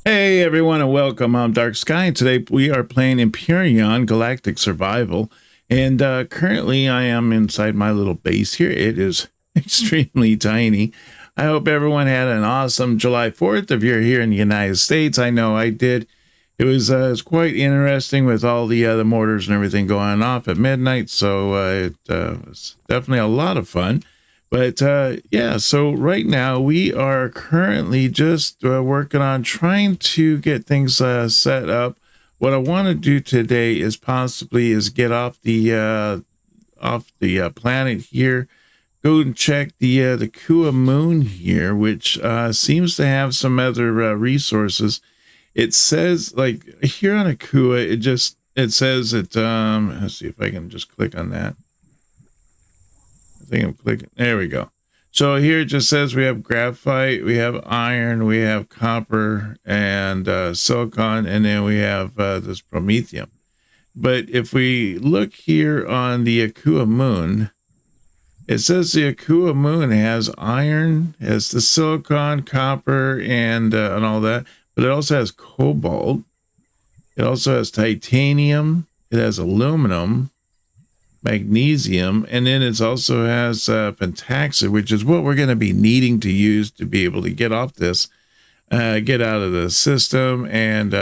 Hey everyone and welcome. I'm Dark Sky. Today we are playing Empyrion Galactic Survival. And currently I am inside my little base here. It is extremely tiny. I hope everyone had an awesome July 4th if you're here in the United States. I know I did. It was quite interesting with all the mortars and everything going off at midnight. So it was definitely a lot of fun. But yeah, so right now we are currently just working on trying to get things set up. What I want to do today is possibly is get off the planet here, go and check the Kua moon here, which seems to have some other resources. It says like here on Akua, it says it. Let's see if I can just click on that. I think I'm clicking. There we go. So here it just says we have graphite, we have iron, we have copper and silicon, and then we have this promethium. But if we look here on the Akua moon, it says the Akua moon has iron, has the silicon, copper, and all that. But it also has cobalt. It also has titanium. It has aluminum, magnesium, and then it also has pentaxid, which is what we're going to be needing to use to be able to get off this, get out of the system, and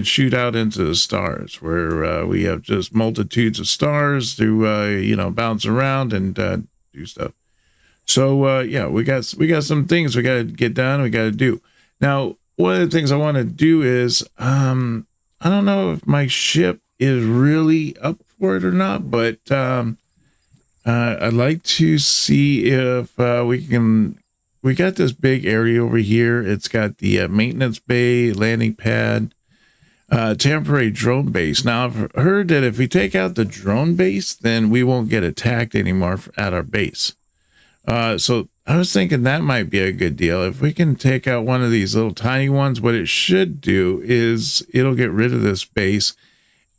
shoot out into the stars, where we have just multitudes of stars to bounce around and do stuff. So yeah, we got some things we got to get done. We got to do now. One of the things I want to do is I don't know if my ship is really up for it or not, but I'd like to see if we got this big area over here. It's got the maintenance bay, landing pad, temporary drone base. Now I've heard that if we take out the drone base, then we won't get attacked anymore at our base. So I was thinking that might be a good deal. If we can take out one of these little tiny ones, what it should do is it'll get rid of this base,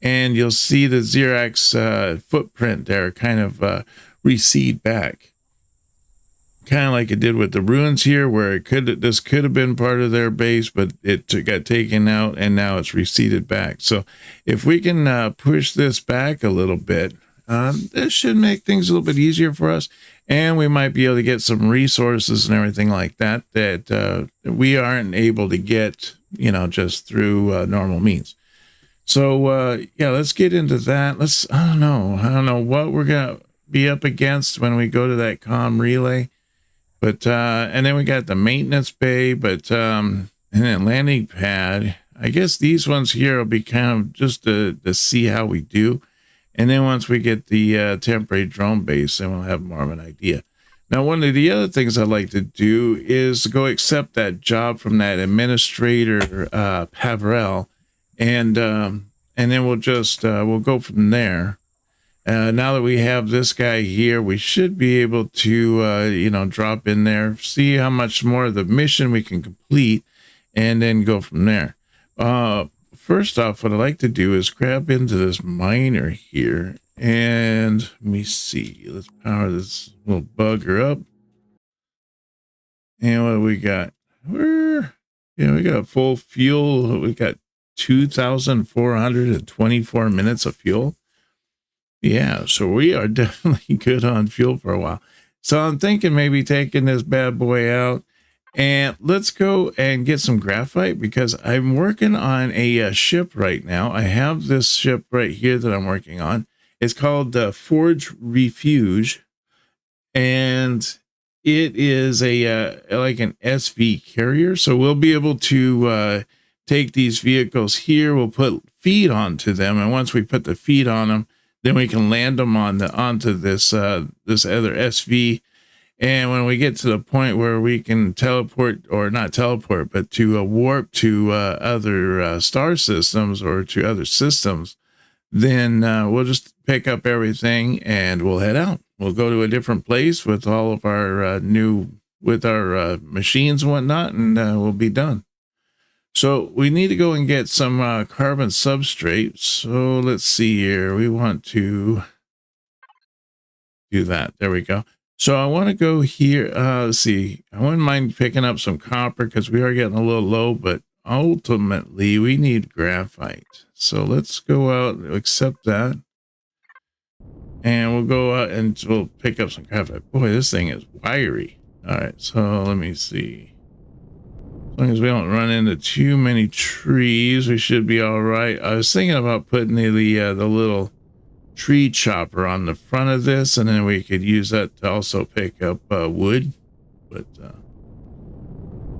and you'll see the Xerax footprint there kind of recede back. Kind of like it did with the ruins here, where this could have been part of their base, but it got taken out and now it's receded back. So if we can push this back a little bit, this should make things a little bit easier for us. And we might be able to get some resources and everything like that we aren't able to get, just through normal means. So yeah, let's get into that. I don't know what we're gonna be up against when we go to that comm relay, but and then we got the maintenance bay, but and then landing pad. I guess these ones here will be kind of just to see how we do, and then once we get the temporary drone base, then we'll have more of an idea. Now, one of the other things I'd like to do is go accept that job from that administrator Pavarel. And then we'll just we'll go from there. Now that we have this guy here, we should be able to drop in there, see how much more of the mission we can complete, and then go from there. First off, what I like to do is grab into this miner here, and let me see. Let's power this little bugger up. And what do we got? We got full fuel. We got 2,424 minutes of fuel. Yeah, so we are definitely good on fuel for a while. So I'm thinking maybe taking this bad boy out, and let's go and get some graphite, because I'm working on a ship right now. I have this ship right here that I'm working on. It's called Forge Refuge, and it is like an SV carrier. So we'll be able to take these vehicles here. We'll put feed onto them, and once we put the feed on them, then we can land them onto this other SV. And when we get to the point where we can teleport, or not teleport, but to warp to other star systems or to other systems, then we'll just pick up everything and we'll head out. We'll go to a different place with all of our machines and whatnot, and we'll be done. So we need to go and get some carbon substrate. So let's see here. We want to do that. There we go. So I want to go here. Let's see. I wouldn't mind picking up some copper because we are getting a little low, but ultimately we need graphite. So let's go out, accept that. And we'll go out and we'll pick up some graphite. Boy, this thing is wiry. All right, so let me see. As long as we don't run into too many trees, we should be all right. I was thinking about putting the little tree chopper on the front of this, and then we could use that to also pick up wood. But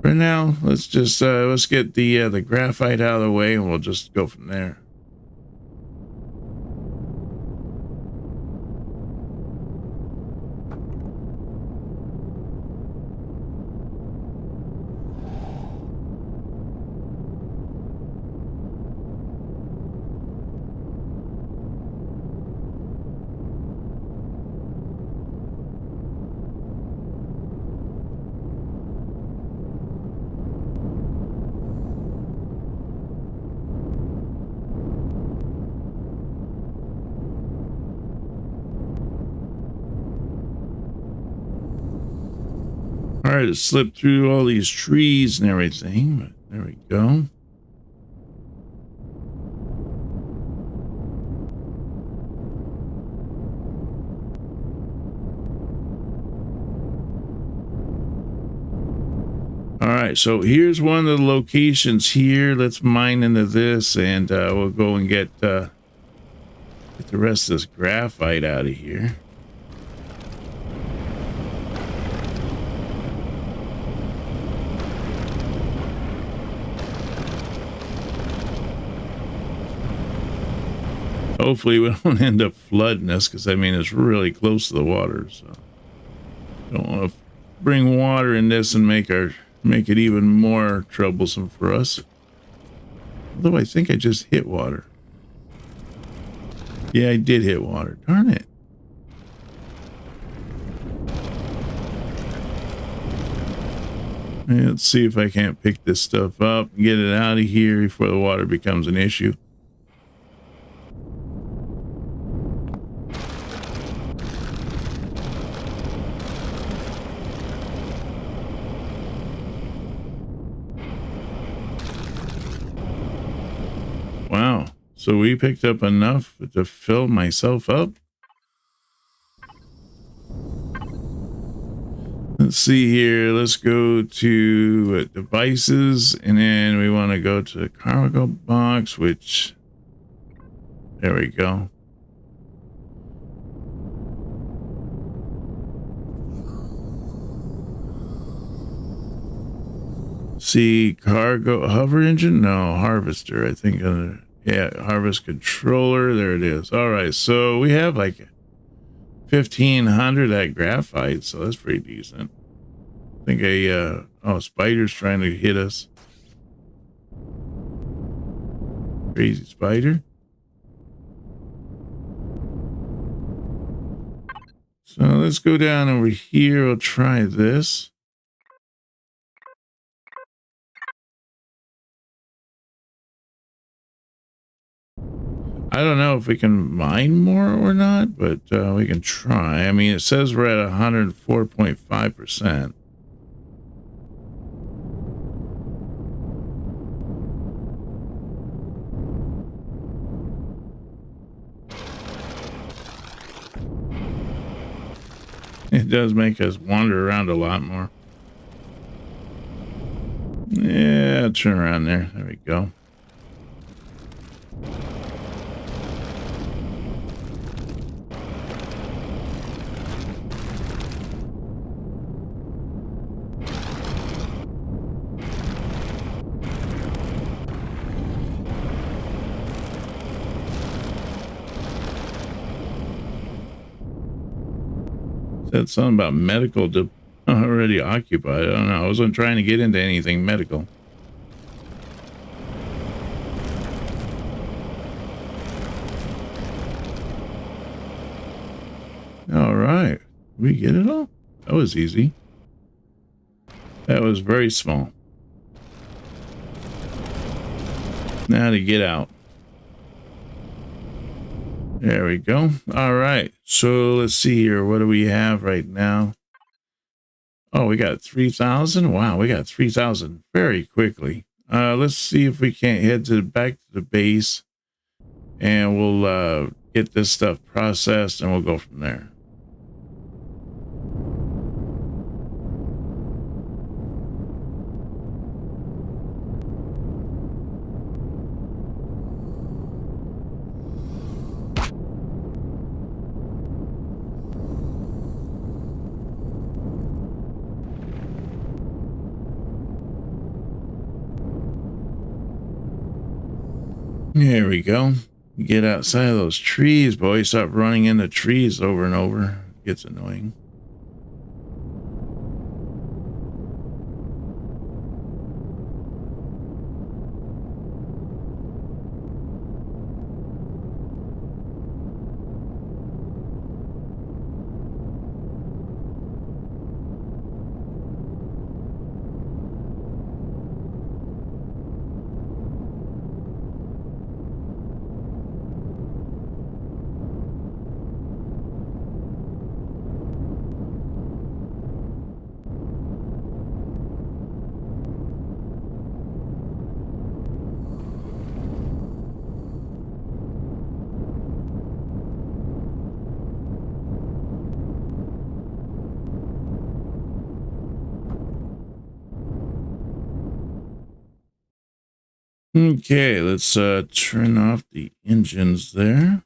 for now, let's just let's get the graphite out of the way, and we'll just go from there. All right, it slipped through all these trees and everything, but there we go. All right, so here's one of the locations here. Let's mine into this, and we'll go and get the rest of this graphite out of here. Hopefully we don't end up flooding this, because I mean it's really close to the water, so don't want to bring water in this and make it even more troublesome for us. Although I think I just hit water. Yeah, I did hit water. Darn it. Let's see if I can't pick this stuff up and get it out of here before the water becomes an issue. Wow. So we picked up enough to fill myself up. Let's see here. Let's go to devices, and then we want to go to the cargo box, which, there we go. See, cargo hover engine? No, harvester. I think, yeah, harvest controller. There it is. All right, so we have like 1,500 at graphite, so that's pretty decent. I think oh, spider's trying to hit us. Crazy spider. So let's go down over here. We'll try this. I don't know if we can mine more or not, but we can try. I mean, it says we're at 104.5%. It does make us wander around a lot more. Yeah, turn around there. There we go. Said something about medical already occupied. I don't know. I wasn't trying to get into anything medical. All right. We get it all? That was easy. That was very small. Now to get out. There we go. All right. So let's see here. What do we have right now? Oh, we got 3,000. Wow, we got 3,000 very quickly. Let's see if we can't head to back to the base, and we'll get this stuff processed, and we'll go from there. There we go. Get outside of those trees, boy. Stop running into trees over and over. It gets annoying. Okay, let's turn off the engines there.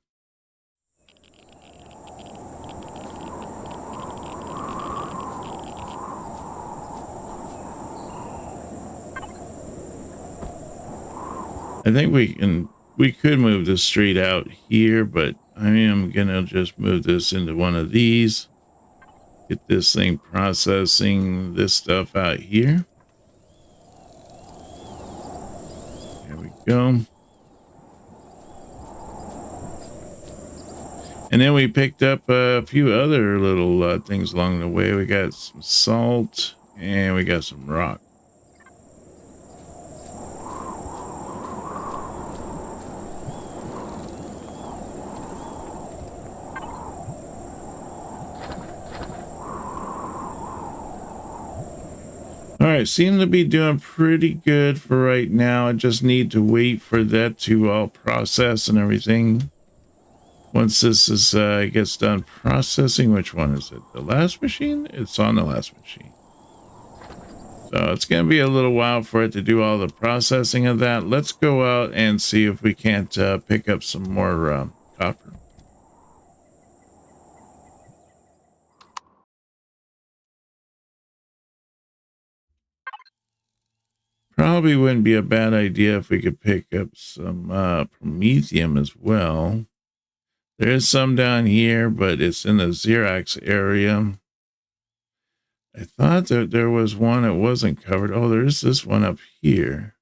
I think we could move the street out here, but I am gonna just move this into one of these. Get this thing processing this stuff out here. There we go. And then we picked up a few other little things along the way. We got some salt and we got some rock. All right, seem to be doing pretty good for right now. I just need to wait for that to all process and everything. Once this is gets done processing, which one is it? The last machine? It's on the last machine. So it's going to be a little while for it to do all the processing of that. Let's go out and see if we can't pick up some more copper. Probably wouldn't be a bad idea if we could pick up some promethium as well. There's some down here, but it's in the Xerox area. I thought that there was one that wasn't covered. Oh, there's this one up here.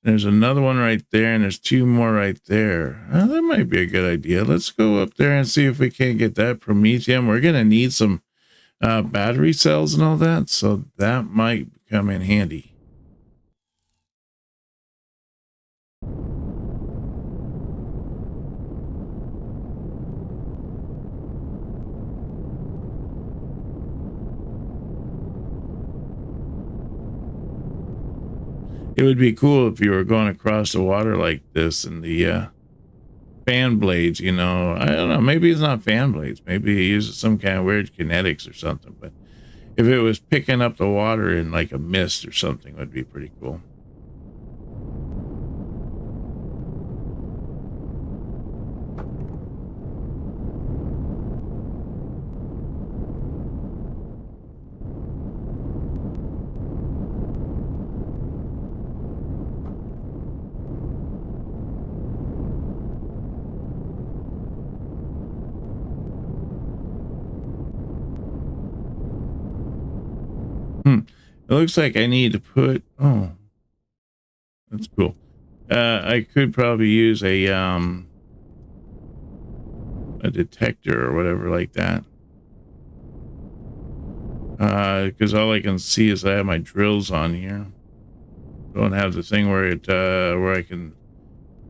There's another one right there, and there's two more right there. That might be a good idea. Let's go up there and see if we can't get that promethium. We're going to need some battery cells and all that, so that might come in handy. It would be cool if you were going across the water like this and the fan blades, you know. I don't know. Maybe it's not fan blades. Maybe it uses some kind of weird kinetics or something. But if it was picking up the water in like a mist or something, it would be pretty cool. It looks like I need to put, oh, that's cool. I could probably use a detector or whatever like that. Because all I can see is I have my drills on here. Don't have the thing where it where I can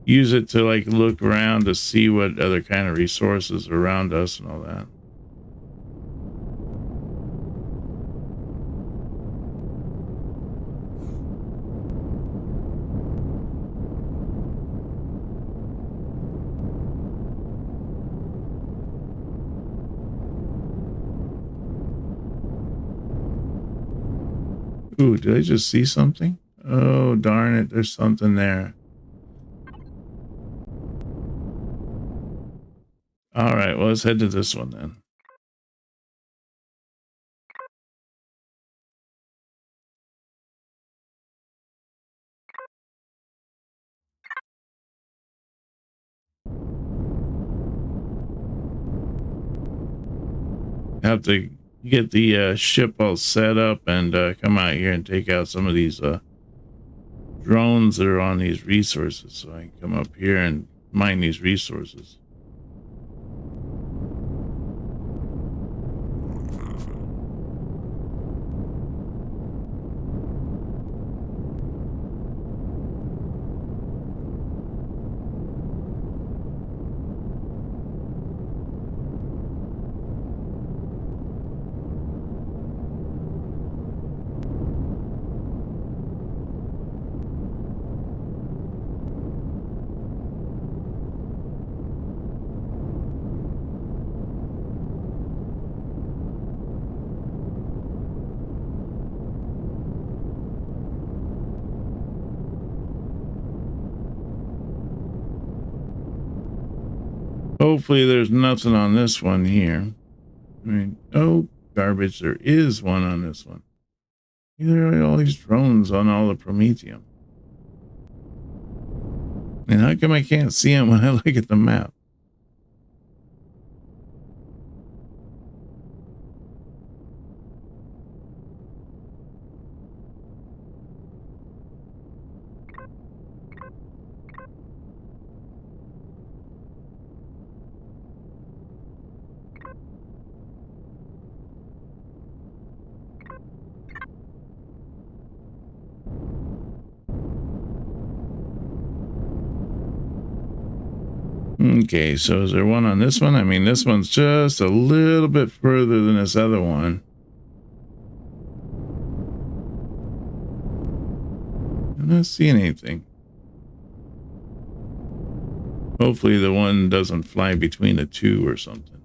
use it to like look around to see what other kind of resources are around us and all that. Ooh, did I just see something? Oh, darn it. There's something there. All right. Well, let's head to this one then. Have to get the ship all set up and come out here and take out some of these drones that are on these resources, so I can come up here and mine these resources. Hopefully there's nothing on this one here. I mean, oh, garbage. There is one on this one. There are all these drones on all the Promethium. And how come I can't see them when I look at the map? Okay, so is there one on this one? I mean, this one's just a little bit further than this other one. I'm not seeing anything. Hopefully the one doesn't fly between the two or something.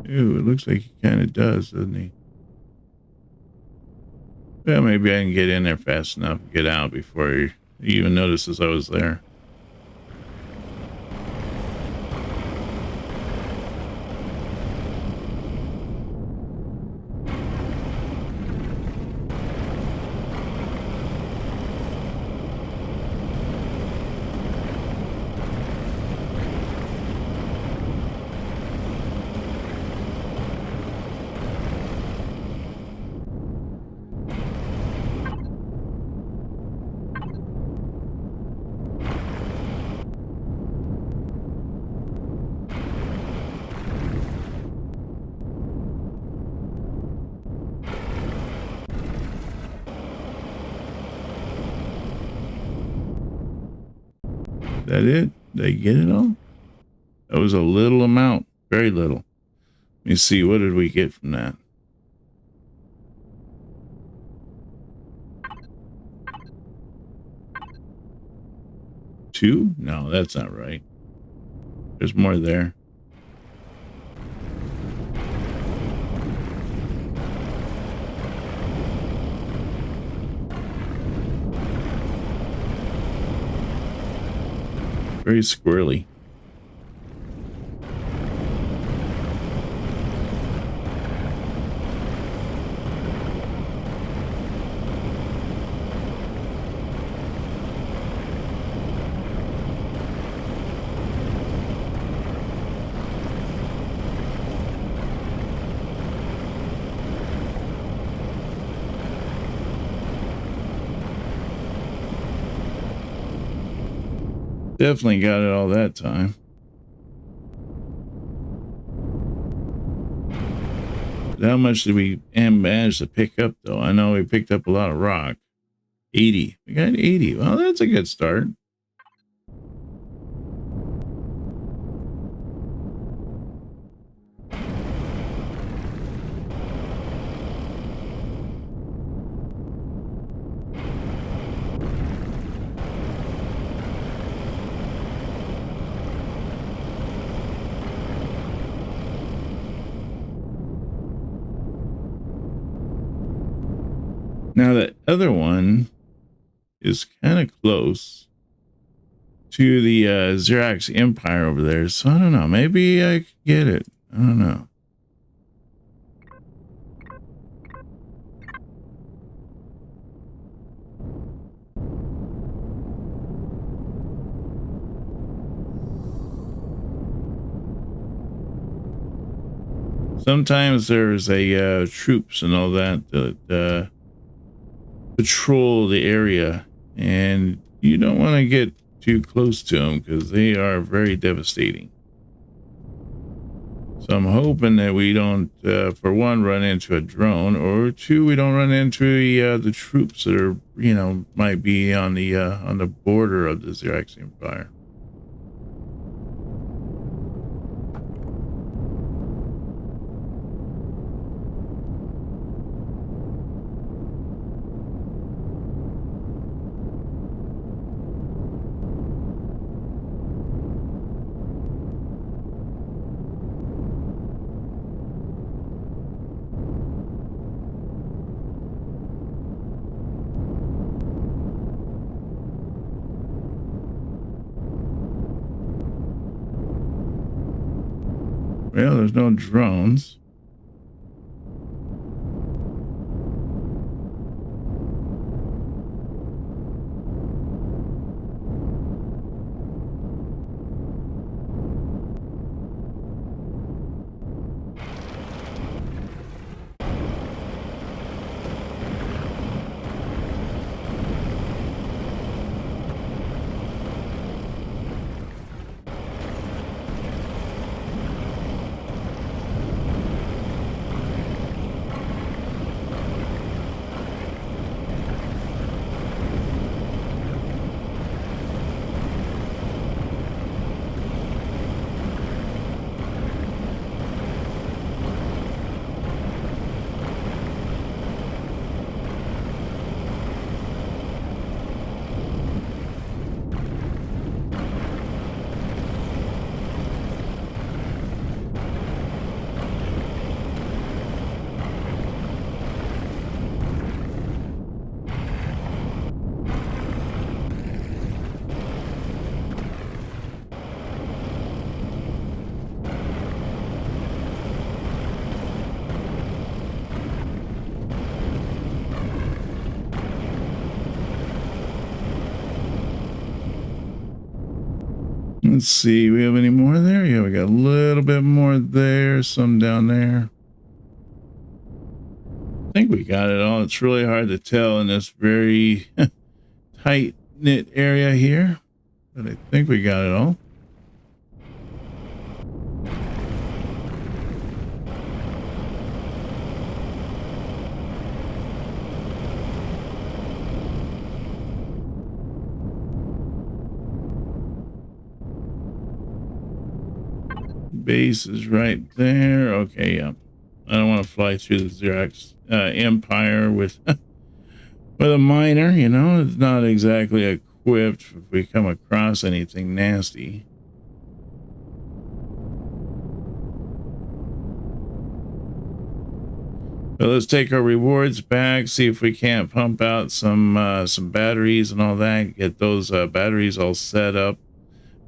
Ooh, it looks like he kind of does, doesn't he? Well, maybe I can get in there fast enough and get out before he even notices I was there. That it? Did I get it all? That was a little amount. Very little. Let me see. What did we get from that? Two? No, that's not right. There's more there. Very squirrely. Definitely got it all that time. How much did we manage to pick up, though? I know we picked up a lot of rock. 80. We got 80. Well, that's a good start. Now the other one is kind of close to the Xerox Empire over there, so I don't know. Maybe I could get it. I don't know. Sometimes there's a troops and all that patrol the area, and you don't want to get too close to them because they are very devastating. So I'm hoping that we don't, for one, run into a drone, or two, we don't run into the troops that are, might be on the border of the Xerox Empire. Well, there's no drones. Let's see, we have any more there? Yeah, we got a little bit more there, some down there. I think we got it all. It's really hard to tell in this very tight knit area here, but I think we got it all. Base is right there. Okay, yeah. I don't want to fly through the Xerox Empire with with a miner, it's not exactly equipped if we come across anything nasty. But let's take our rewards back, see if we can't pump out some batteries and all that, get those batteries all set up.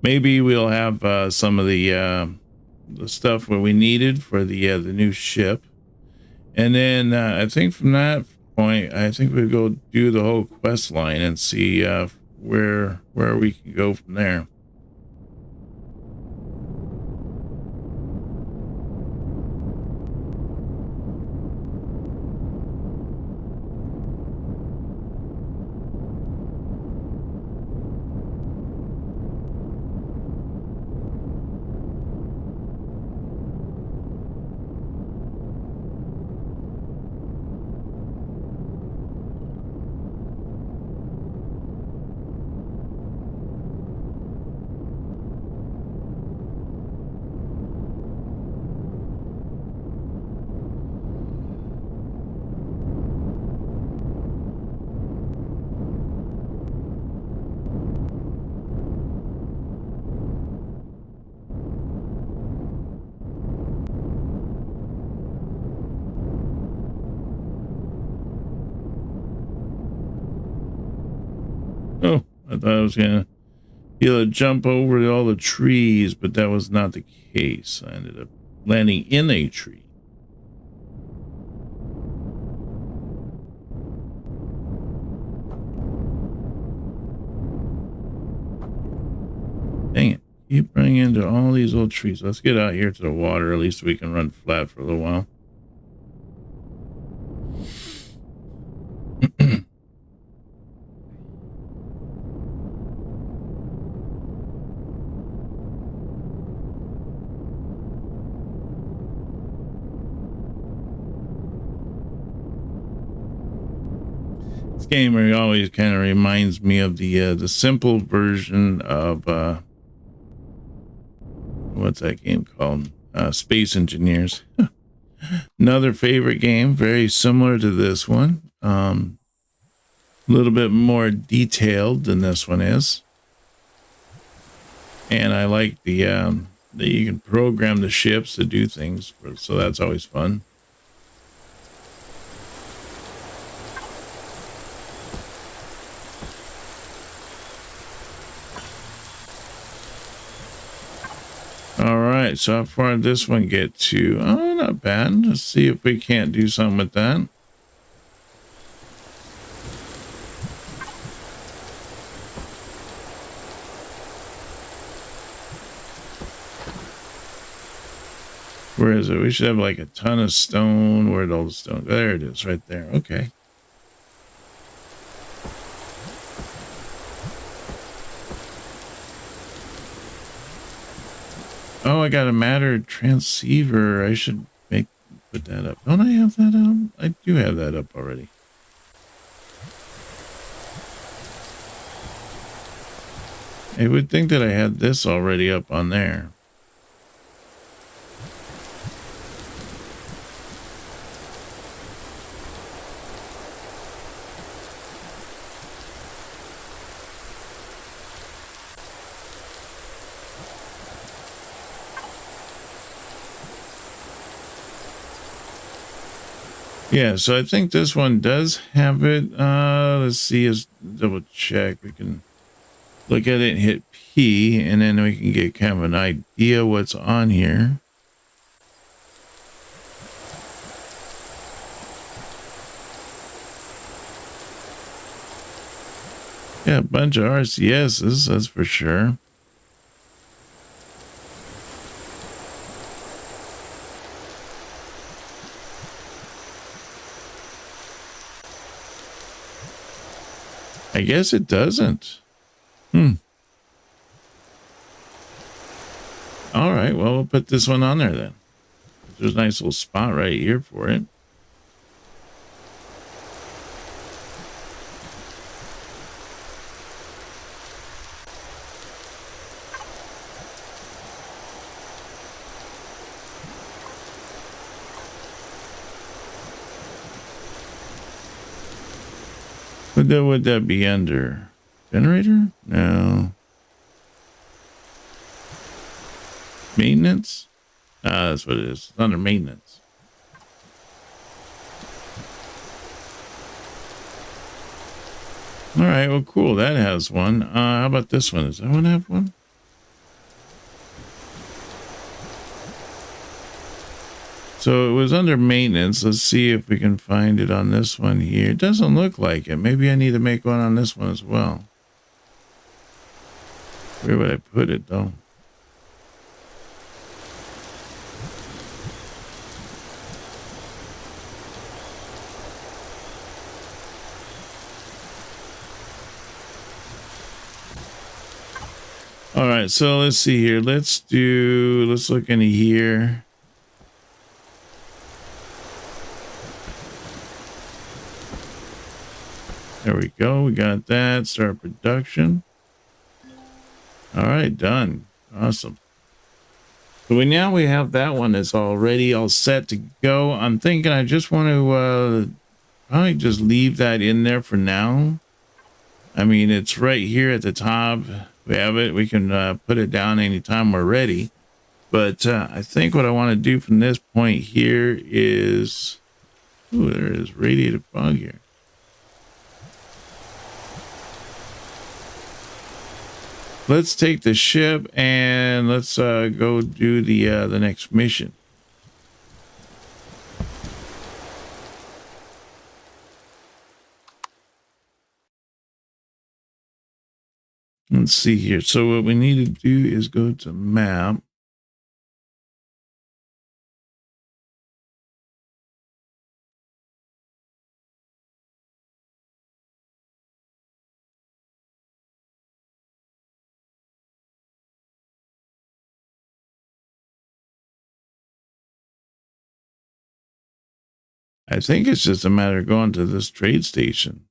Maybe we'll have some of the stuff where we needed for the new ship. And then I think from that point, I think we go do the whole quest line and see where we can go from there. thought I was gonna be able to jump over all the trees, but that was not the case. I ended up landing in a tree. Dang it. Keep running into all these little trees. Let's get out here to the water. At least we can run flat for a little while. This game always kind of reminds me of the simple version of what's that game called? Space Engineers. Another favorite game, very similar to this one. A little bit more detailed than this one is. And I like the that you can program the ships to do things, so that's always fun. All right, so how far did this one get to? Oh, not bad. Let's see if we can't do something with that. Where is it? We should have like a ton of stone. Where'd all the stone? There it is, right there. Okay. Oh, I got a matter transceiver. I should put that up. Don't I have that up? I do have that up already. I would think that I had this already up on there. Yeah, so I think this one does have it. Let's see, let's double check. We can look at it and hit P, and then we can get kind of an idea what's on here. Yeah, a bunch of RCSs, that's for sure. I guess it doesn't. All right, well, we'll put this one on there then. There's a nice little spot right here for it. Would that be under generator? No. Maintenance? That's what it is. It's under maintenance. All right, well, cool. That has one. How about this one? Does that one have one? So it was under maintenance. Let's see if we can find it on this one here. It doesn't look like it. Maybe I need to make one on this one as well. Where would I put it though? All right, so let's see here. Let's look into here. There we go. We got that. Start production. All right, done. Awesome. So now we have that one that's already all set to go. I'm thinking I just want to probably just leave that in there for now. I mean, it's right here at the top. We have it. We can put it down anytime we're ready. But I think what I want to do from this point here is... Ooh, there is radiated fog here. let's take the ship and let's go do the next mission. Let's see here. So what we need to do is go to map. I think it's just a matter of going to this trade station.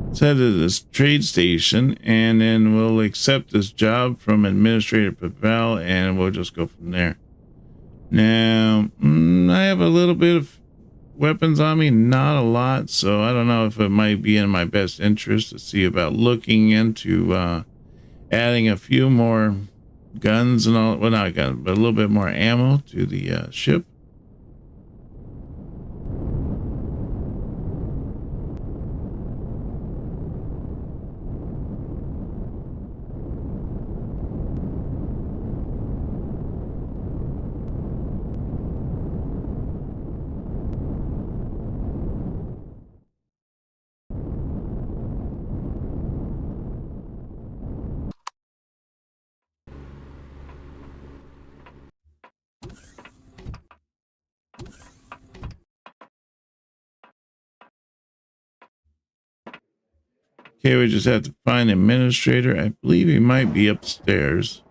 Let's head to this trade station and then we'll accept this job from Administrator Pavel and we'll just go from there. Now, I have a little bit of weapons on me, not a lot, so I don't know if it might be in my best interest to see about looking into adding a few more guns and all. Well, not guns, but a little bit more ammo to the ship. Okay, we just have to find an administrator. I believe he might be upstairs.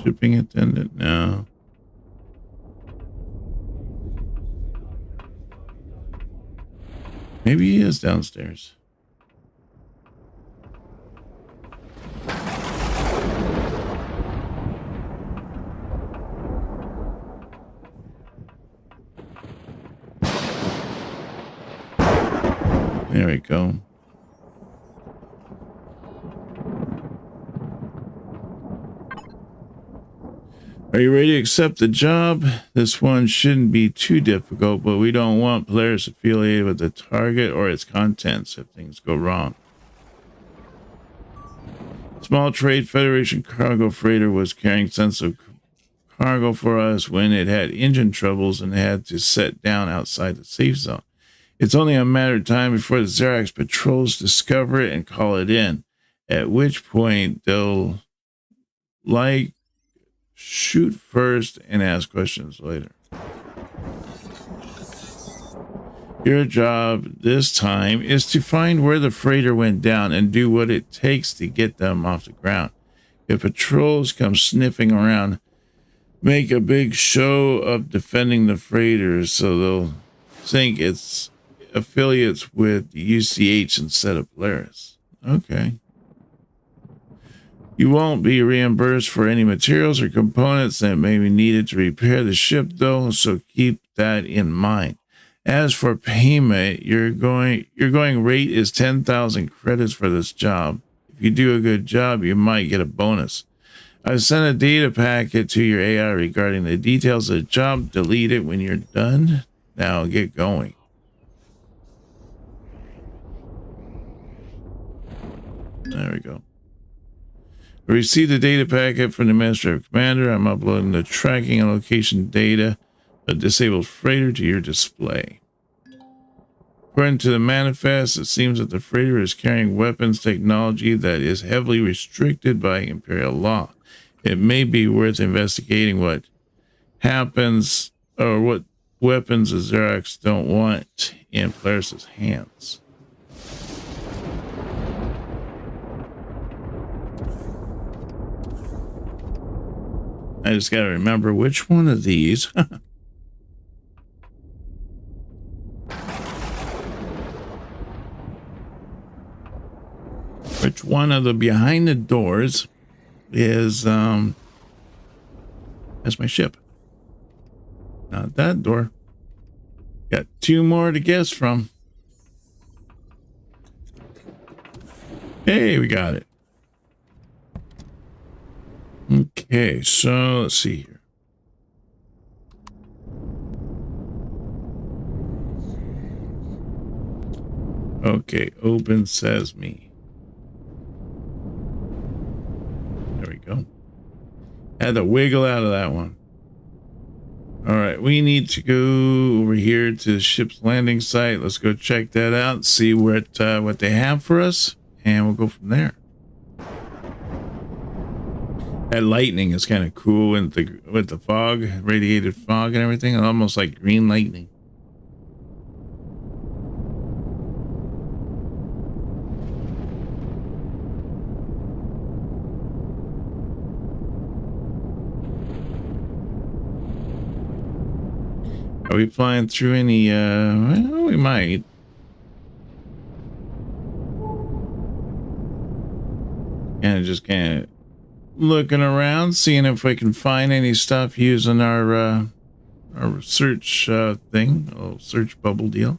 Shipping attendant, no. Maybe he is downstairs. There we go. Are you ready to accept the job? This one shouldn't be too difficult, but we don't want players affiliated with the target or its contents if things go wrong. Small Trade Federation cargo freighter was carrying sensitive cargo for us when it had engine troubles and had to set down outside the safe zone. It's only a matter of time before the Xerax patrols discover it and call it in, at which point they'll shoot first and ask questions later. Your job this time is to find where the freighter went down and do what it takes to get them off the ground. If patrols come sniffing around, make a big show of defending the freighter so they'll think it's affiliates with the UCH instead of Polaris. Okay. You won't be reimbursed for any materials or components that may be needed to repair the ship, though, so keep that in mind. As for payment, your going rate is 10,000 credits for this job. If you do a good job, you might get a bonus. I've sent a data packet to your AI regarding the details of the job. Delete it when you're done. Now get going. There we go. I received the data packet from the Administrative Commander. I'm uploading the tracking and location data of the disabled freighter to your display. According to the manifest, it seems that the freighter is carrying weapons technology that is heavily restricted by Imperial law. It may be worth investigating what happens or what weapons the Xerax don't want in Polaris' hands. I just got to remember which one of these. Which one of the behind the doors is, I That's my ship. Not that door. Got 2 more to guess from. Hey, we got it. Okay, so let's see here. Okay, open sesame. There we go. Had to wiggle out of that one. All right, we need to go over here to the ship's landing site. Let's go check that out, see what they have for us, and we'll go from there. That lightning is kind of cool with the fog, radiated fog and everything. Almost like green lightning. Are we flying through any, well, we might. Kind of looking around, seeing if we can find any stuff using our search thing, a little search bubble deal.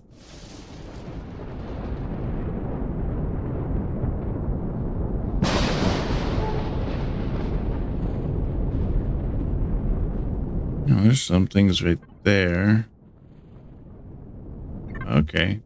Oh, there's some things right there. Okay.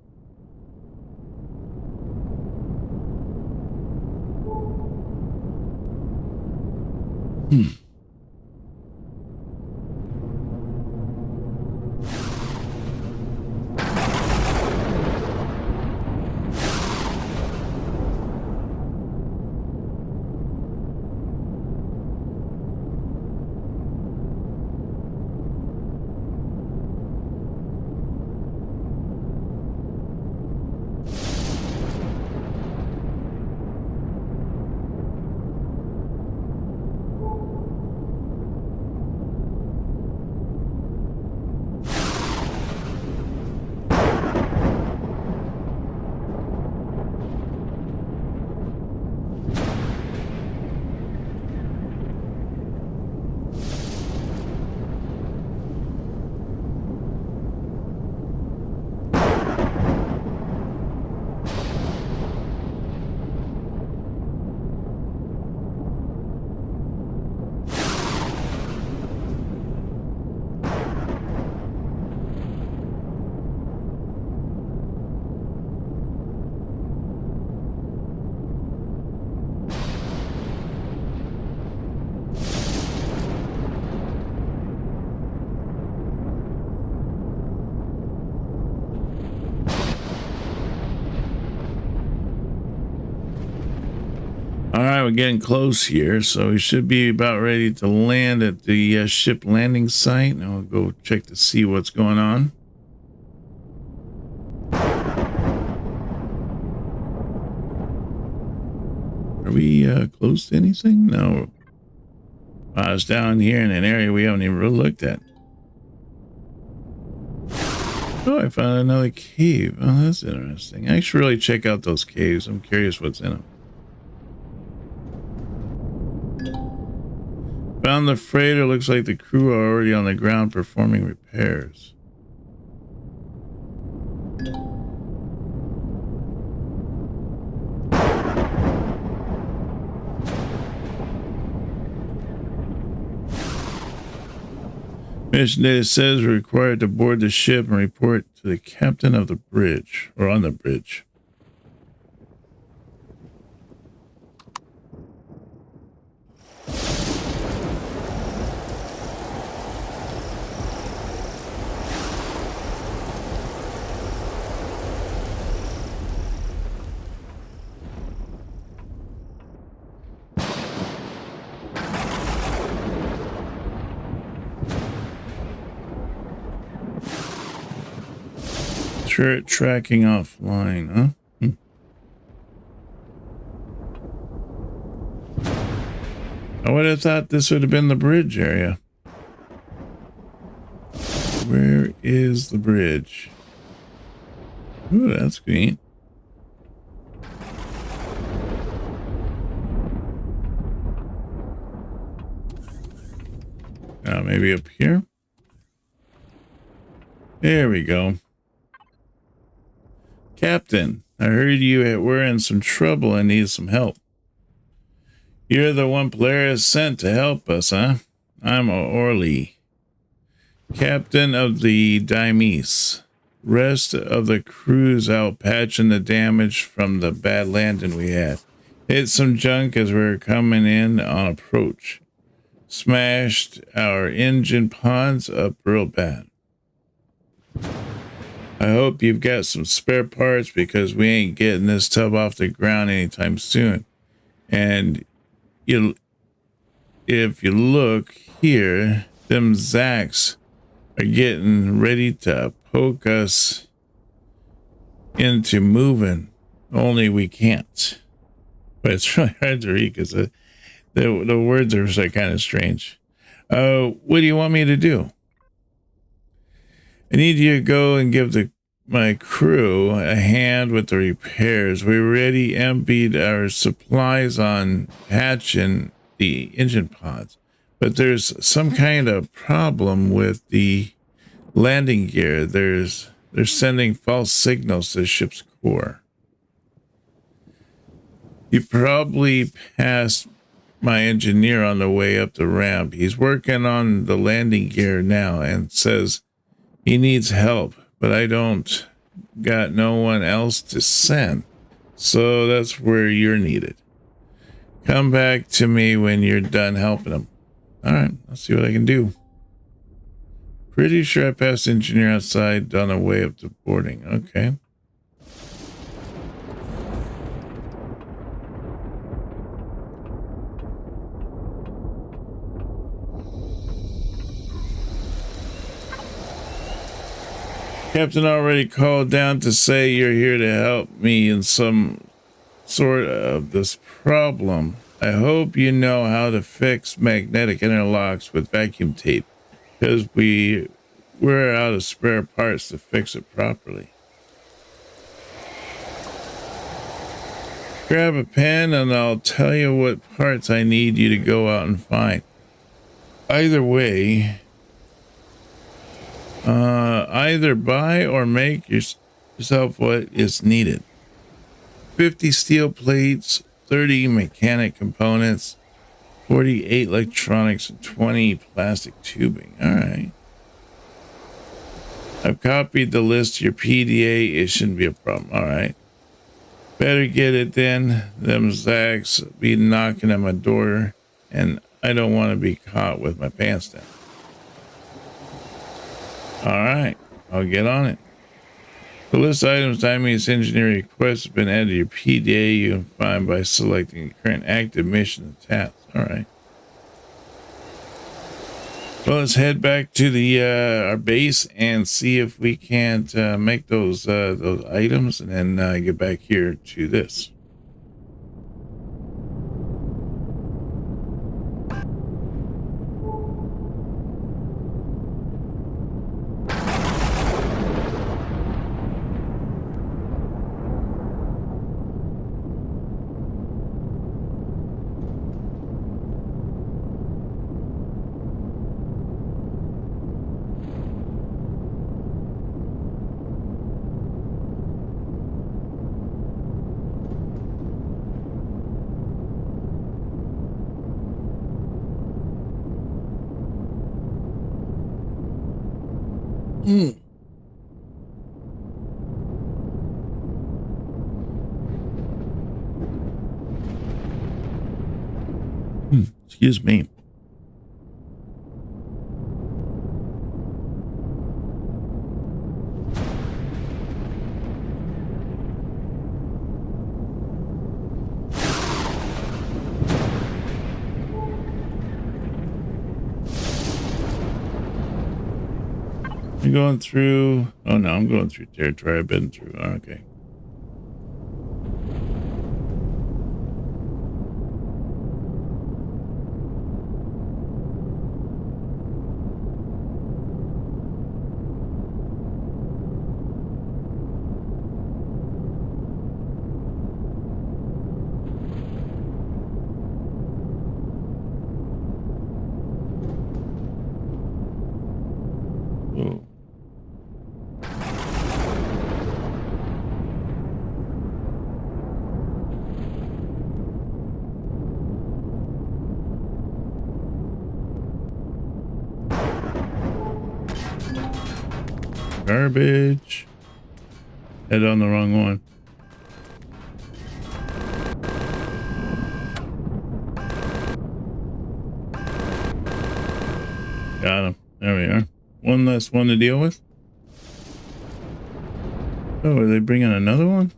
All right, we're getting close here, so we should be about ready to land at the ship landing site. Now we'll go check to see what's going on. Are we close to anything? No. I was down here in an area we haven't even really looked at. Oh, I found another cave. Oh, that's interesting. I should really check out those caves. I'm curious what's in them. Found the freighter. Looks like the crew are already on the ground performing repairs. Mission data says we're required to board the ship and report to the captain of the bridge, or on the bridge. Turret tracking offline, huh? I would have thought this would have been the bridge area. Where is the bridge? Ooh, that's neat. Maybe up here. There we go. Captain, I heard you were in some trouble and need some help. You're the one Polaris sent to help us, huh? I'm Orly, captain of the Dymes. Rest of the crew's out patching the damage from the bad landing we had. Hit some junk as we were coming in on approach. Smashed our engine pods up real bad. I hope you've got some spare parts because we ain't getting this tub off the ground anytime soon. And if you look here, them Zacks are getting ready to poke us into moving. Only we can't. But it's really hard to read because the words are kind of strange. What do you want me to do? I need you to go and give my crew a hand with the repairs. We already emptied our supplies on patching the engine pods, but there's some kind of problem with the landing gear. They're sending false signals to the ship's core. You probably passed my engineer on the way up the ramp. He's working on the landing gear now and says he needs help, but I don't got no one else to send. So that's where you're needed. Come back to me when you're done helping him. All right, I'll see what I can do. Pretty sure I passed engineer outside on the way up to boarding. Okay. Captain already called down to say you're here to help me in some sort of this problem. I hope you know how to fix magnetic interlocks with vacuum tape, because we're out of spare parts to fix it properly. Grab a pen and I'll tell you what parts I need you to go out and find. Either way, either buy or make yourself what is needed. 50 steel plates, 30 mechanic components, 48 electronics, and 20 plastic tubing. All right. I've copied the list to your PDA. It shouldn't be a problem. All right. Better get it then. Them Zacks be knocking at my door, and I don't want to be caught with my pants down. All right. I'll get on it. The list of items Dymes engineering requests have been added to your PDA. You can find by selecting the current active mission and tasks. All right. Well, let's head back to the our base and see if we can't make those items, and then get back here to this. Excuse me. I'm going through. Oh no, I'm going through territory I've been through. Okay. Garbage. Head on the wrong one. Got him. There we are. One less one to deal with. Oh, are they bringing another one?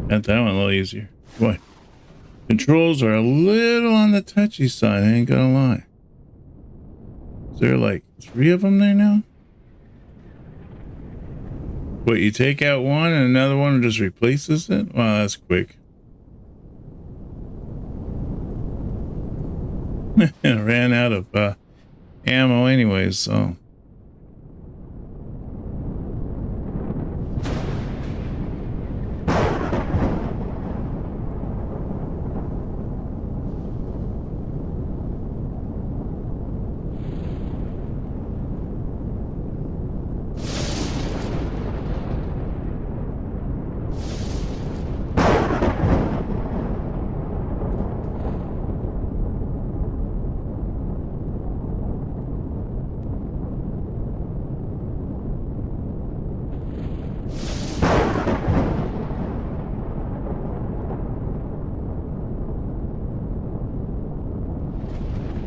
Got that one a little easier. Boy, controls are a little on the touchy side, I ain't gonna lie. Is there like 3 of them there now? What, you take out one and another one just replaces it? Wow, that's quick. Ran out of ammo anyways, so.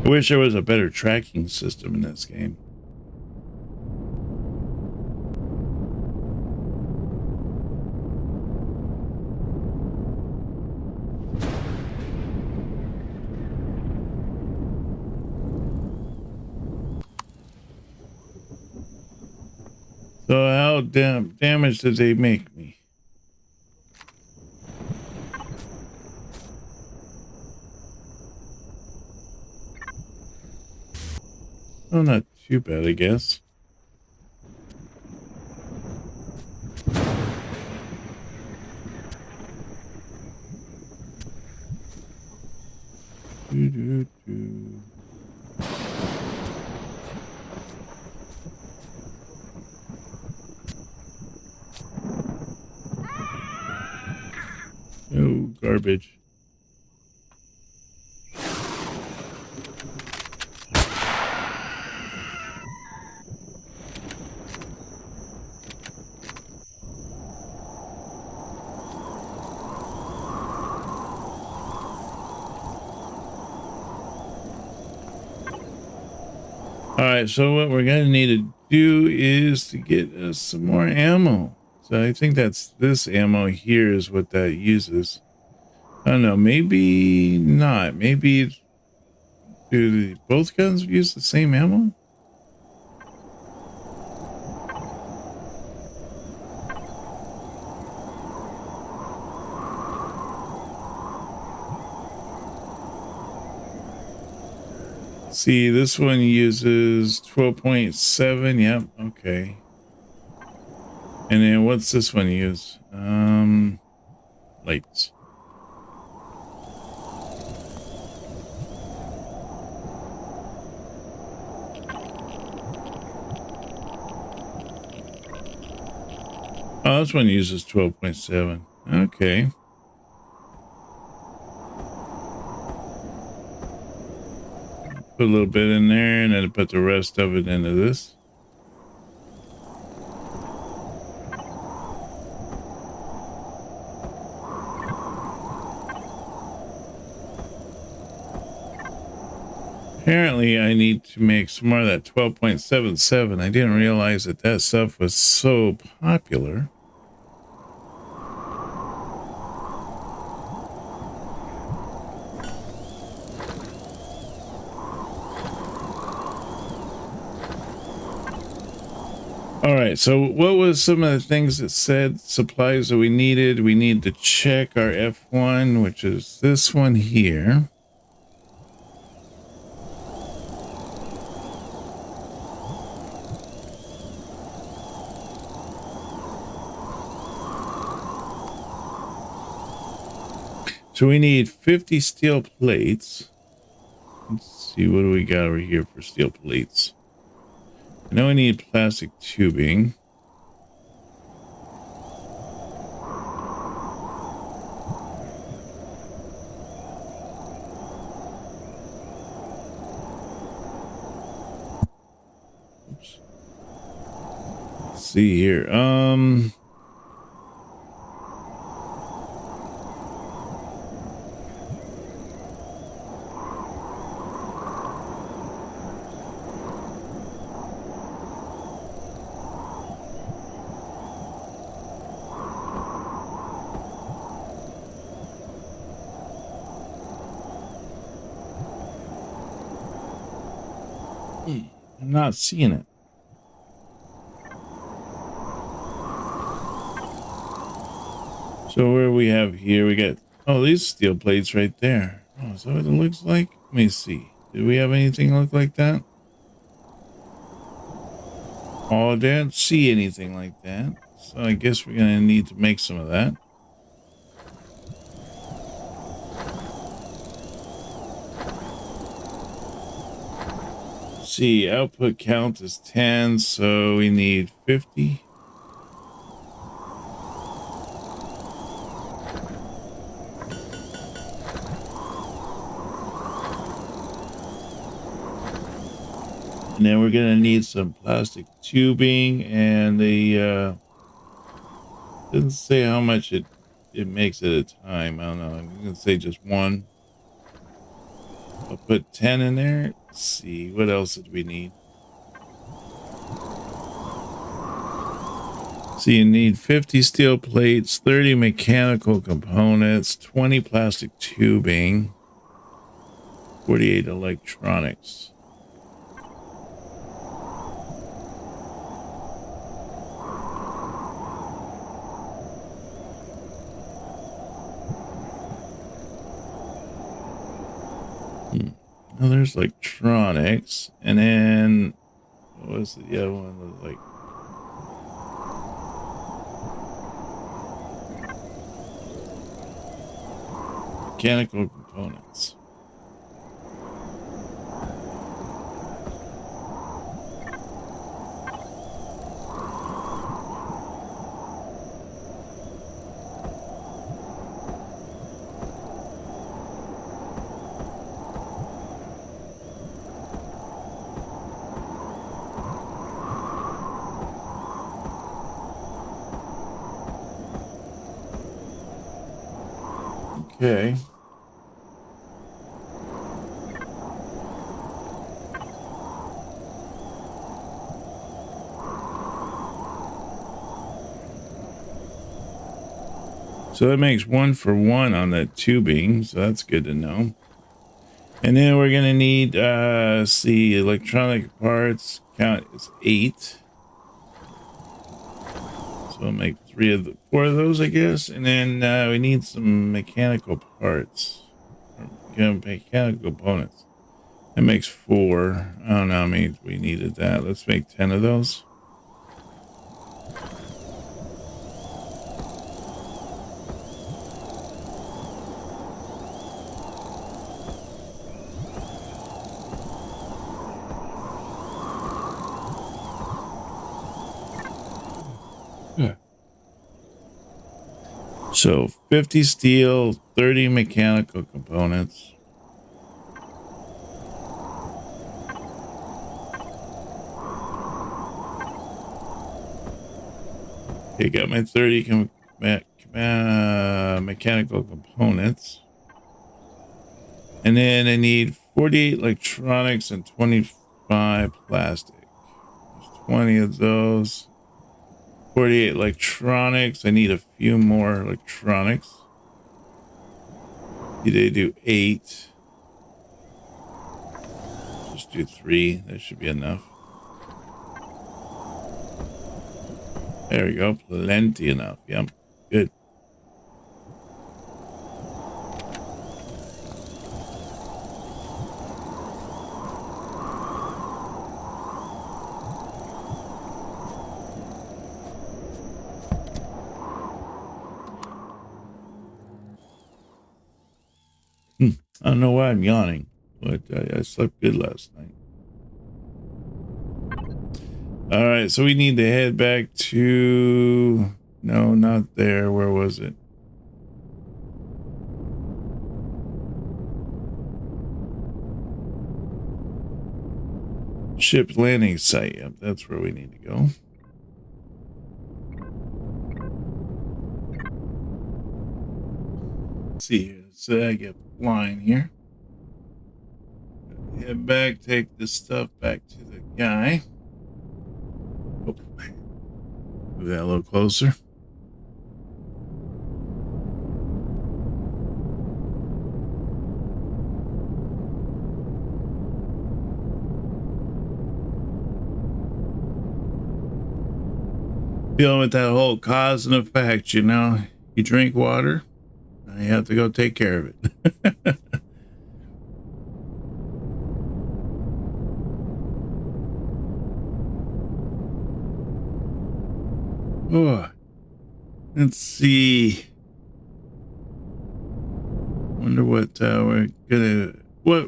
I wish there was a better tracking system in this game. So how damage did they make me? Oh, not too bad, I guess. Oh, garbage. All right, so what we're going to need to do is to get us some more ammo. So I think that's this ammo here is what that uses. I don't know, maybe not. Maybe do both guns use the same ammo? See, this one uses 12.7. Yep, okay. And then what's this one use? Lights. Oh, this one uses 12.7. Okay. Put a little bit in there and then put the rest of it into this. Apparently I need to make some more of that 12.77. I didn't realize that that stuff was so popular. All right, so what was some of the things that said supplies that we needed? We need to check our F1, which is this one here. So we need 50 steel plates. Let's see, what do we got over here for steel plates? I know I need plastic tubing. Oops. Let's see here. I'm not seeing it. So where we have here, we got, oh, these steel plates right there. Oh, is that what it looks like? Let me see. Do we have anything look like that? Oh, I didn't see anything like that. So I guess we're going to need to make some of that. See, output count is 10, so we need 50. And then we're going to need some plastic tubing, and the doesn't say how much it makes at a time. I don't know. I'm going to say just one. I'll put 10 in there. Let's see, what else did we need? So you need 50 steel plates, 30 mechanical components, 20 plastic tubing, 48 electronics. Oh, there's electronics, and then what was the other one? Like mechanical components. Okay. So that makes 1 for 1 on that tubing, so that's good to know. And then we're gonna need see, electronic parts count is 8. So we'll make 4 of those, I guess. And then we need some mechanical parts. Mechanical components. That makes 4. I don't know how many we needed that. Let's make 10 of those. Yeah. So 50 steel, 30 mechanical components. Okay, got my 30 mechanical components. And then I need 48 electronics and 25 plastic. There's 20 of those. 48 electronics. I need a few more electronics. They do 8. Just do 3. That should be enough. There we go. Plenty enough. Yep. Good. I don't know why I'm yawning, but I slept good last night. All right, so we need to head back to... No, not there. Where was it? Ship landing site. Yep, that's where we need to go. Let's see here. So I get flying here. Head back, take this stuff back to the guy. Oh. Move that a little closer. Dealing with that whole cause and effect, you know. You drink water, now you have to go take care of it. Oh, let's see. Wonder what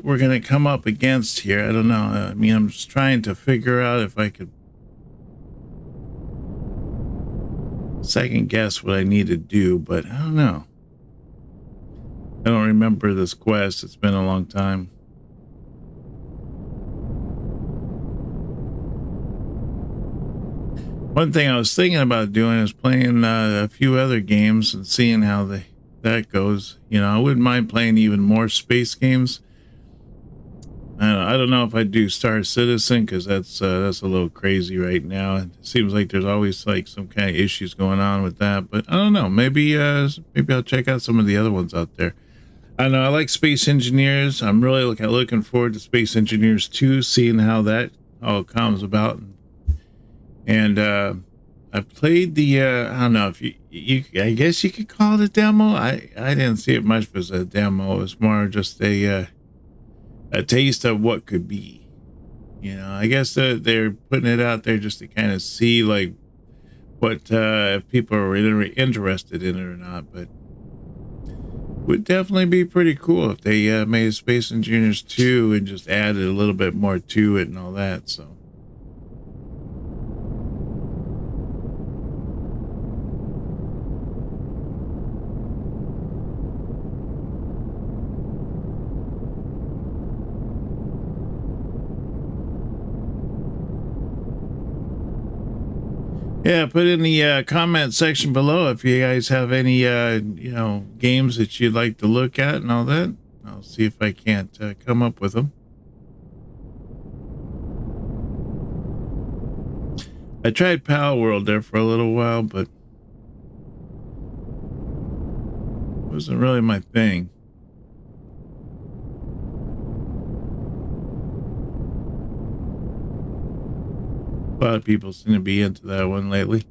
we're gonna come up against here. I don't know. I mean, I'm just trying to figure out if I could second guess what I need to do, but I don't know. I don't remember this quest. It's been a long time. One thing I was thinking about doing is playing a few other games and seeing how that goes. You know, I wouldn't mind playing even more space games. I don't know if I'd do Star Citizen because that's a little crazy right now. It seems like there's always like some kind of issues going on with that, but I don't know. Maybe I'll check out some of the other ones out there. I know I like Space Engineers. I'm really looking forward to Space Engineers 2, seeing how that all comes about. And I played the I don't know if you I guess you could call it a demo. I didn't see it much as a demo. It was more just a taste of what could be. You know, I guess they're putting it out there just to kind of see like what if people are really interested in it or not. But would definitely be pretty cool if they made Space Engineers 2 and just added a little bit more to it and all that. So. Yeah, put in the comment section below if you guys have any, you know, games that you'd like to look at and all that. I'll see if I can't come up with them. I tried Pal World there for a little while, but it wasn't really my thing. A lot of people seem to be into that one lately.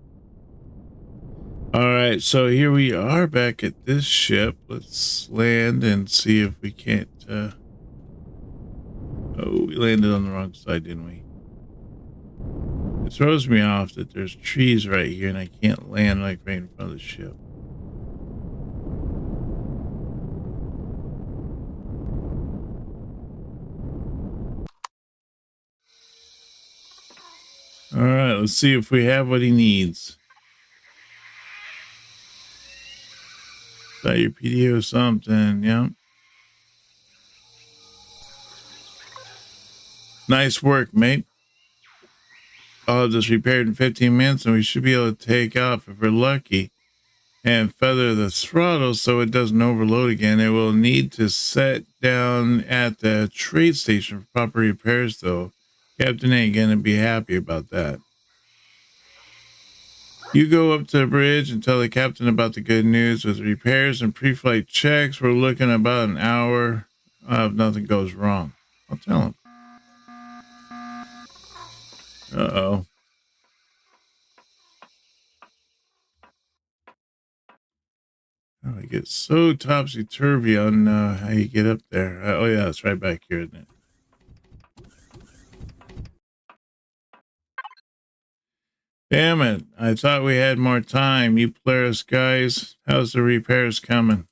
All right, so here we are back at this ship. Let's land and see if we can't. Oh, we landed on the wrong side, didn't we? It throws me off that there's trees right here and I can't land like right in front of the ship. All right, let's see if we have what he needs. Got your PDO or something, yeah. Nice work, mate. I'll have this repaired in 15 minutes and we should be able to take off if we're lucky. And feather the throttle so it doesn't overload again. It will need to set down at the trade station for proper repairs, though. Captain ain't gonna be happy about that. You go up to the bridge and tell the captain about the good news. With repairs and pre-flight checks, we're looking about an hour if nothing goes wrong. I'll tell him. Uh-oh. Oh, I get so topsy-turvy on how you get up there. Oh, yeah, it's right back here, isn't it? Damn it. I thought we had more time. You Polaris guys, how's the repairs coming?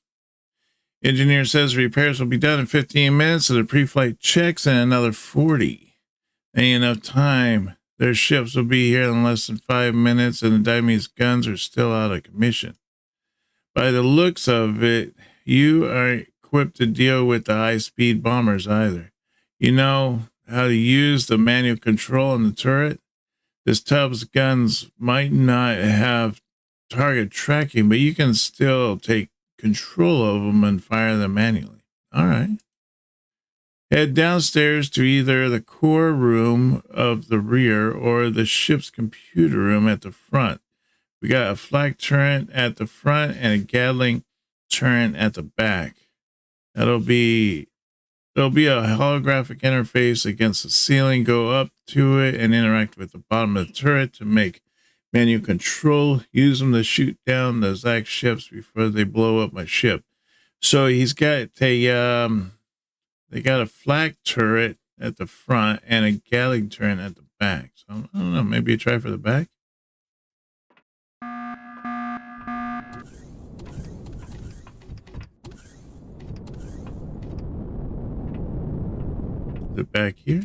Engineer says repairs will be done in 15 minutes, so the pre-flight checks in another 40. Ain't enough time. Their ships will be here in less than 5 minutes, and the Daimy's guns are still out of commission. By the looks of it, you are equipped to deal with the high-speed bombers either. You know how to use the manual control on the turret? This tub's guns might not have target tracking, but you can still take control of them and fire them manually. All right. Head downstairs to either the core room of the rear or the ship's computer room at the front. We got a flak turret at the front and a Gatling turret at the back. There'll be a holographic interface against the ceiling. Go up to it and interact with the bottom of the turret to make manual control. Use them to shoot down the Zach ships before they blow up my ship. So he's got they got a flak turret at the front and a Gatling turret at the back. So I don't know, maybe try for the back. The back here.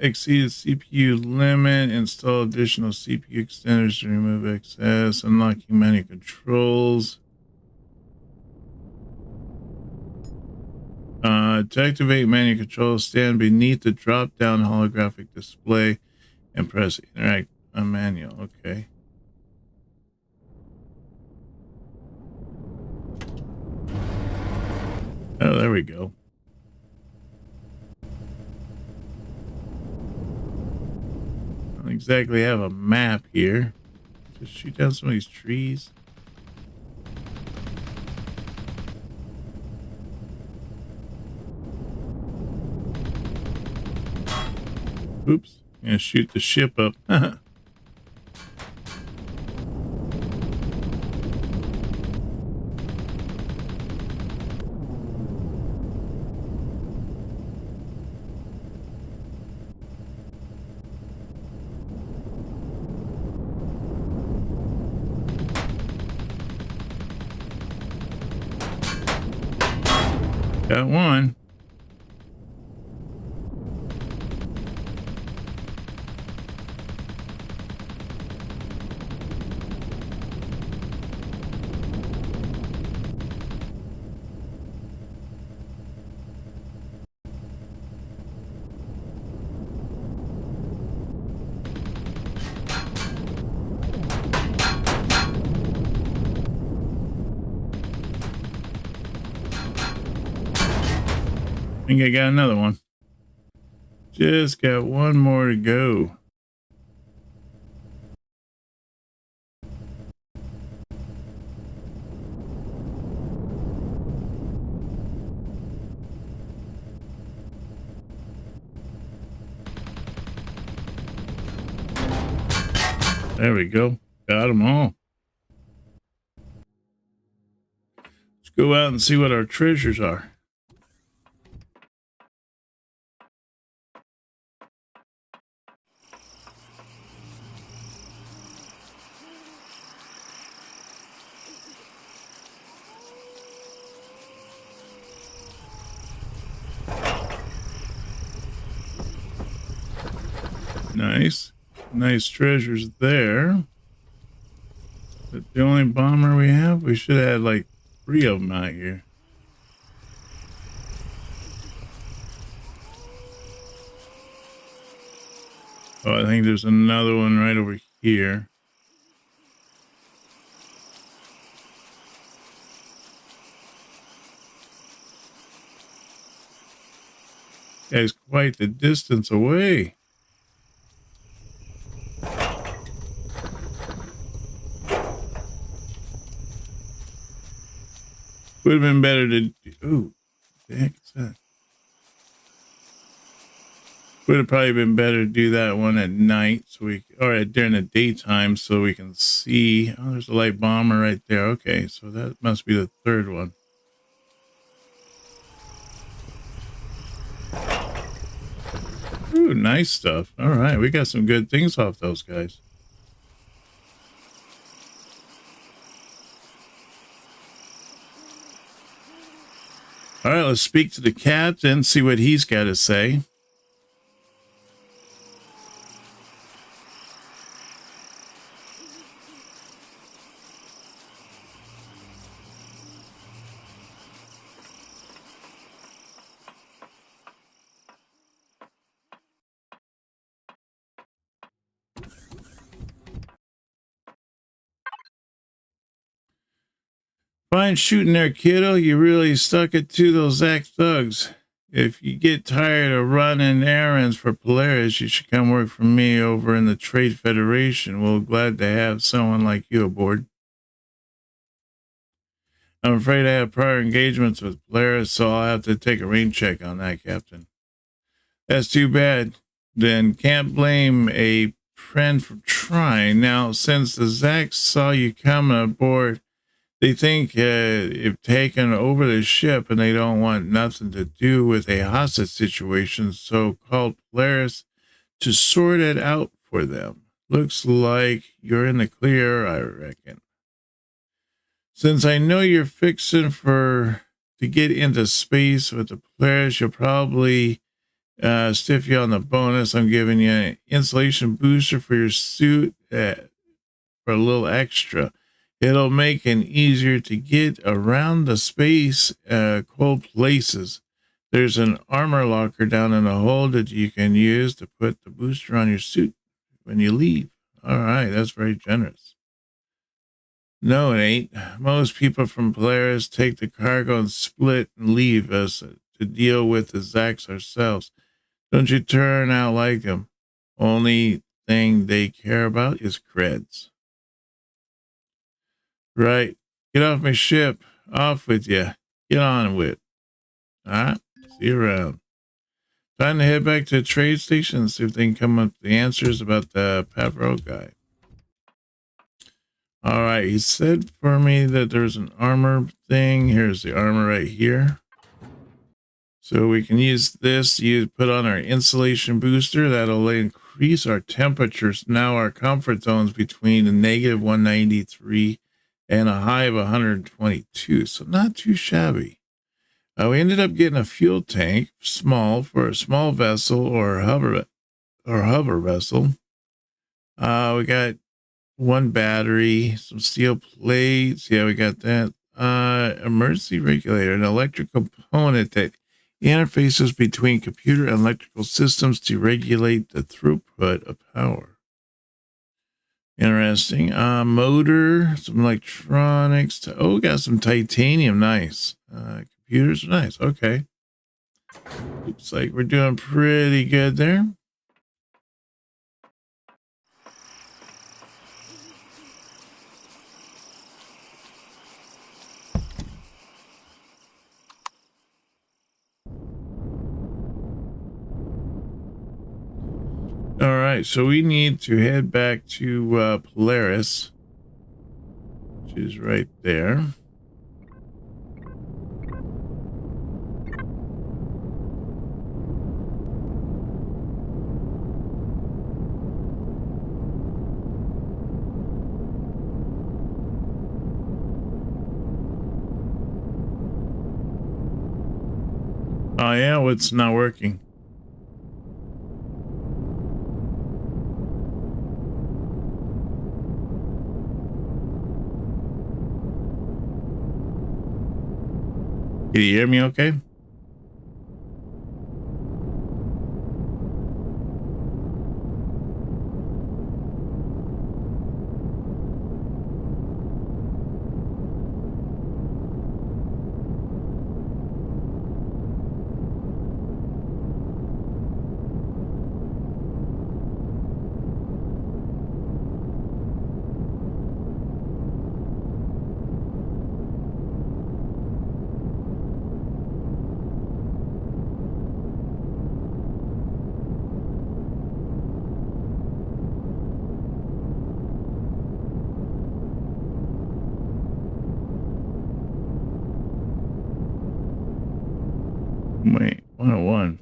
Exceeded CPU limit. Install additional CPU extenders to remove excess. Unlocking manual controls. To activate manual controls, stand beneath the drop-down holographic display and press interact on manual. Okay. Oh, there we go. I don't exactly have a map here. Just shoot down some of these trees. Oops. I'm gonna shoot the ship up. Got one. I think I got another one. Just got one more to go. There we go. Got them all. Let's go out and see what our treasures are. Nice. Nice treasures there. Is that the only bomber we have? We should have had like 3 of them out here. Oh, I think there's another one right over here. Guy's quite the distance away. Would have been better to. Ooh, what the heck is that? Would have probably been better to do that one at night, so we, or during the daytime, so we can see. Oh, there's a light bomber right there. Okay, so that must be the 3rd one. Ooh, nice stuff. All right, we got some good things off those guys. All right, let's speak to the captain, see what he's got to say. Fine shooting there, kiddo. You really stuck it to those Zach thugs. If you get tired of running errands for Polaris, you should come work for me over in the Trade Federation. We're glad to have someone like you aboard. I'm afraid I have prior engagements with Polaris, so I'll have to take a rain check on that, Captain. That's too bad. Then can't blame a friend for trying. Now, since the Zacks saw you coming aboard, they think you've taken over the ship and they don't want nothing to do with a hostage situation, so called Polaris to sort it out for them. Looks like you're in the clear, I reckon. Since I know you're fixing to get into space with the Polaris, you'll probably stiff you on the bonus. I'm giving you an insulation booster for your suit for a little extra. It'll make it easier to get around the space cold places. There's an armor locker down in the hold that you can use to put the booster on your suit when you leave. All right, that's very generous. No, it ain't. Most people from Polaris take the cargo and split and leave us to deal with the Zacks ourselves. Don't you turn out like them. Only thing they care about is creds. Right. Get off my ship. Off with you. Get on with it. All right. See you around. Time to head back to the trade station and see if they can come up with the answers about the Pavro guy. All right. He said for me that there's an armor thing. Here's the armor right here. So we can use this. You put on our insulation booster. That'll increase our temperatures. Now our comfort zone's between a negative 193 and a high of 122. So not too shabby. We ended up getting a fuel tank, small, for a small vessel or hover vessel. We got one battery, some steel plates. Yeah, we got that. Emergency regulator, an electric component that interfaces between computer and electrical systems to regulate the throughput of power. Interesting. Motor, some electronics. We got some titanium. Nice. Computers are nice. Okay. Looks like we're doing pretty good there. All right, so we need to head back to Polaris, which is right there. Oh yeah, what's not working? Can you hear me okay? Wait, 101.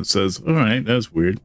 It says, all right, that's weird.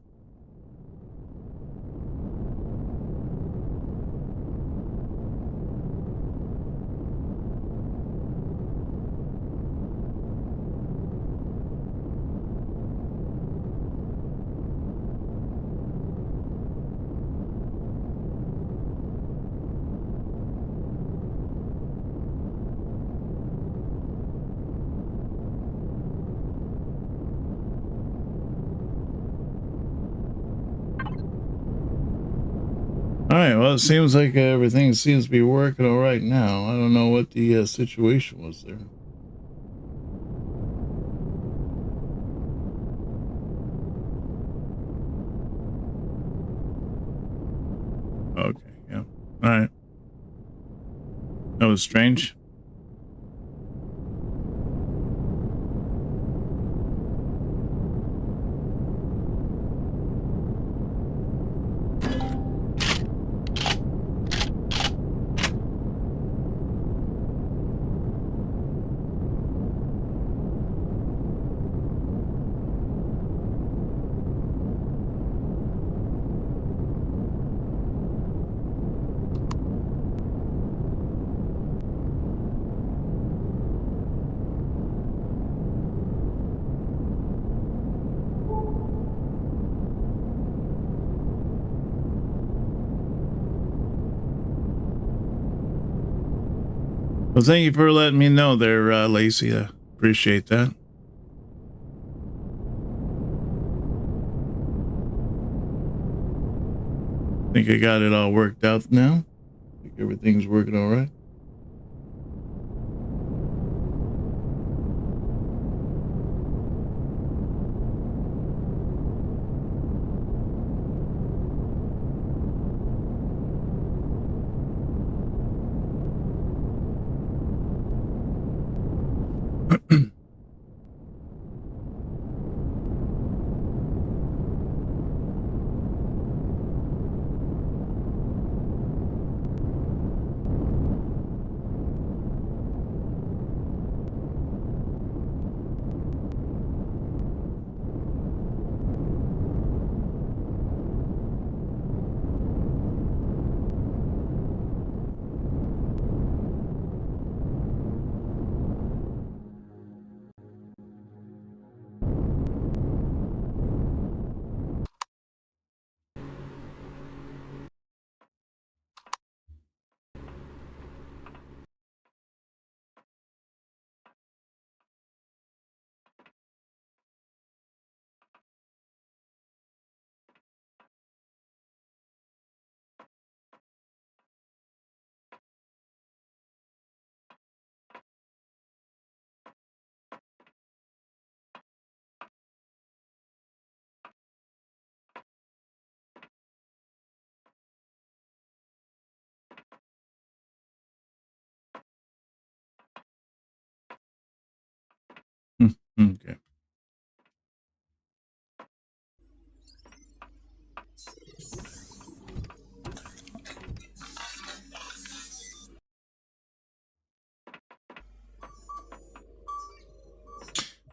All right, well, it seems like everything seems to be working all right now. I don't know what the situation was there. Okay, yeah. All right. That was strange. Well, thank you for letting me know there, Lacey. I appreciate that. Think I got it all worked out now. Think everything's working all right. Okay.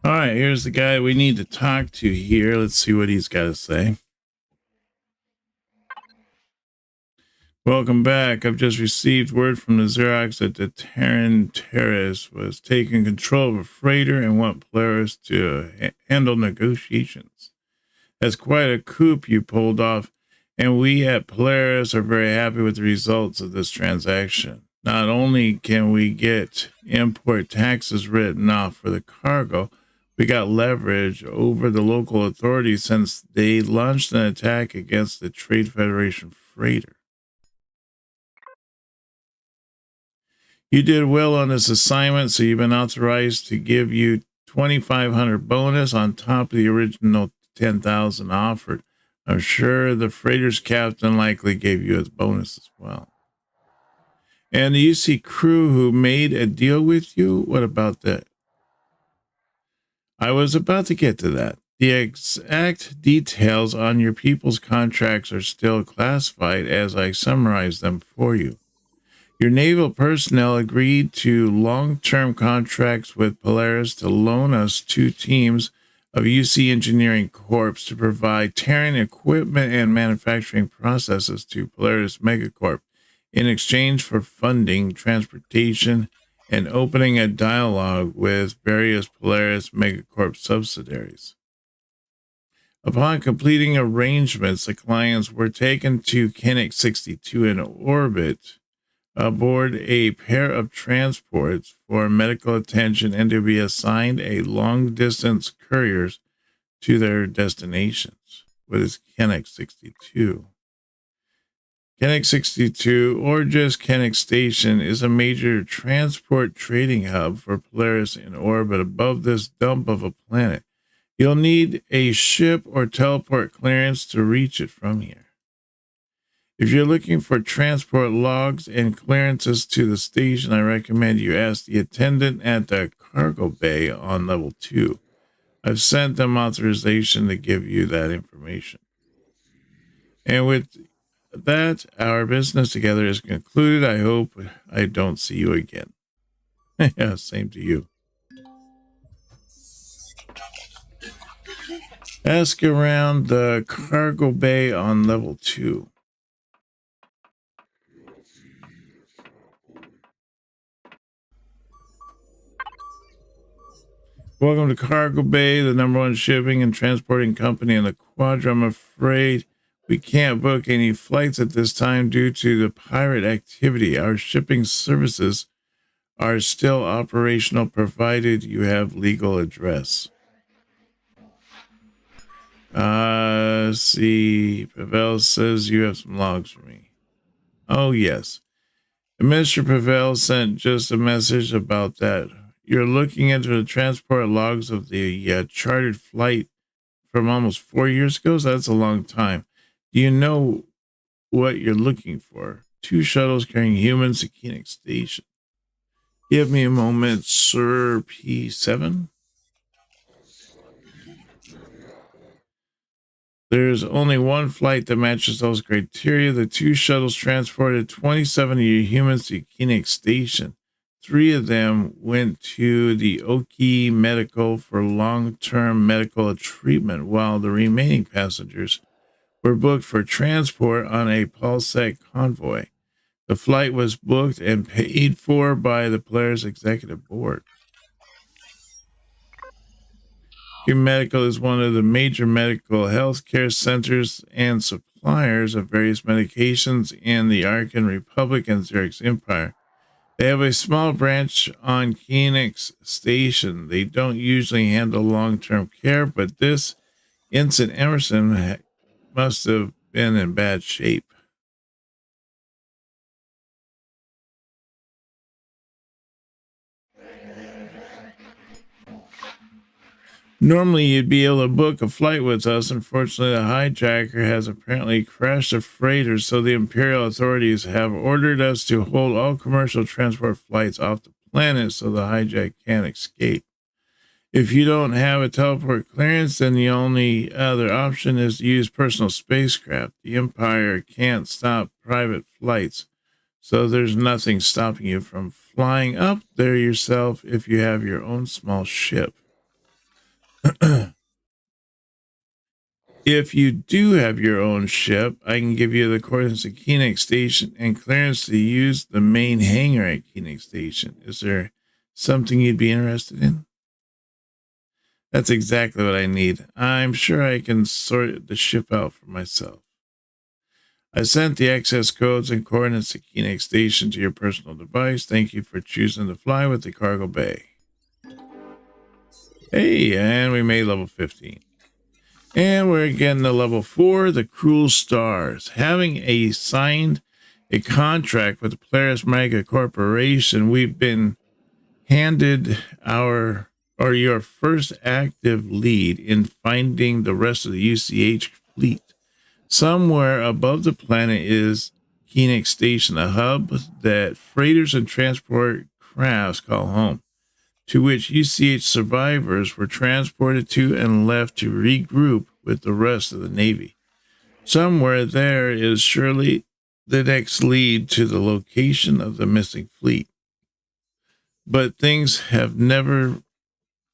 All right, here's the guy we need to talk to here. Let's see what he's got to say. Welcome back. I've just received word from the Xerox that the Terran Terrace was taking control of a freighter and want Polaris to handle negotiations. That's quite a coup you pulled off, and we at Polaris are very happy with the results of this transaction. Not only can we get import taxes written off for the cargo, we got leverage over the local authorities since they launched an attack against the Trade Federation freighter. You did well on this assignment, so you've been authorized to give you 2,500 bonus on top of the original 10,000 offered. I'm sure the freighter's captain likely gave you his bonus as well. And the UC crew who made a deal with you, what about that? I was about to get to that. The exact details on your people's contracts are still classified as I summarize them for you. Your naval personnel agreed to long-term contracts with Polaris to loan us 2 teams of UC Engineering Corp to provide Terran equipment and manufacturing processes to Polaris Megacorp in exchange for funding, transportation, and opening a dialogue with various Polaris Megacorp subsidiaries. Upon completing arrangements, the clients were taken to Kennex 62 in orbit aboard a pair of transports for medical attention and to be assigned a long-distance couriers to their destinations. What is Kennex 62? Kennex 62, or just Kennex Station, is a major transport trading hub for Polaris in orbit above this dump of a planet. You'll need a ship or teleport clearance to reach it from here. If you're looking for transport logs and clearances to the station, I recommend you ask the attendant at the cargo bay on level 2. I've sent them authorization to give you that information. And with that, our business together is concluded. I hope I don't see you again. Yeah, same to you. Ask around the cargo bay on level 2. Welcome to Cargo Bay, the #1 shipping and transporting company in the Quadrant. I'm afraid we can't book any flights at this time due to the pirate activity. Our shipping services are still operational provided you have legal address. See, Pavel says you have some logs for me. Oh, yes. Mr. Pavel sent just a message about that. You're looking into the transport logs of the chartered flight from almost 4 years ago, so that's a long time. Do you know what you're looking for? 2 shuttles carrying humans to Kennex Station. Give me a moment, Sir P7. There's only one flight that matches those criteria. The 2 shuttles transported 27 of your humans to Kennex Station. 3 of them went to the Oki Medical for long-term medical treatment, while the remaining passengers were booked for transport on a Pulsec convoy. The flight was booked and paid for by the Polaris Executive Board. Oki Medical is one of the major medical healthcare centers and suppliers of various medications in the Arkan Republic and Xerix Empire. They have a small branch on Kennex Station. They don't usually handle long-term care, but this Ensign Emerson must have been in bad shape. Normally, you'd be able to book a flight with us. Unfortunately, the hijacker has apparently crashed a freighter, so the Imperial authorities have ordered us to hold all commercial transport flights off the planet so the hijack can't escape. If you don't have a teleport clearance, then the only other option is to use personal spacecraft. The Empire can't stop private flights, so there's nothing stopping you from flying up there yourself if you have your own small ship. If you do have your own ship, I can give you the coordinates of Kennex Station and clearance to use the main hangar at Kennex Station. Is there something you'd be interested in? That's exactly what I need. I'm sure I can sort the ship out for myself. I sent the access codes and coordinates to Kennex Station to your personal device. Thank you for choosing to fly with the cargo bay. Hey, and we made level 15. And we're getting to level 4, the Cruel Stars. Having signed a contract with the Polaris Mega Corporation, we've been handed your first active lead in finding the rest of the UCH fleet. Somewhere above the planet is Kennex Station, a hub that freighters and transport crafts call home, to which UCH survivors were transported to and left to regroup with the rest of the Navy. Somewhere there is surely the next lead to the location of the missing fleet. But things are never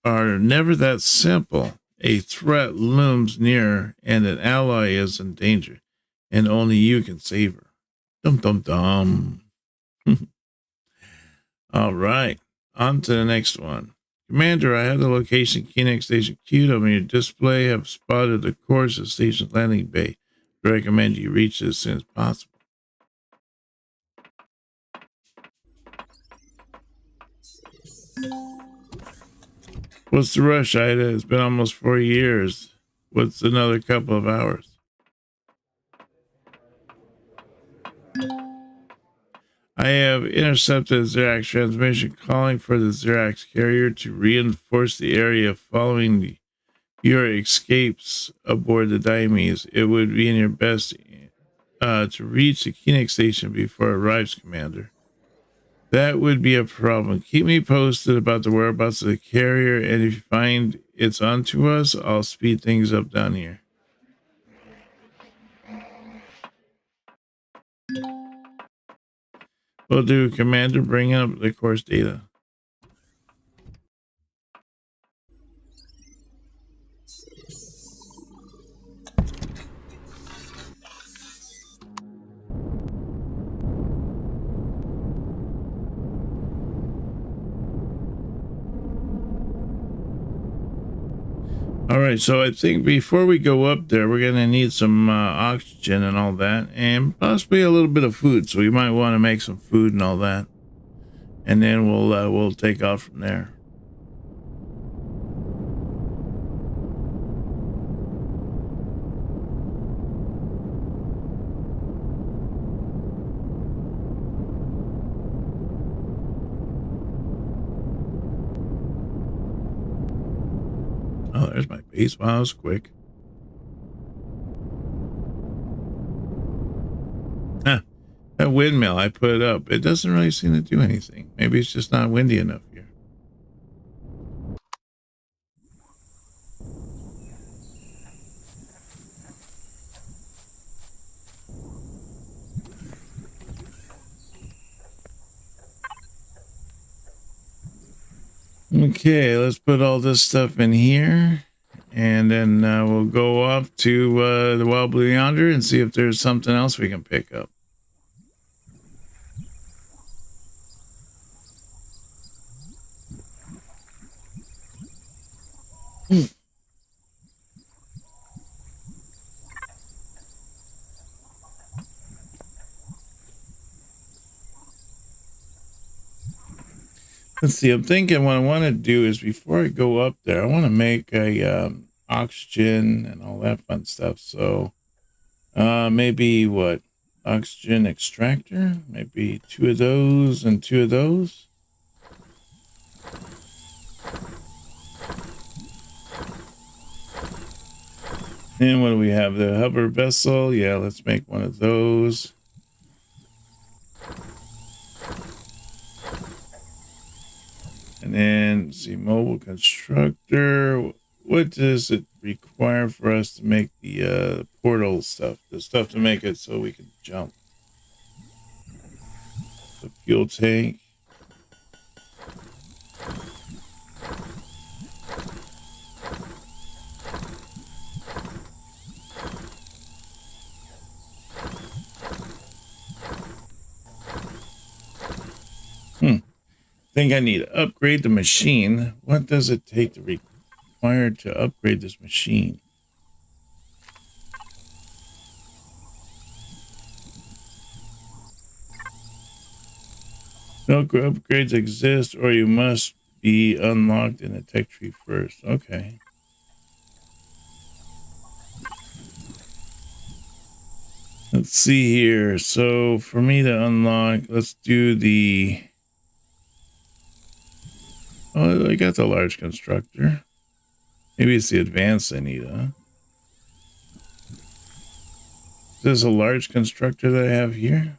that simple. A threat looms near and an ally is in danger, and only you can save her. Dum dum dum. All right, on to the next one. Commander, I have the location Kinect Station queued up on your display. Have spotted the course of Station Landing Bay. I recommend you reach it as soon as possible. What's the rush, Ida? It's been almost 4 years. What's another couple of hours? I have intercepted Xerax transmission, calling for the Xerax carrier to reinforce the area following your escapes aboard the Diomede. It would be in your best to reach the Kinect station before it arrives, Commander. That would be a problem. Keep me posted about the whereabouts of the carrier, and if you find it's onto us, I'll speed things up down here. Will do, Commander. Bring up the course data. All right, so I think before we go up there, we're going to need some oxygen and all that, and possibly a little bit of food. So we might want to make some food and all that, and then we'll take off from there. Oh, there's my base. Wow, that was quick. Huh. That windmill I put up, it doesn't really seem to do anything. Maybe it's just not windy enough here. Okay, let's put all this stuff in here, and then we'll go off to the Wild Blue Yonder and see if there's something else we can pick up. Let's see, I'm thinking what I want to do is before I go up there, I want to make a oxygen and all that fun stuff. So maybe what? Oxygen extractor? Maybe 2 of those and 2 of those. And what do we have? The hover vessel. Yeah, let's make one of those. And then see, mobile constructor. What does it require for us to make the portal stuff? The stuff to make it so we can jump. The fuel tank. I think I need to upgrade the machine. What does it take to require to upgrade this machine? No upgrades exist, or you must be unlocked in the tech tree first. Okay. Let's see here. So for me to unlock, let's do the... Oh, I got the large constructor. Maybe it's the advanced I need, huh? Is this a large constructor that I have here?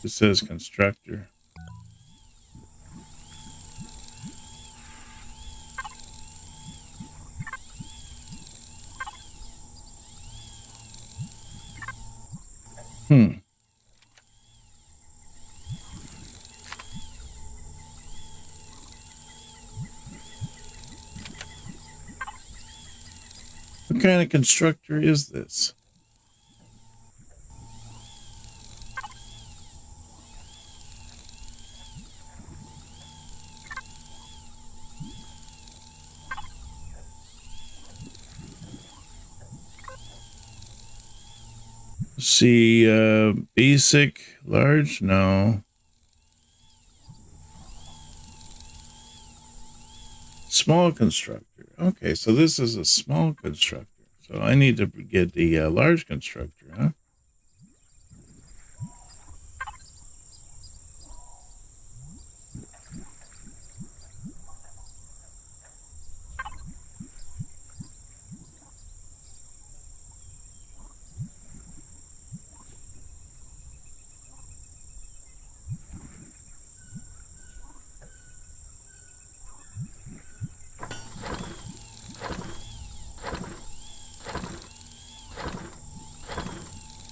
It says constructor. What kind of constructor is this? Let's see, basic, large, no. Small constructor. Okay, so this is a small constructor. So I need to get the large constructor, huh?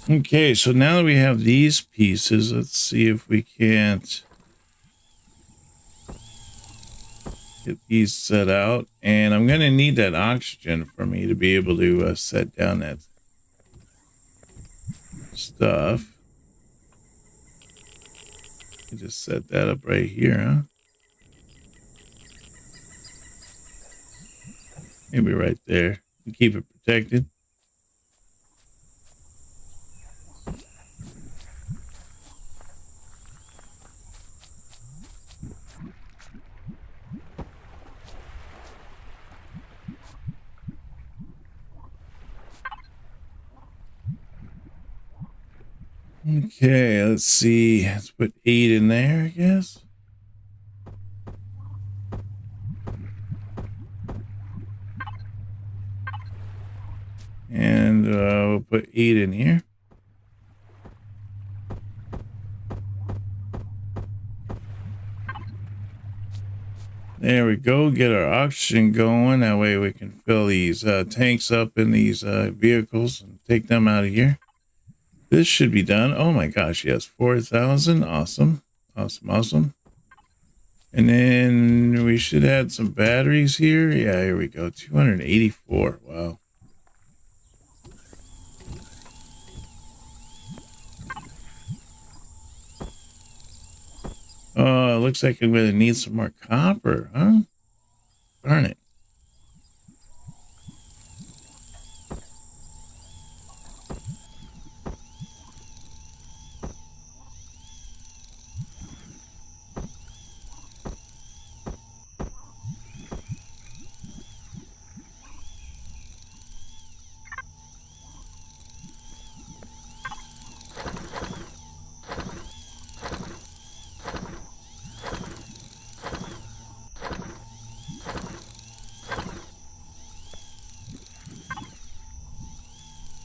Okay, so now that we have these pieces, let's see if we can't get these set out. And I'm going to need that oxygen for me to be able to set down that stuff. Just set that up right here, huh? Maybe right there. Keep it protected. Okay, let's see. Let's put 8 in there, I guess. And we'll put 8 in here. There we go. Get our oxygen going. That way we can fill these tanks up in these vehicles and take them out of here. This should be done. Oh my gosh, yes. 4,000. Awesome. Awesome. And then we should add some batteries here. Yeah, here we go. 284. Wow. Oh, it looks like I'm going to need some more copper, huh? Darn it.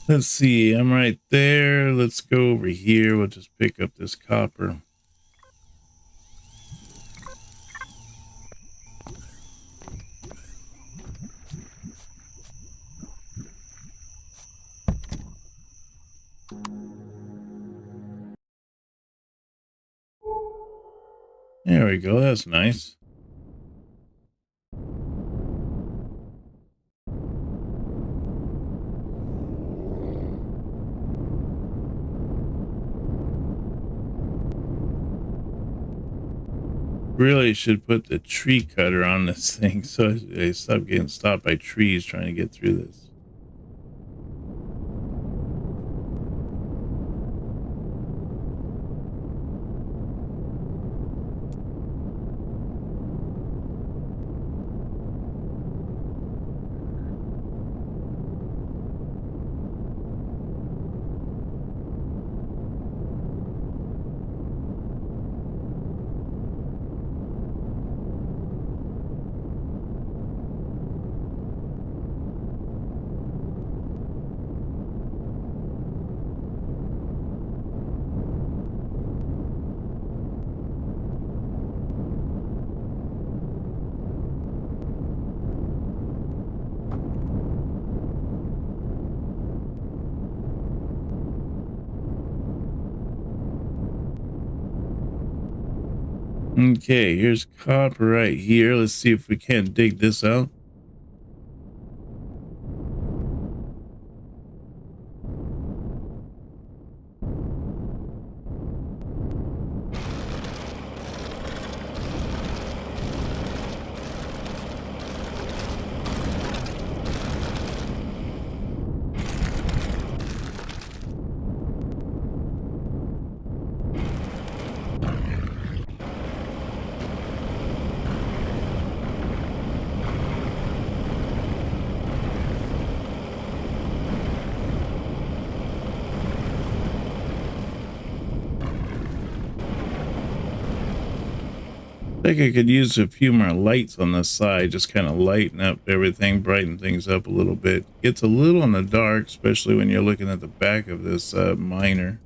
Let's see, I'm right there. Let's go over here. We'll just pick up this copper. There we go. That's nice. Really should put the tree cutter on this thing so I stop getting stopped by trees trying to get through this. Okay, here's copper right here. Let's see if we can't dig this out. Like I could use a few more lights on the side, just kind of lighten up everything, brighten things up a little bit. Gets a little in the dark, especially when you're looking at the back of this miner.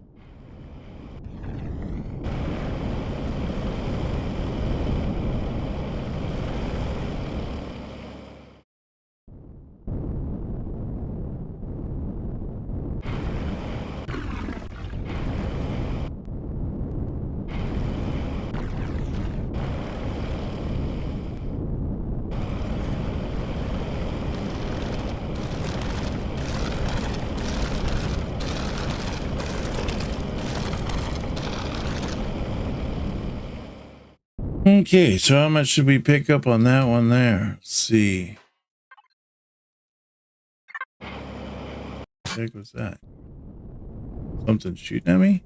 Okay, so how much should we pick up on that one there? Let's see. What the heck was that? Something shooting at me?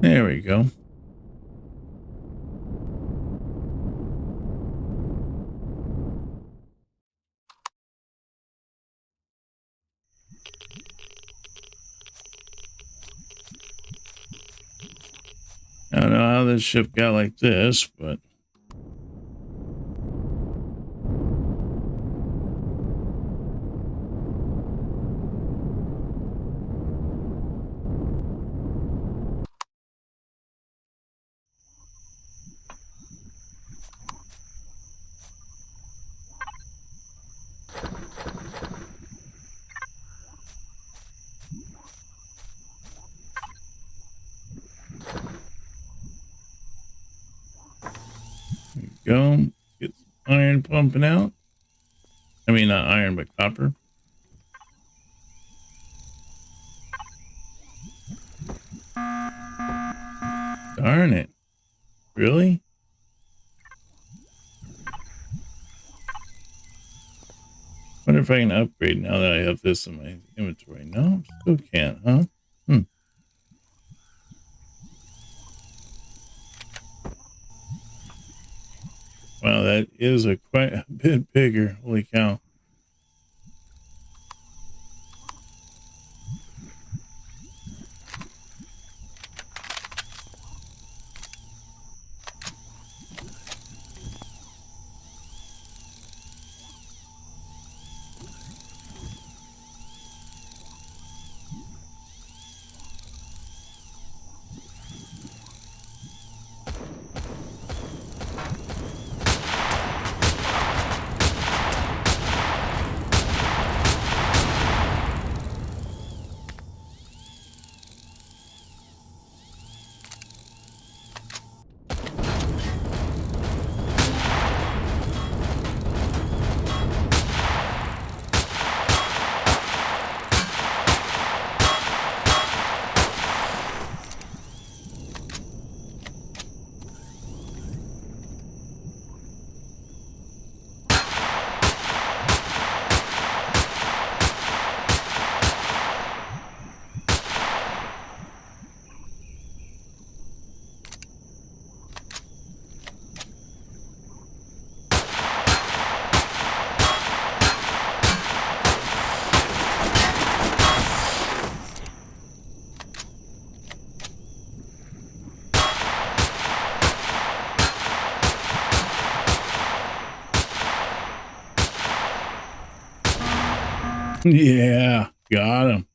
There we go. I don't know how this ship got like this, but go. Get some iron pumping out. I mean, not iron, but copper. Darn it. Really? Wonder if I can upgrade now that I have this in my inventory. No, still can't, huh? Wow, that is quite a bit bigger. Holy cow. Yeah, got him.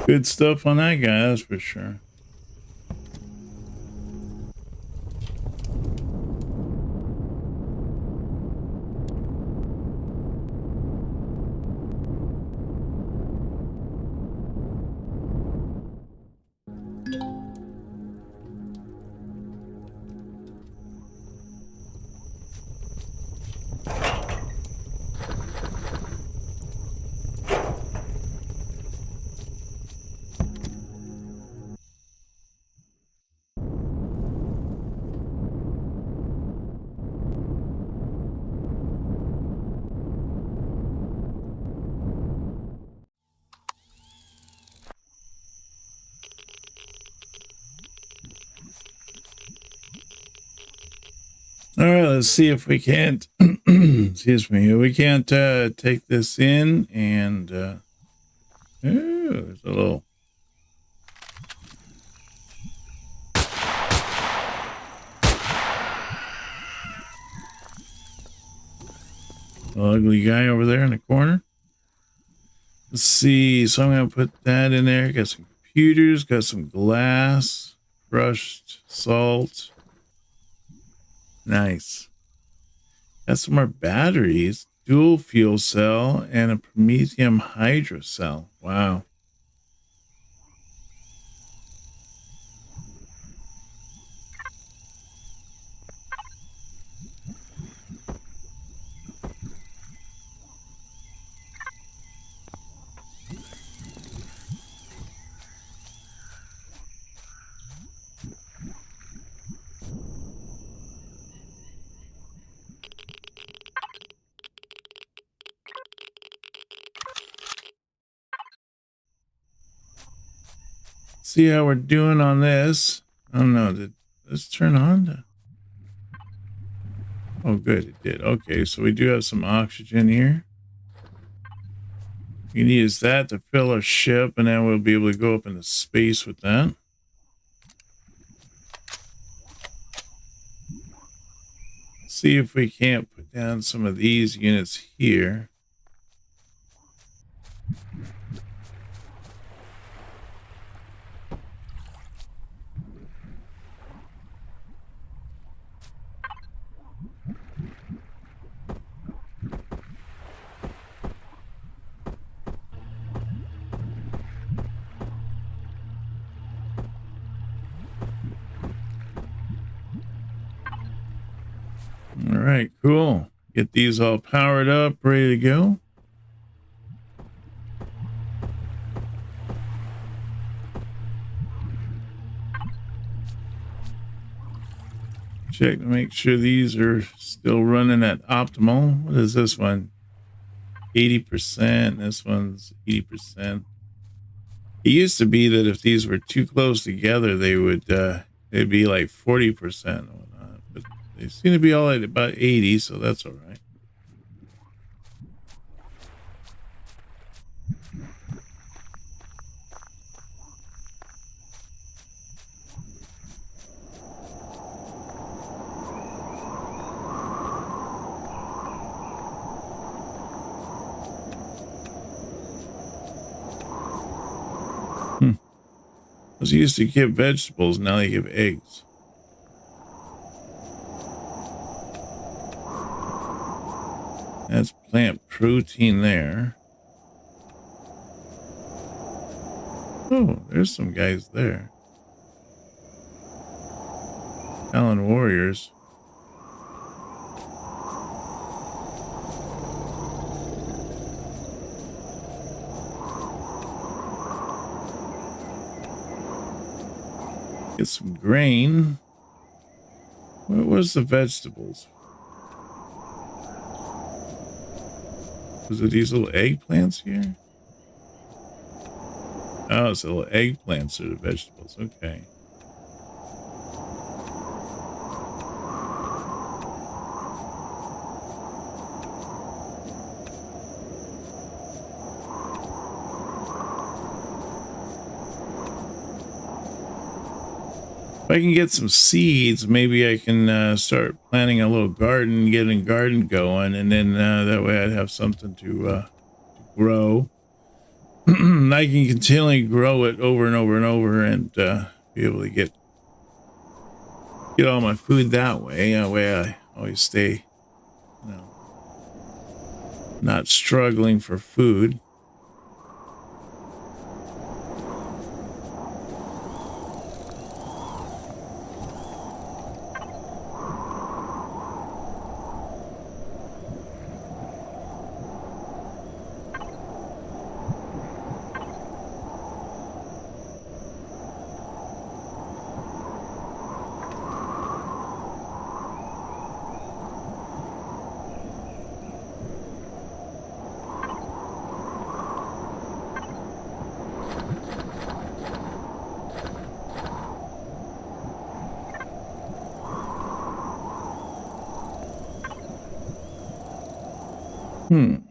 Good stuff on that guy, that's for sure. All right, let's see if we can't, excuse me, we can't take this in and, there's a little. Ugly guy over there in the corner. Let's see, so I'm going to put that in there. Got some computers, got some glass, crushed salt. Nice. Got some more batteries, dual fuel cell, and a promethium hydro cell. Wow. See how we're doing on this. I don't know. Did this turn on? Oh, good. It did. Okay, so we do have some oxygen here. We can use that to fill our ship, and then we'll be able to go up into space with that. See if we can't put down some of these units here. All right, cool. Get these all powered up, ready to go. Check to make sure these are still running at optimal. What is this one? 80%. This one's 80%. It used to be that if these were too close together, they would they'd be like 40% and whatnot. But they seem to be all at about 80, so that's all right. Those used to give vegetables, now they give eggs. That's plant protein there. Oh, there's some guys there. Talon warriors. Get some grain. What was the vegetables? Was it these little eggplants here? Oh, it's little eggplants or the vegetables. Okay. If I can get some seeds, maybe I can start planting a little garden, getting a garden going, and then that way I'd have something to grow. I can continually grow it over and over and over, and be able to get all my food that way. That way I always stay, not struggling for food.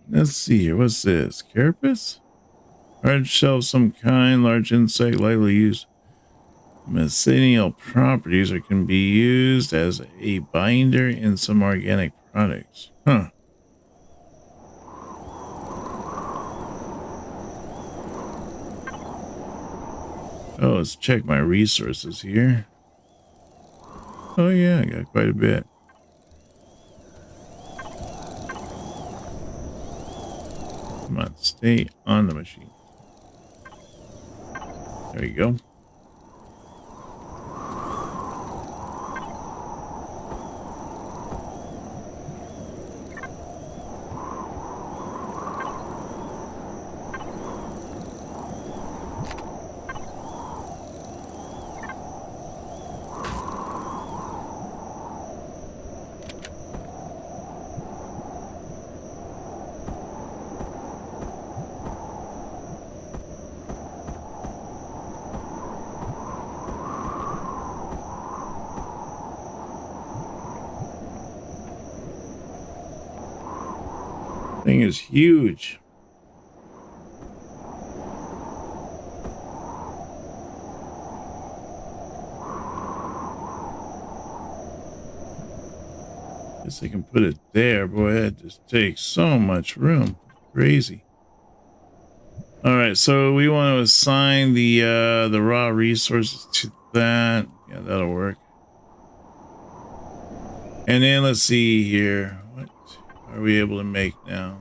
Let's see here. What's this? Carapace? Hard shell of some kind, large insect, likely used medicinal properties, or can be used as a binder in some organic products. Huh. Oh, let's check my resources here. Oh yeah, I got quite a bit. Come on, stay on the machine. There you go. Thing is huge. Guess I can put it there. Boy, that just takes so much room. Crazy. All right, so we want to assign the raw resources to that. Yeah, that'll work. And then let's see here. What are we able to make now?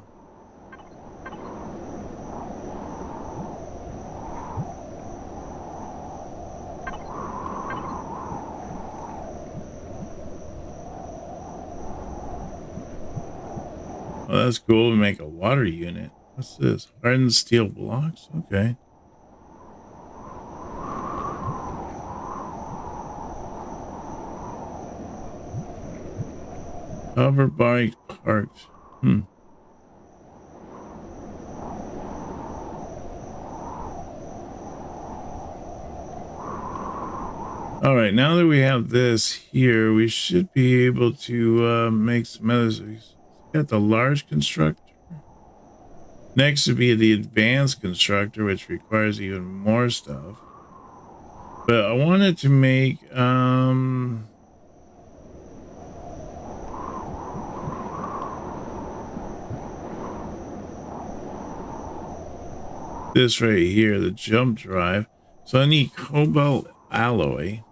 Oh, that's cool. We make a water unit. What's this? Hardened steel blocks? Okay. Hover bike parked. All right, now that we have this here, we should be able to make some others. We got the large constructor. Next would be the advanced constructor, which requires even more stuff. But I wanted to make this right here, the jump drive. So I need cobalt alloy,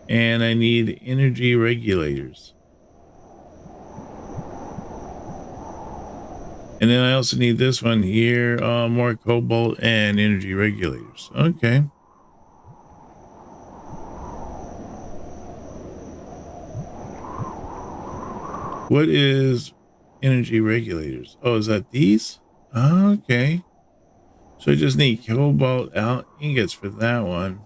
and I need energy regulators. And then I also need this one here, more cobalt and energy regulators. Okay. What is energy regulators? Oh, is that these? Okay. So I just need cobalt out ingots for that one.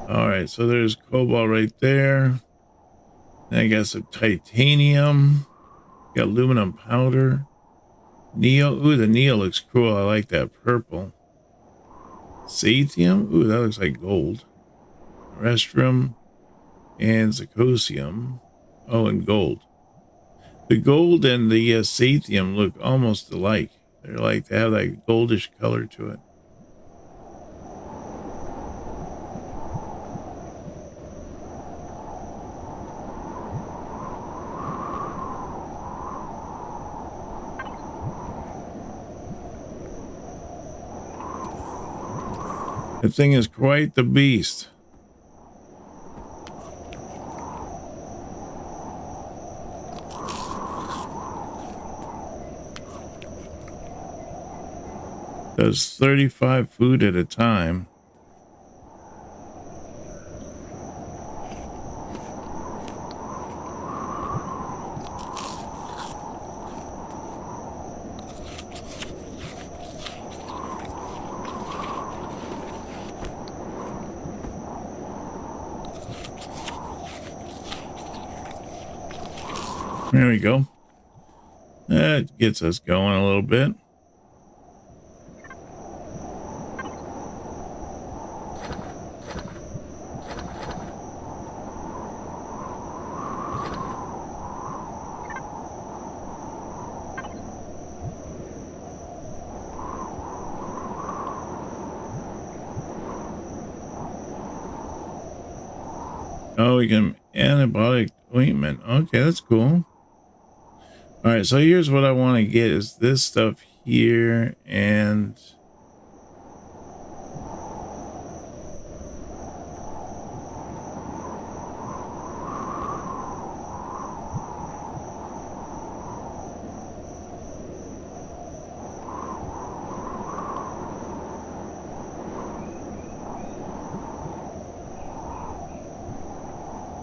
All right, so there's cobalt right there. Then I got some titanium. Got aluminum powder. Neil. Ooh, the Neil looks cool. I like that purple. Sathium. Ooh, that looks like gold. Restroom and zirconium. Oh, and gold. The gold and the Sathium look almost alike. They're like, they have that goldish color to it. The thing is quite the beast. Does 35 food at a time. There we go. That gets us going a little bit. Oh, we can antibiotic ointment. Okay, that's cool. All right, so here's what I want to get is this stuff here and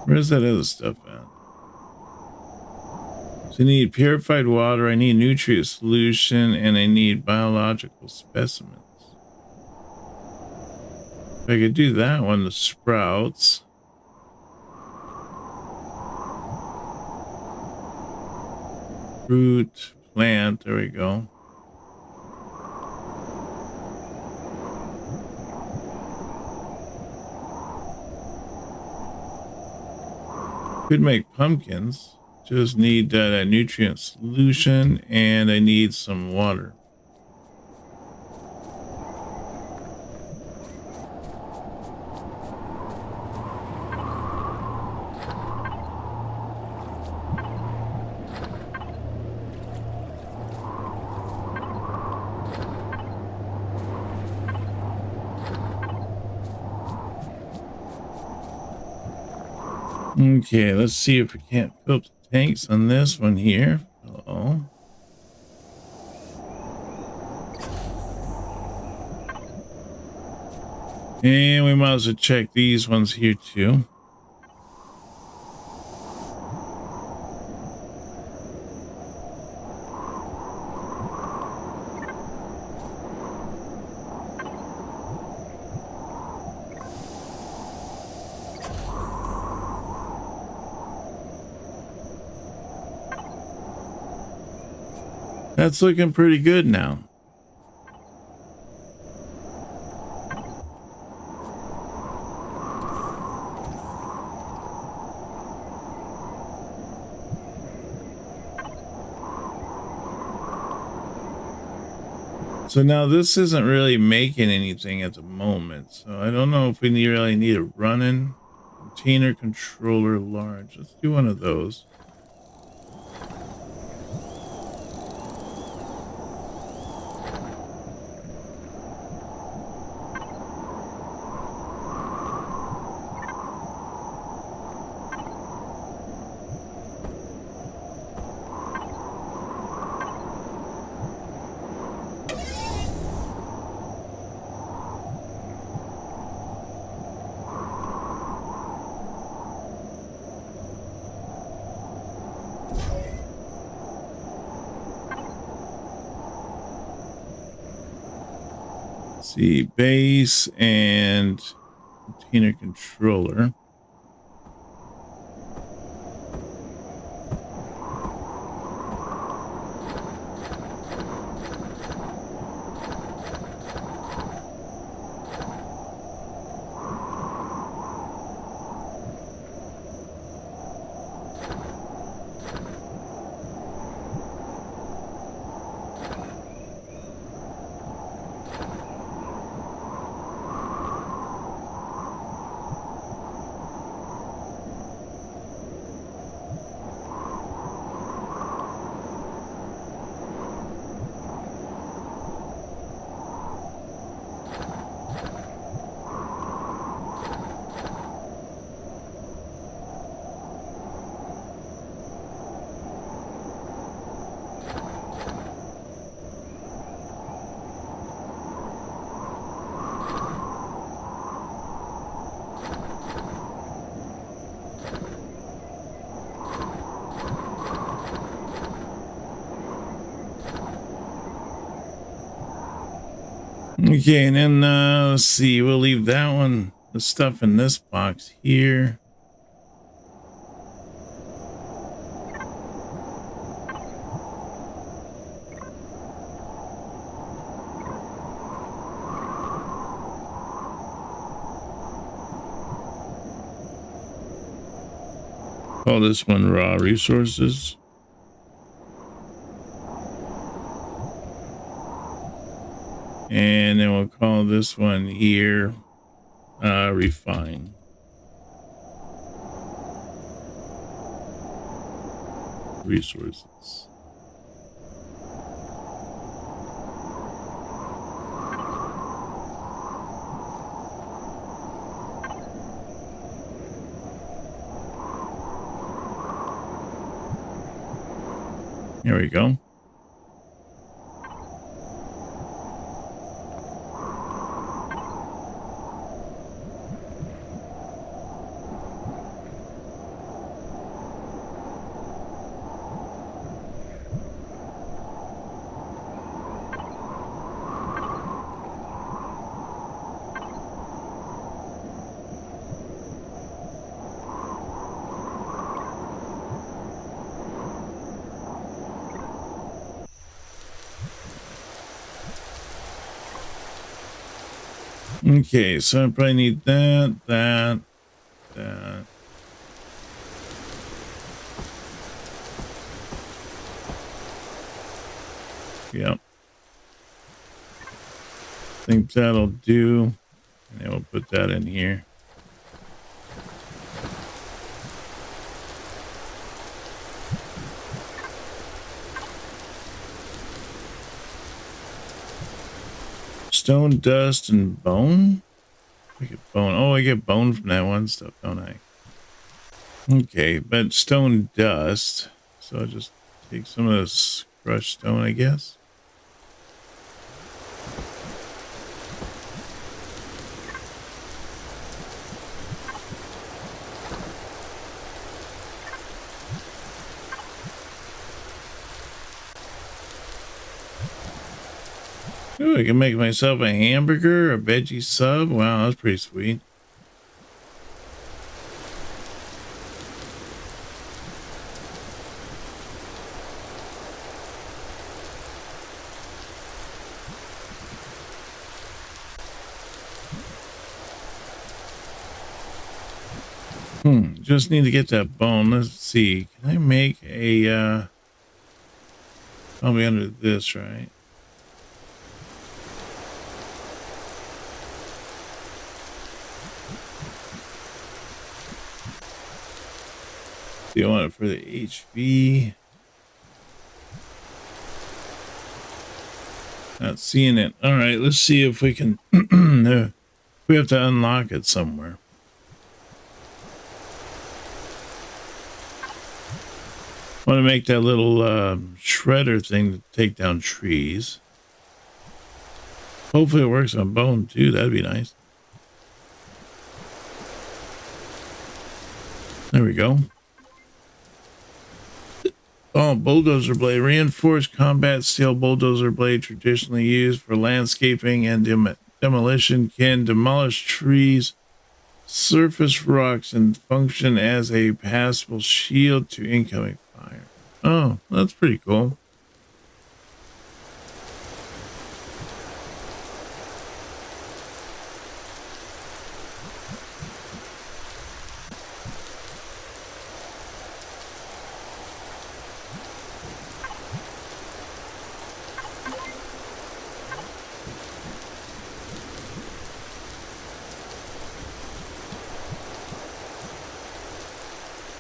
where's that other stuff at? So I need purified water, I need nutrient solution, and I need biological specimens. If I could do that one, the sprouts. Fruit, plant, there we go. Could make pumpkins. Just need that nutrient solution, and I need some water. Okay, let's see if we can't fill the tanks on this one here. Oh. And we might as well check these ones here too. That's looking pretty good now. So now this isn't really making anything at the moment. So I don't know if we really need a running container controller large. Let's do one of those. See, base and container controller. Okay, and then let's see, we'll leave that one, the stuff in this box here. Call this one raw resources. And then we'll call this one here refine. Resources. There we go. Okay, so I probably need that. Yep. I think that'll do. And then we'll put that in here. Stone, dust, and bone. I get bone. Oh, I get bone from that one stuff, don't I? Okay, but stone dust. So I'll just take some of this crushed stone, I guess. Ooh, I can make myself a hamburger, a veggie sub. Wow, that's pretty sweet. Just need to get that bone. Let's see. Can I make a probably under this, right? Do you want it for the HV? Not seeing it. All right, let's see if we can. We have to unlock it somewhere. Want to make that little shredder thing to take down trees. Hopefully it works on bone too. That'd be nice. There we go. Oh, bulldozer blade. Reinforced combat steel bulldozer blade traditionally used for landscaping and demolition can demolish trees, surface rocks, and function as a passable shield to incoming fire. Oh, that's pretty cool.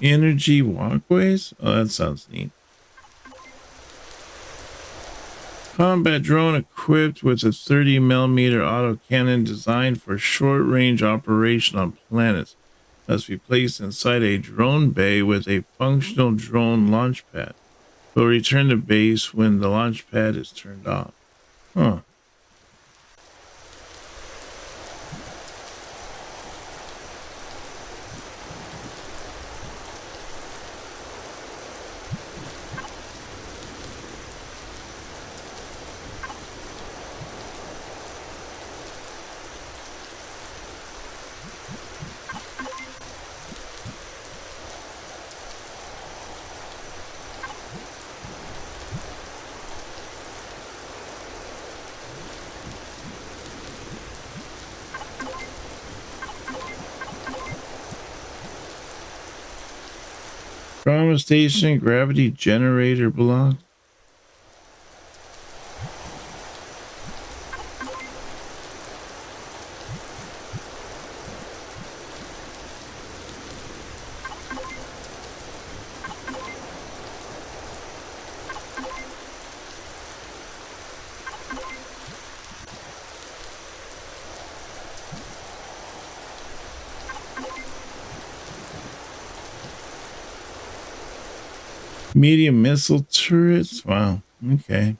Energy walkways? Oh, that sounds neat. Combat drone equipped with a 30mm autocannon designed for short-range operation on planets. Must be placed inside a drone bay with a functional drone launch pad. Will return to base when the launch pad is turned off. Huh. Trauma station, gravity generator block. Medium missile turrets. Wow. Okay.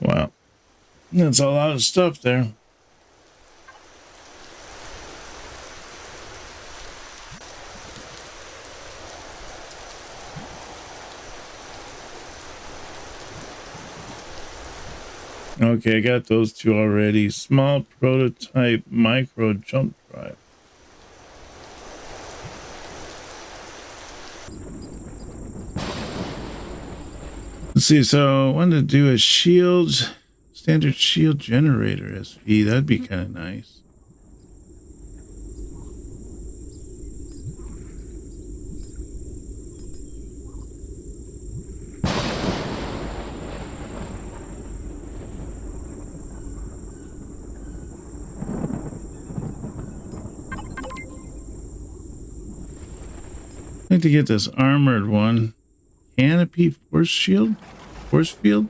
Wow. That's a lot of stuff there. Okay, I got those two already. Small prototype micro jump drive. Let's see, so I wanted to do a shield, standard shield generator SV. That'd be kind of nice. I need to get this armored one. Canopy force field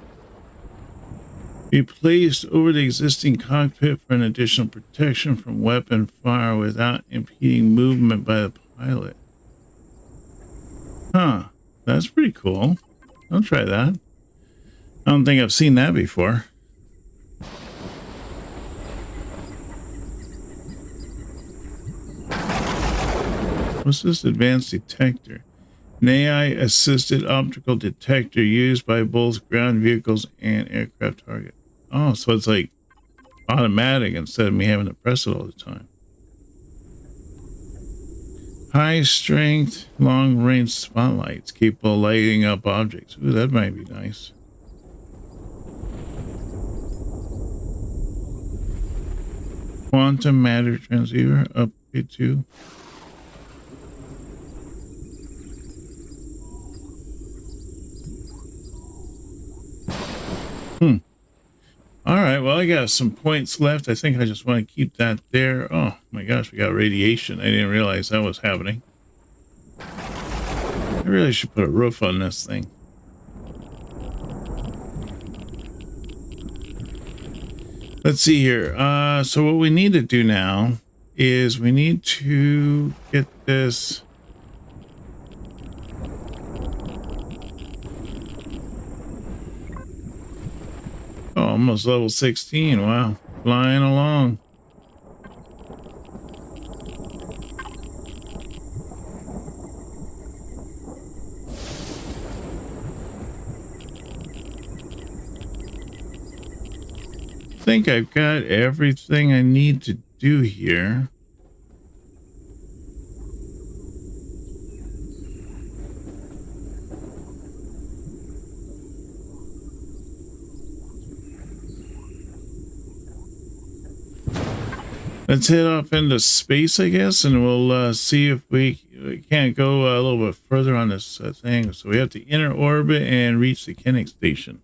be placed over the existing cockpit for an additional protection from weapon fire without impeding movement by the pilot. Huh, that's pretty cool. I'll try that. I don't think I've seen that before. What's this advanced detector? An AI-assisted optical detector used by both ground vehicles and aircraft target. Oh, so it's like automatic instead of me having to press it all the time. High strength, long range spotlights capable of lighting up objects. Ooh, that might be nice. Quantum matter transceiver upgrade to. All right, well, I got some points left. I think I just want to keep that there. Oh my gosh, we got radiation. I didn't realize that was happening. I really should put a roof on this thing. Let's see here. So what we need to do now is we need to get this. Oh, almost level 16. Wow. Flying along. I think I've got everything I need to do here. Let's head off into space, I guess, and we'll see if we can't go a little bit further on this thing. So we have to enter orbit and reach the Koenig station.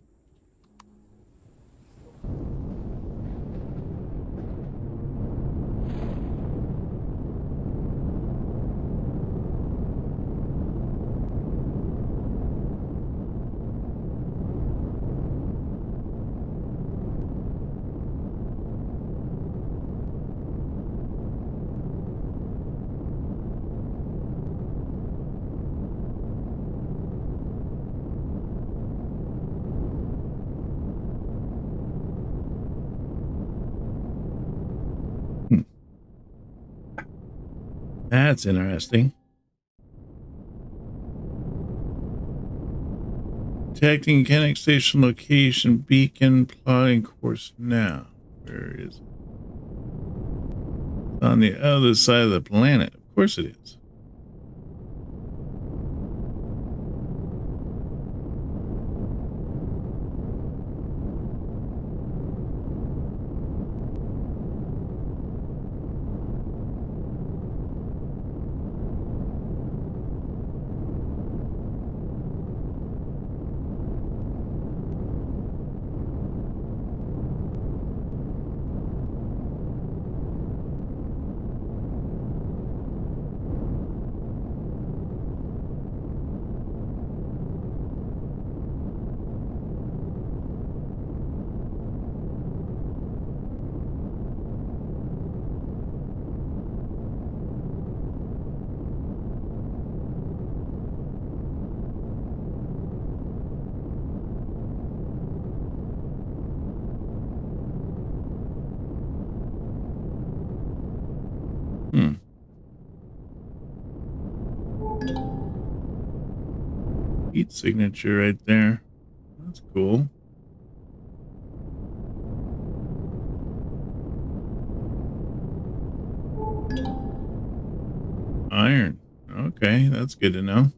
That's interesting. Detecting Kennex Station location, beacon, plotting course now. Where is it? On the other side of the planet. Of course it is. Heat signature right there. That's cool. Iron. Okay, that's good to know.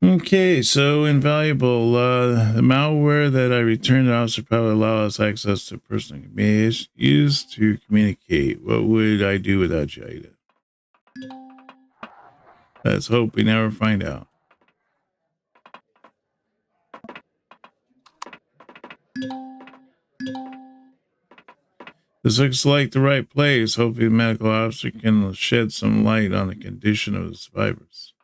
Okay, so invaluable. The malware that I returned to Officer probably allow us access to personal information used to communicate. What would I do without you, Ada? Let's hope we never find out. This looks like the right place. Hopefully the medical officer can shed some light on the condition of the survivors.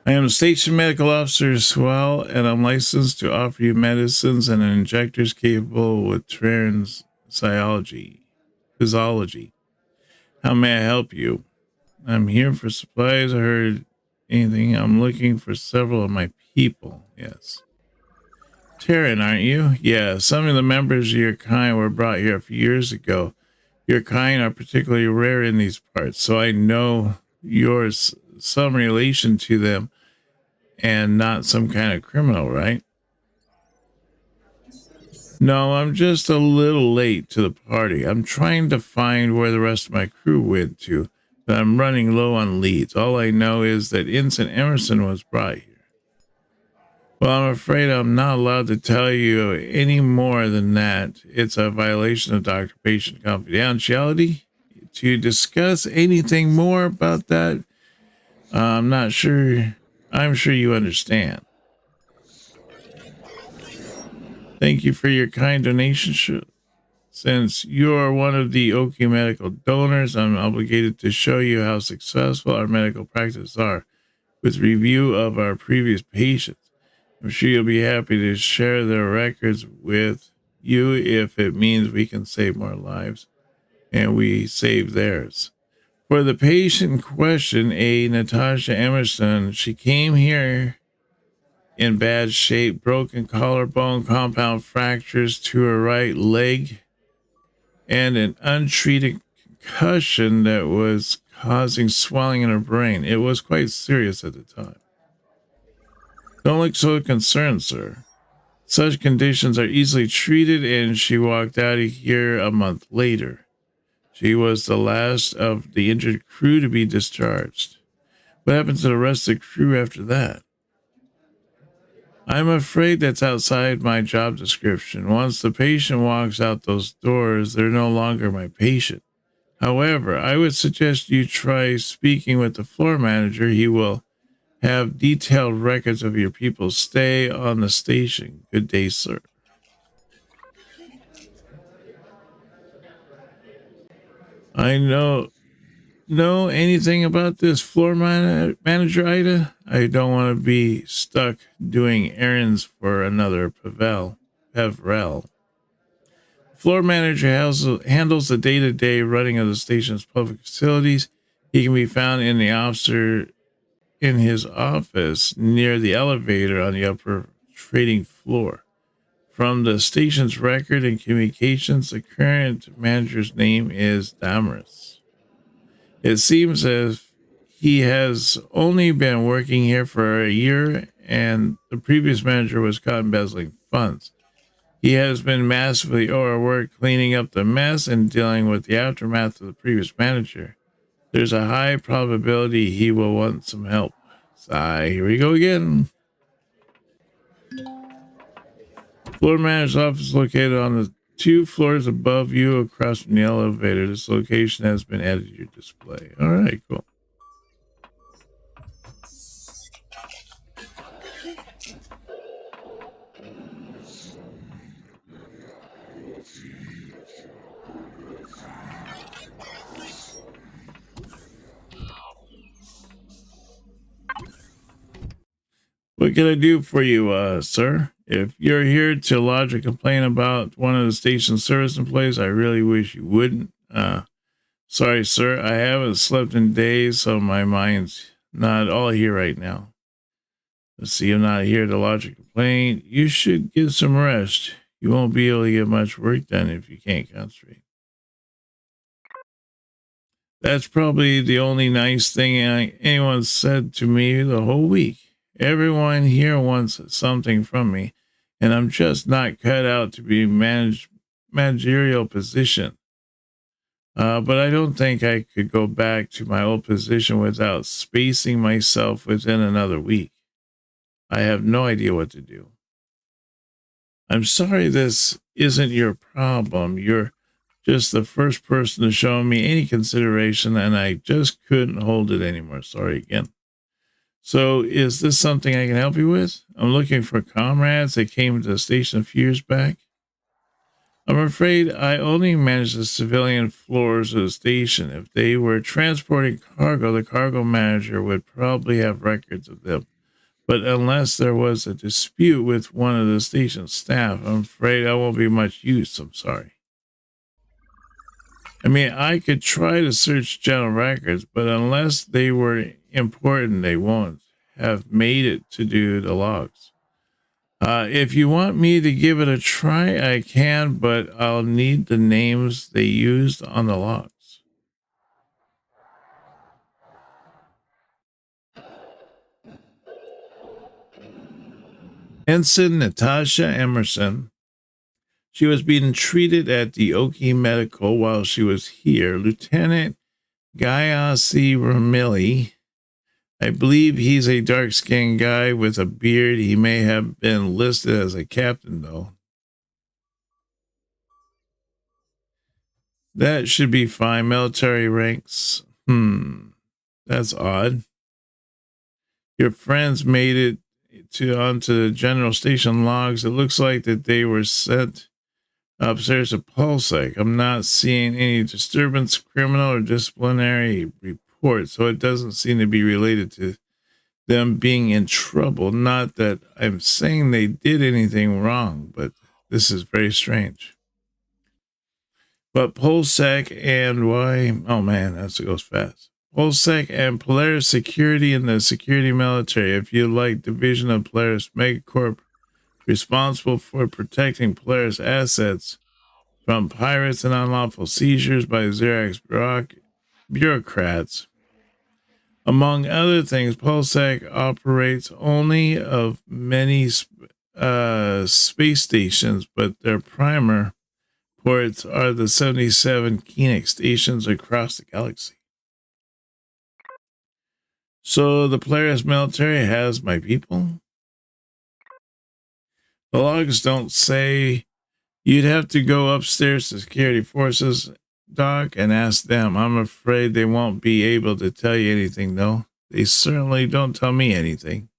I am a station medical officer as well, and I'm licensed to offer you medicines and injectors capable with physiology. How may I help you? I'm here for supplies. I heard anything. I'm looking for several of my people. Yes. Terran, aren't you? Yeah, some of the members of your kind were brought here a few years ago. Your kind are particularly rare in these parts, so I know yours some relation to them and not some kind of criminal, right? No, I'm just a little late to the party. I'm trying to find where the rest of my crew went to, but I'm running low on leads. All I know is that Ensign Emerson was brought here. Well, I'm afraid I'm not allowed to tell you any more than that. It's a violation of doctor-patient confidentiality. To discuss anything more about that, I'm not sure. I'm sure you understand. Thank you for your kind donation. Since you are one of the OK medical donors, I'm obligated to show you how successful our medical practices are with review of our previous patients. I'm sure you'll be happy to share their records with you if it means we can save more lives and we save theirs. For the patient in question, a Natasha Emerson, she came here in bad shape, broken collarbone, compound fractures to her right leg, and an untreated concussion that was causing swelling in her brain. It was quite serious at the time. Don't look so concerned, sir. Such conditions are easily treated, and she walked out of here a month later. She was the last of the injured crew to be discharged. What happened to the rest of the crew after that? I'm afraid that's outside my job description. Once the patient walks out those doors, they're no longer my patient. However, I would suggest you try speaking with the floor manager. He will have detailed records of your people's stay on the station. Good day, sir. I know anything about this manager, Ida? I don't want to be stuck doing errands for another Pevrel. Floor manager handles the day-to-day running of the station's public facilities. He can be found in the officer in his office near the elevator on the upper trading floor. From the station's record and communications, the current manager's name is Damaris. It seems as he has only been working here for a year, and the previous manager was caught embezzling funds. He has been massively overworked cleaning up the mess and dealing with the aftermath of the previous manager. There's a high probability he will want some help. Sigh, here we go again. Floor manager's office is located on the 2 floors above you across from the elevator. This location has been added to your display. All right, cool. What can I do for you, sir? If you're here to lodge a complaint about one of the station service employees, I really wish you wouldn't. Sorry, sir. I haven't slept in days, so my mind's not all here right now. Let's see, I'm not here to lodge a complaint. You should get some rest. You won't be able to get much work done if you can't concentrate. That's probably the only nice thing anyone said to me the whole week. Everyone here wants something from me, and I'm just not cut out to be managerial position. But I don't think I could go back to my old position without spacing myself within another week. I have no idea what to do. I'm sorry this isn't your problem. You're just the first person to show me any consideration, and I just couldn't hold it anymore. Sorry again. So is this something I can help you with? I'm looking for comrades that came to the station a few years back. I'm afraid I only manage the civilian floors of the station. If they were transporting cargo, the cargo manager would probably have records of them. But unless there was a dispute with one of the station staff, I'm afraid I won't be much use. I'm sorry. I mean, I could try to search general records, but unless they were important, they won't have made it to do the logs. If you want me to give it a try, I can, but I'll need the names they used on the logs. Ensign Natasha Emerson. She was being treated at the Oki Medical while she was here. Lieutenant Gayasi Ramili. I believe he's a dark-skinned guy with a beard. He may have been listed as a captain, though. That should be fine. Military ranks. That's odd. Your friends made it onto the general station logs. It looks like that they were sent upstairs to Pulsec. I'm not seeing any disturbance, criminal, or disciplinary report, so it doesn't seem to be related to them being in trouble. Not that I'm saying they did anything wrong, but this is very strange. But Pulsec and why? Oh man, that goes fast. Pulsec and Polaris Security in the security military. If you like, division of Polaris Megacorp, responsible for protecting Polaris assets from pirates and unlawful seizures by Xerax bureaucrats. Among other things, Pulsec operates only of many space stations, but their primer ports are the 77 Koenig stations across the galaxy. So the Polaris military has my people? The logs don't say. You'd have to go upstairs to security forces, Doc, and ask them. I'm afraid they won't be able to tell you anything, though. They certainly don't tell me anything.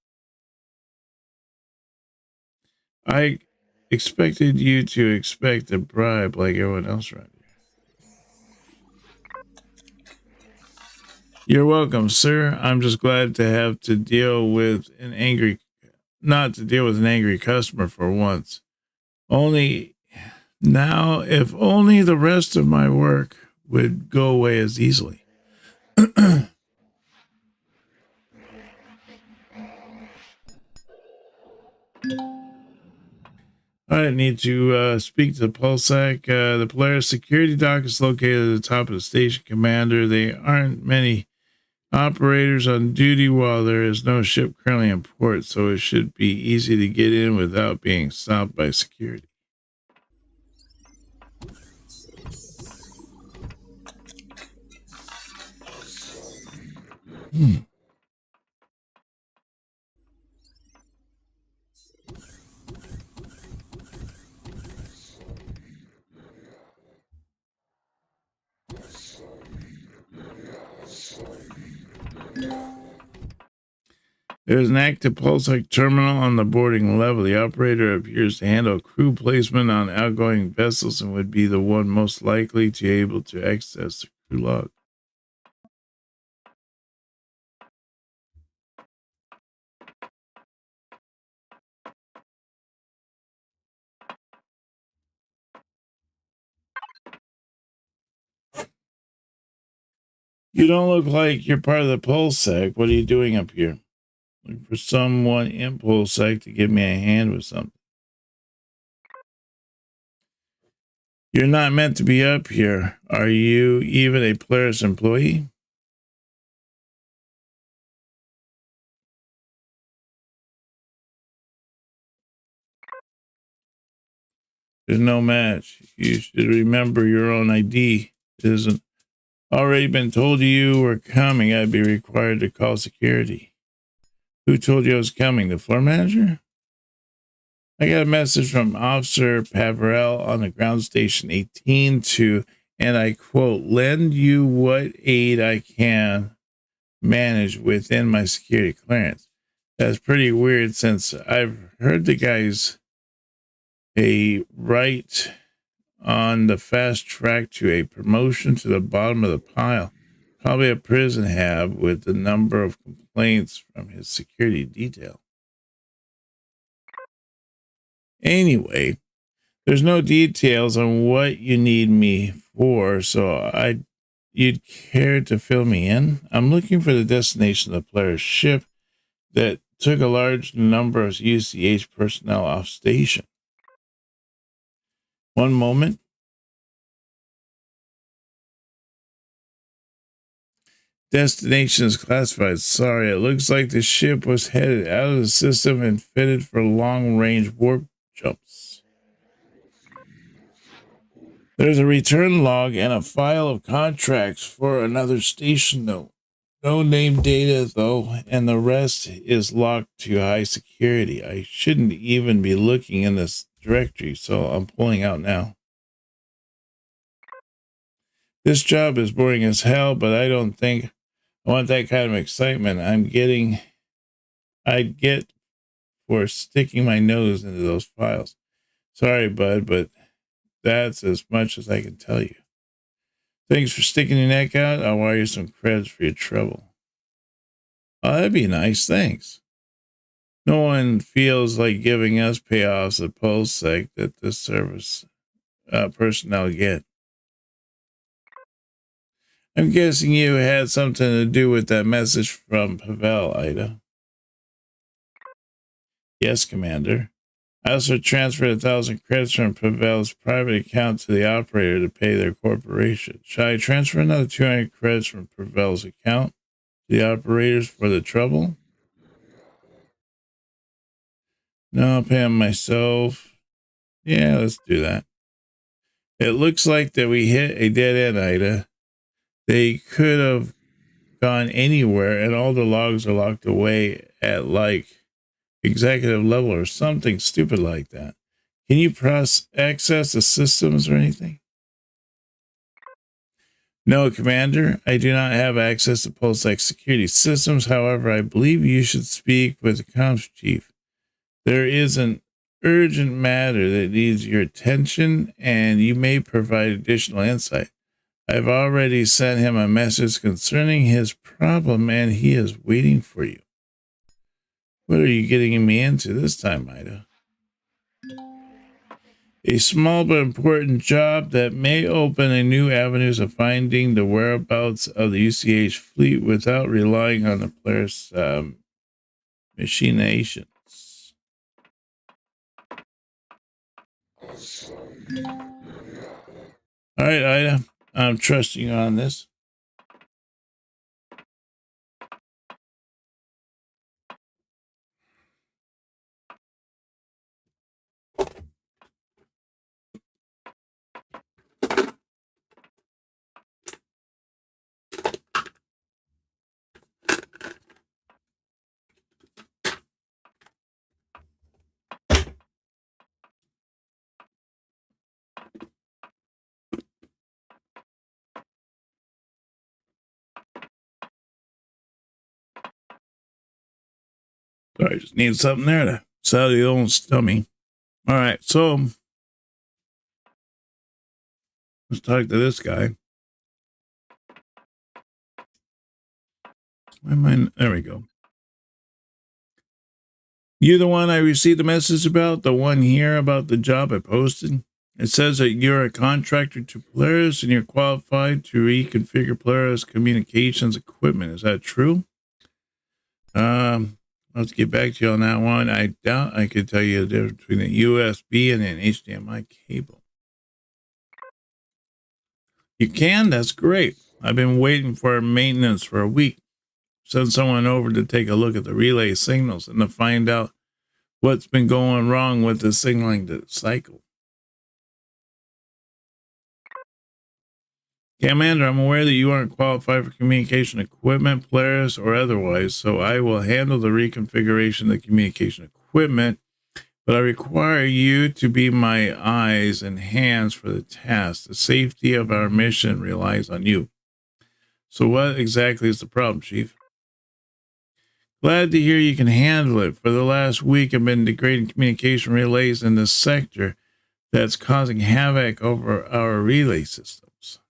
I expected you to expect a bribe like everyone else around here. You're welcome, sir. I'm just glad to have to deal with not to deal with an angry customer for once. Only now, if only the rest of my work would go away as easily. I need to speak to the Pulsac. The Polaris security dock is located at the top of the station, Commander. There aren't many operators on duty while there is no ship currently in port, so it should be easy to get in without being stopped by security. There's an active Pulsar terminal on the boarding level. The operator appears to handle crew placement on outgoing vessels and would be the one most likely to be able to access the crew log. You don't look like you're part of the Pulsec. What are you doing up here? Looking for someone in Pulsec to give me a hand with something. You're not meant to be up here. Are you even a Polaris employee? There's no match. You should remember your own ID. It isn't already been told you were coming. I'd be required to call security. Who told you I was coming? The floor manager? I got a message from Officer Pavarel on the ground station 18 to, and I quote, lend you what aid I can manage within my security clearance. That's pretty weird since I've heard the guy's a right on the fast track to a promotion to the bottom of the pile. Probably a prison hab with the number of complaints from his security detail. Anyway, there's no details on what you need me for, so you'd care to fill me in? I'm looking for the destination of the player's ship that took a large number of UCH personnel off station. One moment. Destination is classified. Sorry, it looks like the ship was headed out of the system and fitted for long-range warp jumps. There's a return log and a file of contracts for another station note. No name data, though, and the rest is locked to high security. I shouldn't even be looking in this directory, so I'm pulling out now. This job is boring as hell, but I don't think I want that kind of excitement I'd get for sticking my nose into those files. Sorry, bud, but that's as much as I can tell you. Thanks for sticking your neck out. I'll wire you some credits for your trouble. Oh, that'd be nice. Thanks. No one feels like giving us payoffs at PulseSec that this service personnel get. I'm guessing you had something to do with that message from Pavel, Ida. Yes, Commander. I also transferred 1,000 credits from Pavel's private account to the operator to pay their corporation. Shall I transfer another 200 credits from Pavel's account to the operators for the trouble? No, I'll pay them myself. Yeah, let's do that. It looks like that we hit a dead end, Ida. They could have gone anywhere, and all the logs are locked away at like executive level or something stupid like that. Can you access the systems or anything? No, Commander. I do not have access to PulseX security systems. However, I believe you should speak with the comms chief. There is an urgent matter that needs your attention, and you may provide additional insight. I've already sent him a message concerning his problem, and he is waiting for you. What are you getting me into this time, Ida? A small but important job that may open a new avenues of finding the whereabouts of the UCH fleet without relying on the player's machinations. All right, Ida, I'm trusting you on this. Sorry, just need something there to sell the old stummy. All right, so let's talk to this guy. There we go. You the one I received the message about? The one here about the job I posted? It says that you're a contractor to Polaris and you're qualified to reconfigure Polaris communications equipment. Is that true? Let's get back to you on that one. I doubt I could tell you the difference between a USB and an HDMI cable. You can? That's great. I've been waiting for maintenance for a week. Send someone over to take a look at the relay signals and to find out what's been going wrong with the signaling cycle. Commander, I'm aware that you aren't qualified for communication equipment, Polaris, or otherwise, so I will handle the reconfiguration of the communication equipment, but I require you to be my eyes and hands for the task. The safety of our mission relies on you. So what exactly is the problem, Chief? Glad to hear you can handle it. For the last week, I've been degrading communication relays in this sector that's causing havoc over our relay systems.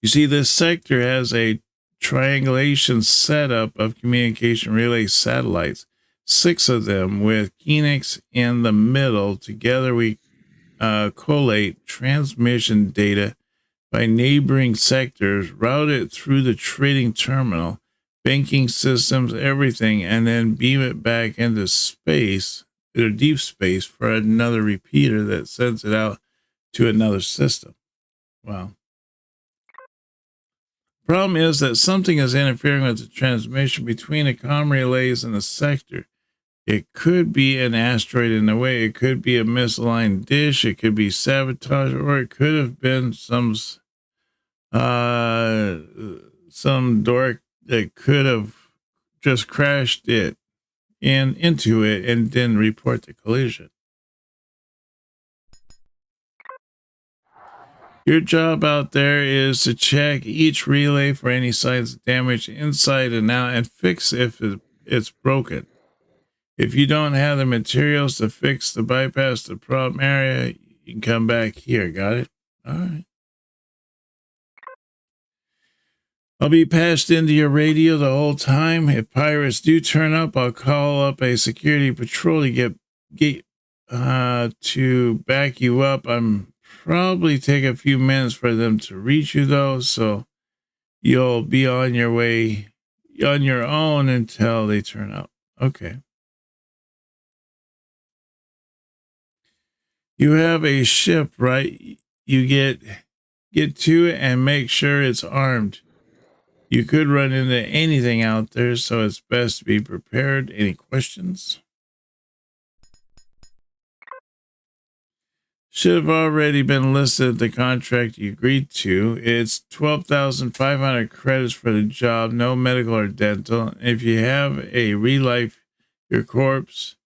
You see, this sector has a triangulation setup of communication relay satellites, 6 of them with Phoenix in the middle. Together, we collate transmission data by neighboring sectors, route it through the trading terminal, banking systems, everything, and then beam it back into space, or deep space, for another repeater that sends it out to another system. Wow. Problem is that something is interfering with the transmission between the comm relays and the sector. It could be an asteroid in the way, it could be a misaligned dish, it could be sabotage, or it could have been some dork that could have just crashed it into it and didn't report the collision. Your job out there is to check each relay for any signs of damage inside and out and fix if it's broken. If you don't have the materials to fix the bypass the problem area, you can come back here. Got it? All right. I'll be patched into your radio the whole time. If pirates do turn up, I'll call up a security patrol to get to back you up. I'm probably take a few minutes for them to reach you though, so you'll be on your way on your own until they turn up. Okay. You have a ship, right? You get to it and make sure it's armed. You could run into anything out there, so it's best to be prepared. Any questions? should have already been listed the contract you agreed to. It's 12,500 credits for the job, no medical or dental. If you have a relife your corpse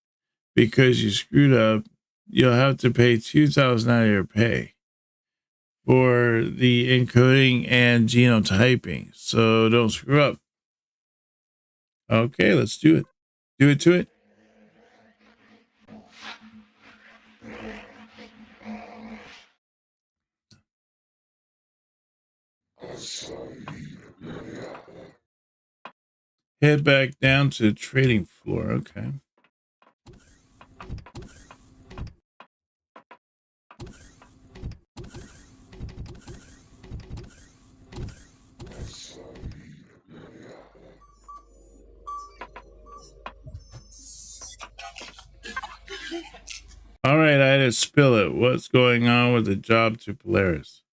because you screwed up, you'll have to pay 2,000 out of your pay for the encoding and genotyping. So don't screw up. Okay, let's do it. Do it to it. Head back down to the trading floor. Okay. All right, I had to spill it. What's going on with the job to Polaris?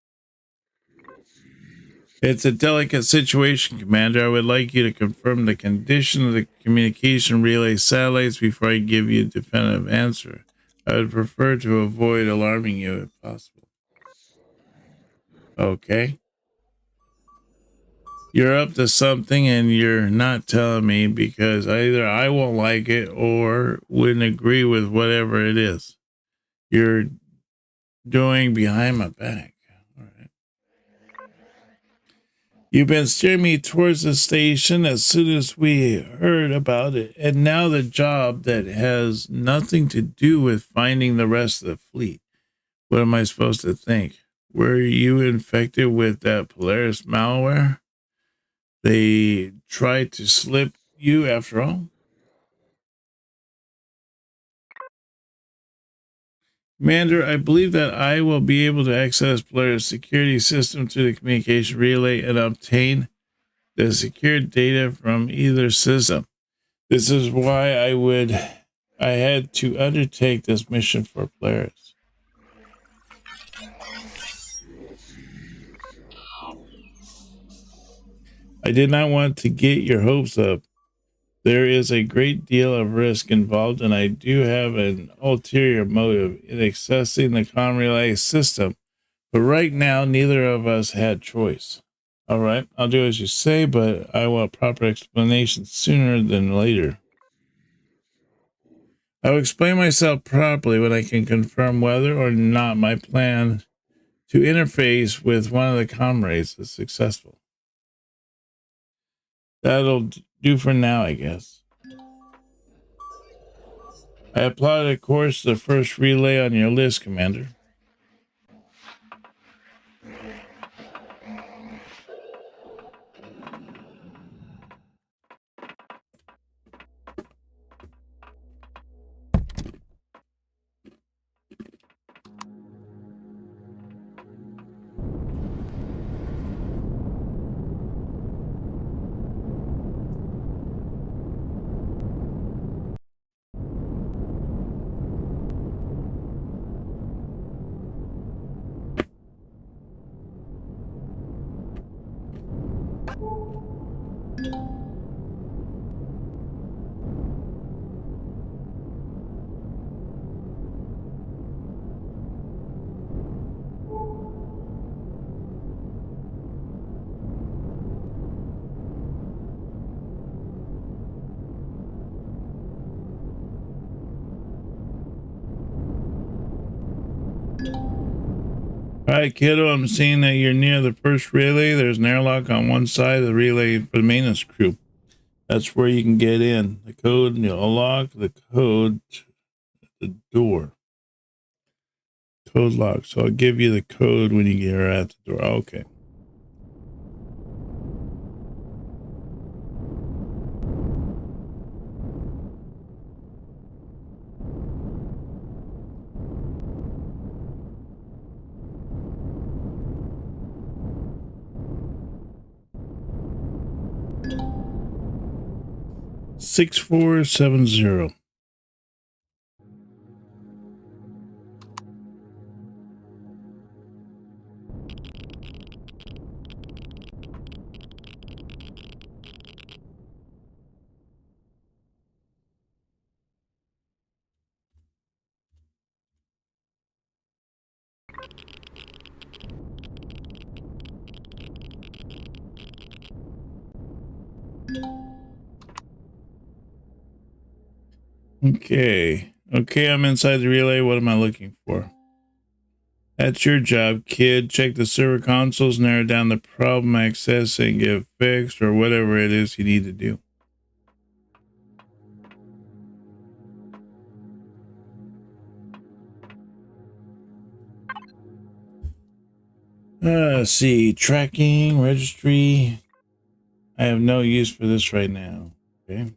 It's a delicate situation, Commander. I would like you to confirm the condition of the communication relay satellites before I give you a definitive answer. I would prefer to avoid alarming you if possible. Okay. You're up to something and you're not telling me because either I won't like it or wouldn't agree with whatever it is you're doing behind my back. All right. You've been steering me towards the station as soon as we heard about it, and now the job that has nothing to do with finding the rest of the fleet. What am I supposed to think? Were you infected with that Polaris malware? They tried to slip you after all? Commander, I believe that I will be able to access Polaris security system to the communication relay and obtain the secured data from either system. This is why I had to undertake this mission for Polaris. I did not want to get your hopes up. There is a great deal of risk involved, and I do have an ulterior motive in accessing the comm relay system. But right now, neither of us had choice. All right, I'll do as you say, but I want proper explanation sooner than later. I will explain myself properly when I can confirm whether or not my plan to interface with one of the comrades is successful. That'll do for now, I guess. I applauded a course the first relay on your list, Commander. All right, kiddo, I'm seeing that you're near the first relay. There's an airlock on one side of the relay for the maintenance crew. That's where you can get in. The code, you'll unlock the code to the door. Code lock. So I'll give you the code when you get her at the door. Okay. Six 470. Okay. Okay, I'm inside the relay. What am I looking for? That's your job, kid. Check the server consoles, narrow down the problem access, and get it fixed, or whatever it is you need to do. Let's see. Tracking, registry. I have no use for this right now. Okay.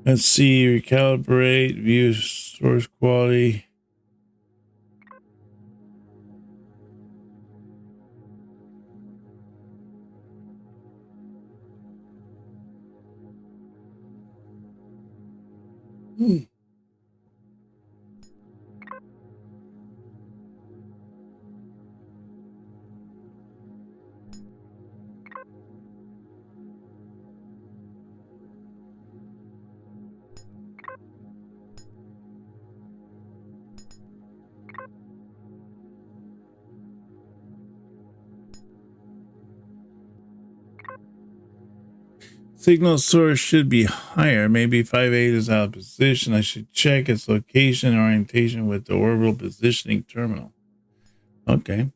Let's see. Recalibrate, view source quality. Signal source should be higher. Maybe 5.8 is out of position. I should check its location and orientation with the orbital positioning terminal. Okay.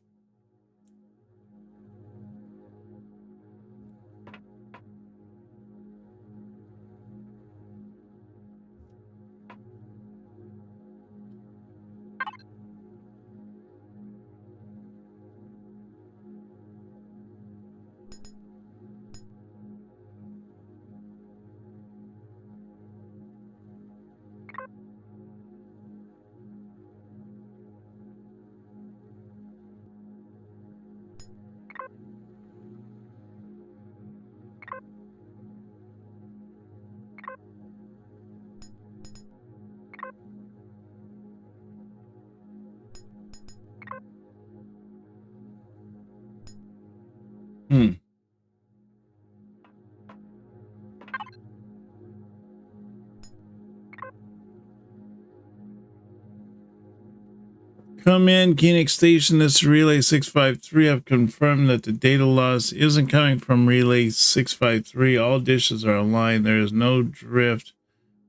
Come in, Koenig Station. This is Relay 653. I've confirmed that the data loss isn't coming from Relay 653. All dishes are aligned. There is no drift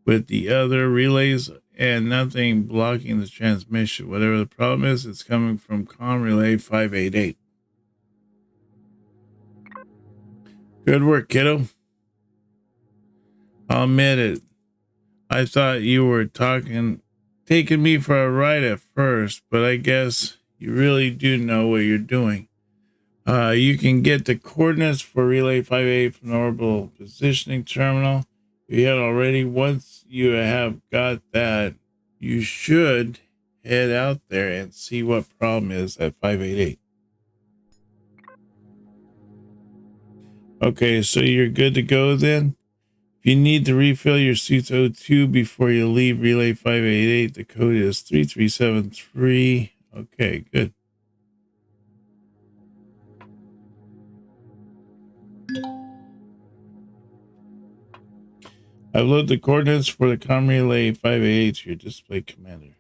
with the other relays and nothing blocking the transmission. Whatever the problem is, it's coming from COM Relay 588. Good work, kiddo. I'll admit it. I thought you were taking me for a ride at first, but I guess you really do know what you're doing. You can get the coordinates for Relay 58 from the orbital positioning terminal. If you had already, once you have got that, you should head out there and see what problem is at 588. Okay, so you're good to go then? If you need to refill your suit's O2 before you leave Relay 588, the code is 3373. Okay, good. I've loaded the coordinates for the COM Relay 588 to your display commander.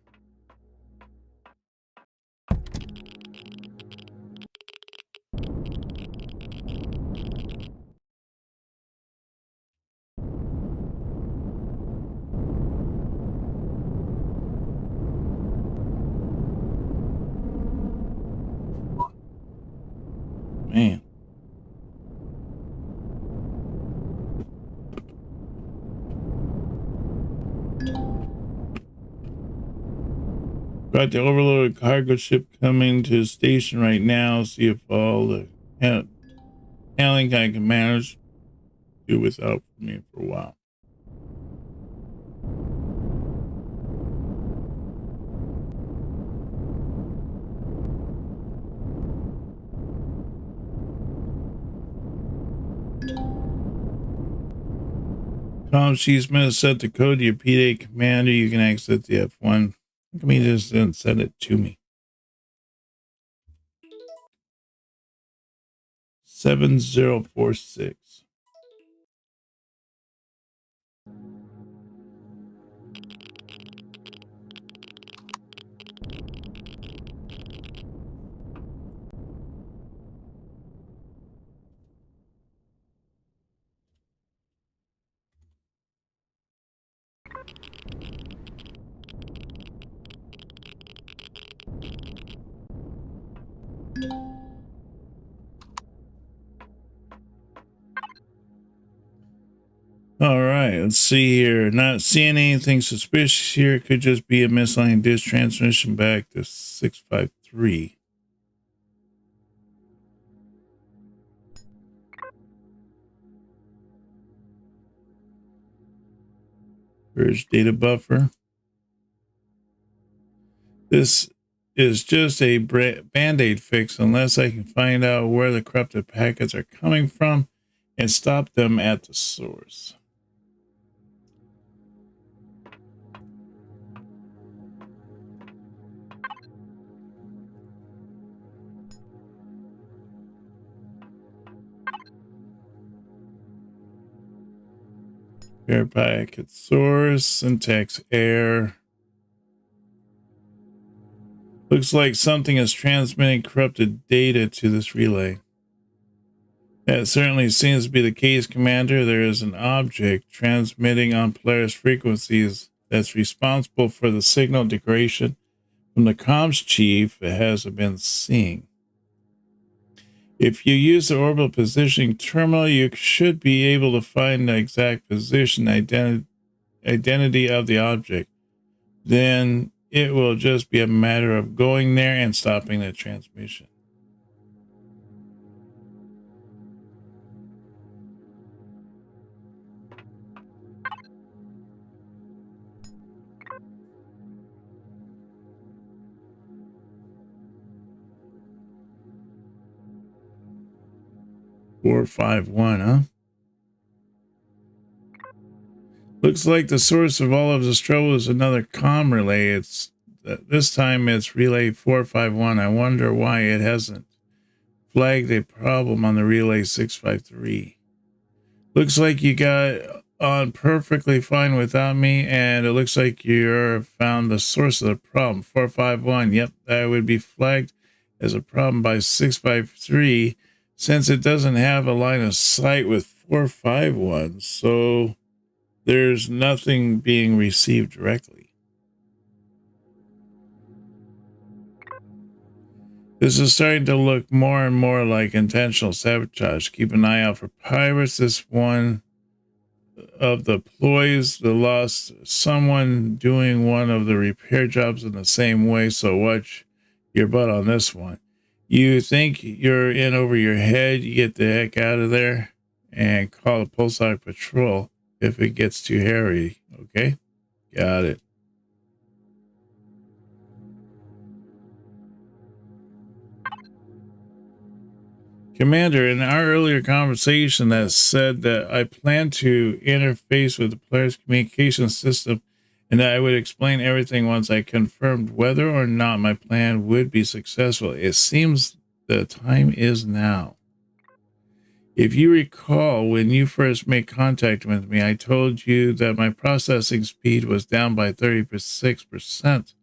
Man. Got the overloaded cargo ship coming to the station right now. See if all the handling I can manage to do without me for a while. Tom, she's going to set the code to your P8 commander. You can exit the F1. How come he just didn't send it to me? 7046. All right, let's see here. Not seeing anything suspicious here. It could just be a misaligned disk transmission back to 653. Purge data buffer. This is just a band-aid fix unless I can find out where the corrupted packets are coming from and stop them at the source. Air packet source, syntax error. Looks like something is transmitting corrupted data to this relay. That certainly seems to be the case, Commander. There is an object transmitting on Polaris frequencies that's responsible for the signal degradation from the comms chief it has been seeing. If you use the orbital positioning terminal, you should be able to find the exact position identity of the object. Then it will just be a matter of going there and stopping the transmission. Four, 5, 1, huh? Looks like the source of all of this trouble is another comm relay. This time it's relay 451. I wonder why it hasn't flagged a problem on the relay 653. Looks like you got on perfectly fine without me, and it looks like you're found the source of the problem. 451. Yep, that would be flagged as a problem by 653 since it doesn't have a line of sight with 451. So there's nothing being received directly. This is starting to look more and more like intentional sabotage. Keep an eye out for pirates. This one of the ploys, the lost someone doing one of the repair jobs in the same way. So watch your butt on this one. You think you're in over your head, you get the heck out of there and call a pulsar patrol if it gets too hairy. Okay, got it. Commander, in our earlier conversation that said that I plan to interface with the player's communication system and that I would explain everything once I confirmed whether or not my plan would be successful. It seems the time is now. If you recall, when you first made contact with me, I told you that my processing speed was down by 36%.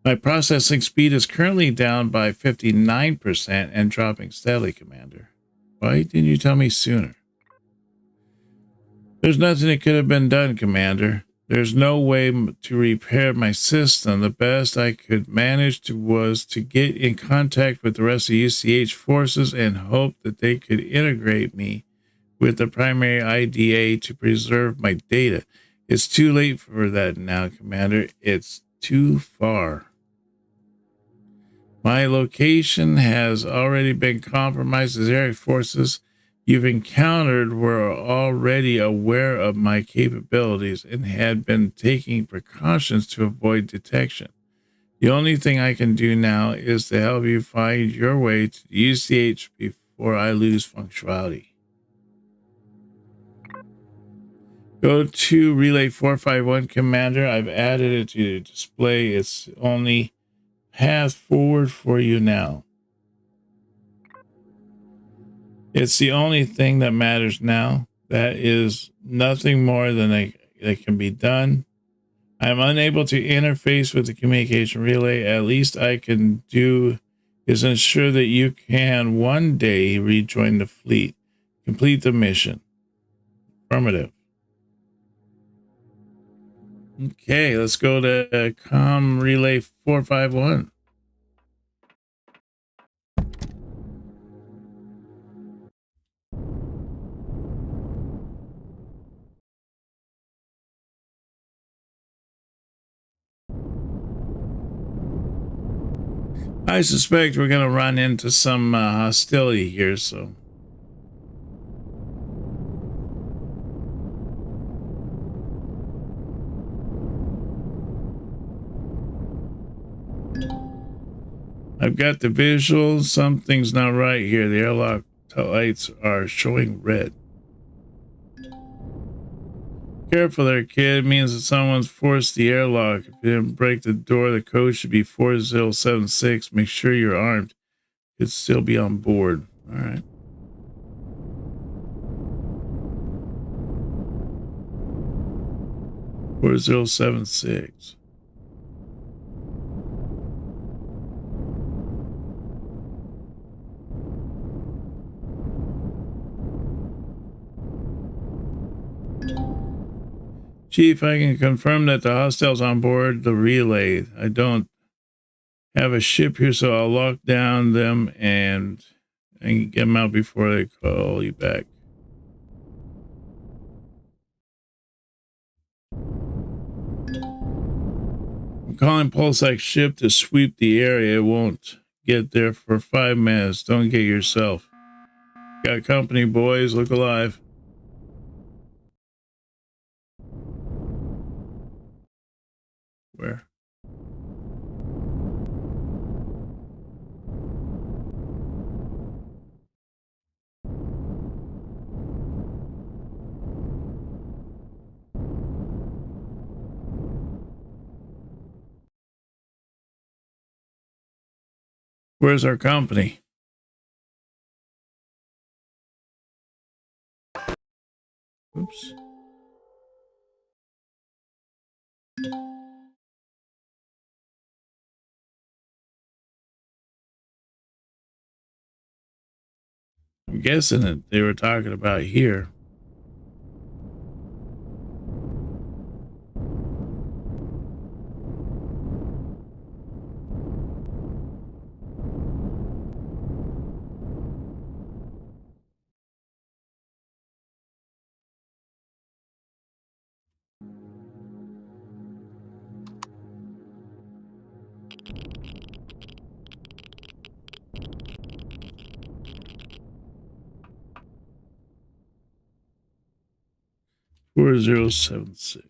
My processing speed is currently down by 59% and dropping steadily, Commander. Why didn't you tell me sooner? There's nothing that could have been done, Commander. There's no way to repair my system. The best I could manage was to get in contact with the rest of the UCH forces and hope that they could integrate me with the primary IDA to preserve my data. It's too late for that now, Commander. It's too far. My location has already been compromised. The air forces you've encountered were already aware of my capabilities and had been taking precautions to avoid detection. The only thing I can do now is to help you find your way to the UCH before I lose functionality. Go to Relay 451, Commander. I've added it to display. It's only path forward for you now. It's the only thing that matters now. That is nothing more than that can be done. I'm unable to interface with the communication relay. At least I can do is ensure that you can one day rejoin the fleet. Complete the mission. Affirmative. Okay, let's go to com relay 451. I suspect we're going to run into some hostility here, so. I've got the visuals. Something's not right here. The airlock lights are showing red. Careful there, kid. It means that someone's forced the airlock. If you didn't break the door, the code should be 4076. Make sure you're armed. Could still be on board. All right. Four 4076. Chief, I can confirm that the hostiles on board the relay. I don't have a ship here, so I'll lock down them and get them out before they call you back. I'm calling Pulsar's ship to sweep the area. It won't get there for 5 minutes. Don't get yourself. Got company, boys. Look alive. Where? Where's our company? Oops. I'm guessing that they were talking about here. Four 4076.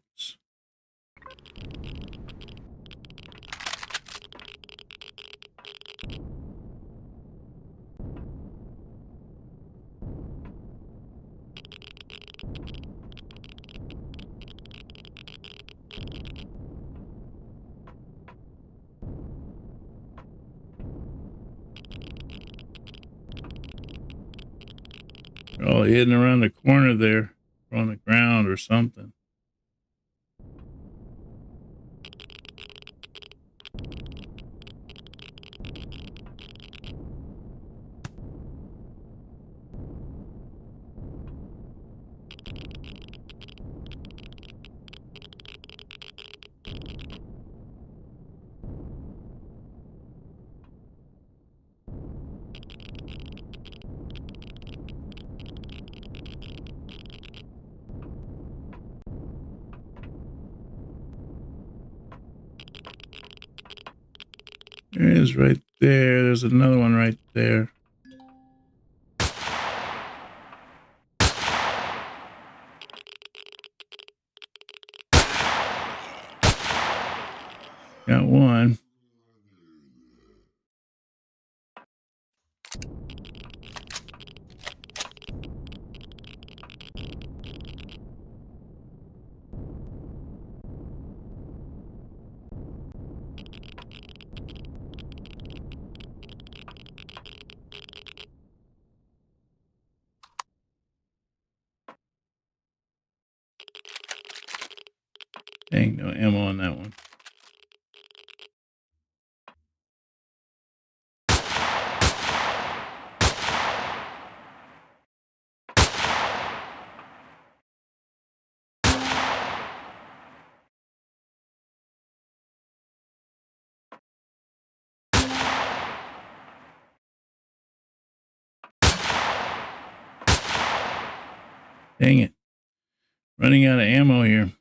Oh, hidden around the corner there, or on the ground or something. There it is right there. There's another one right there. Got one. Dang, no ammo on that one. Dang it. Running out of ammo here.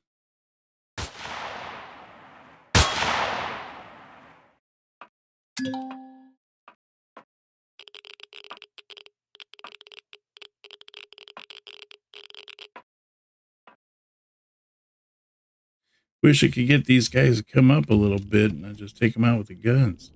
Wish I could get these guys to come up a little bit and I just take them out with the guns.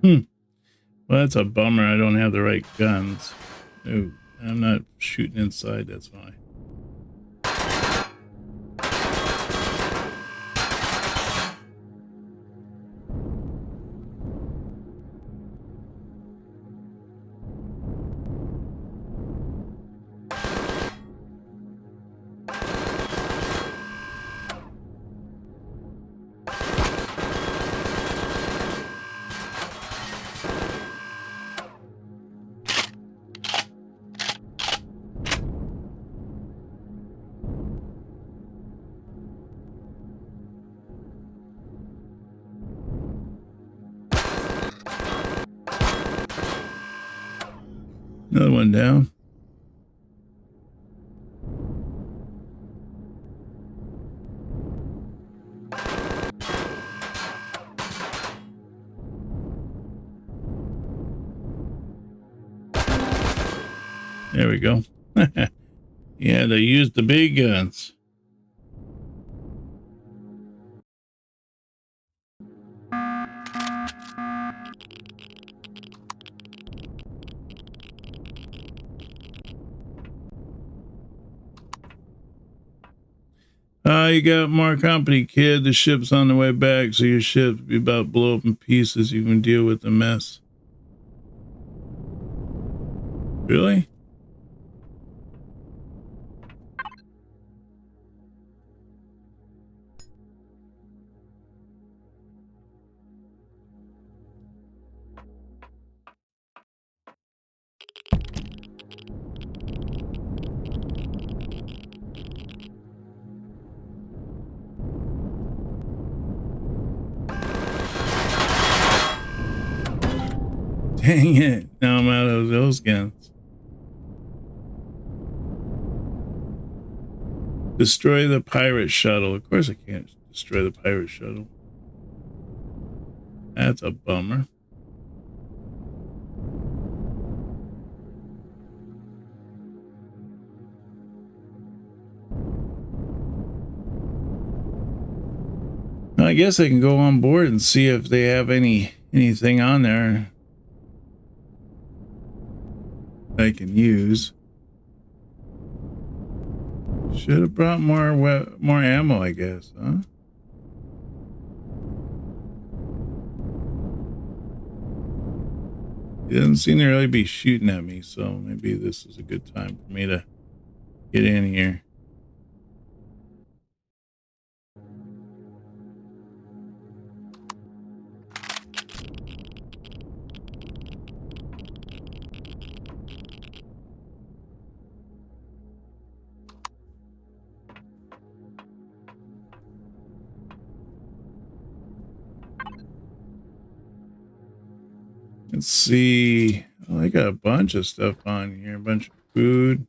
Well, that's a bummer. I don't have the right guns. No, I'm not shooting inside. That's why. Another one down. There we go. Yeah, they used the big guns. You got more company, kid. The ship's on the way back, so your ship will be about to blow up in pieces. You can deal with the mess. Really? Dang it. Now I'm out of those guns. Destroy the pirate shuttle. Of course I can't destroy the pirate shuttle. That's a bummer. I guess I can go on board and see if they have anything on there I can use. Should have brought more ammo, I guess, huh? He doesn't seem to really be shooting at me, so maybe this is a good time for me to get in here. Let's see. Oh, I got a bunch of stuff on here. A bunch of food.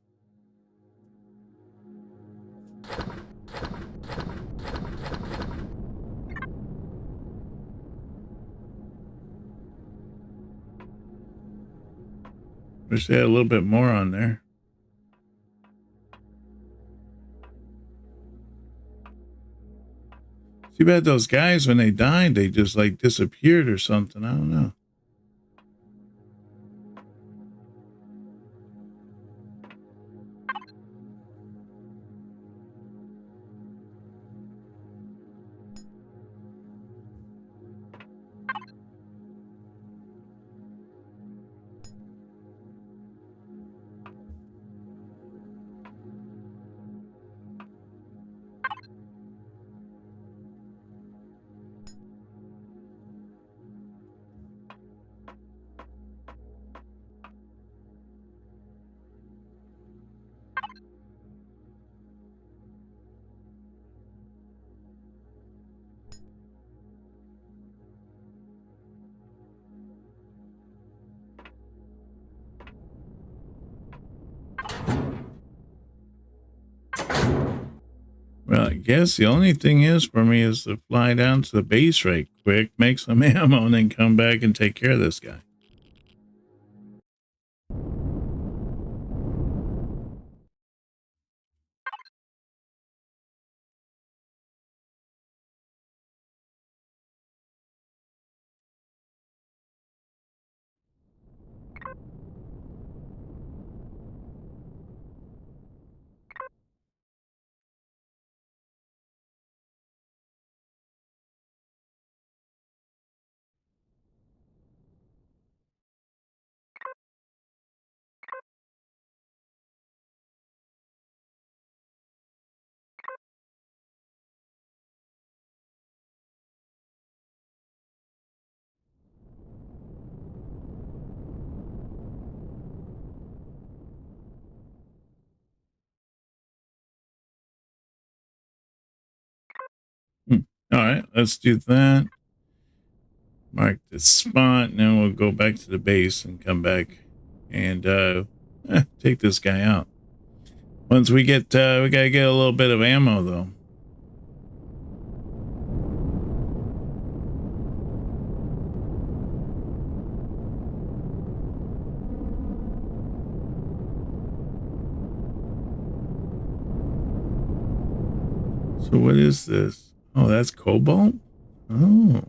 Wish they had a little bit more on there. Too bad those guys, when they died, they just like disappeared or something. I don't know. guess the only thing is for me is to fly down to the base right quick, make some ammo, and then come back and take care of this guy. Hmm. All right, let's do that. Mark the spot, and then we'll go back to the base and come back and take this guy out. Once we get, we gotta get a little bit of ammo though. So what is this? Oh, that's cobalt? Oh.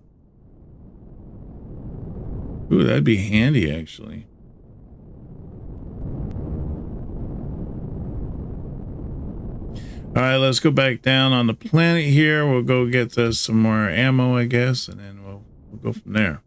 Ooh, that'd be handy actually. All right, let's go back down on the planet here. We'll go get some more ammo, I guess, and then we'll go from there.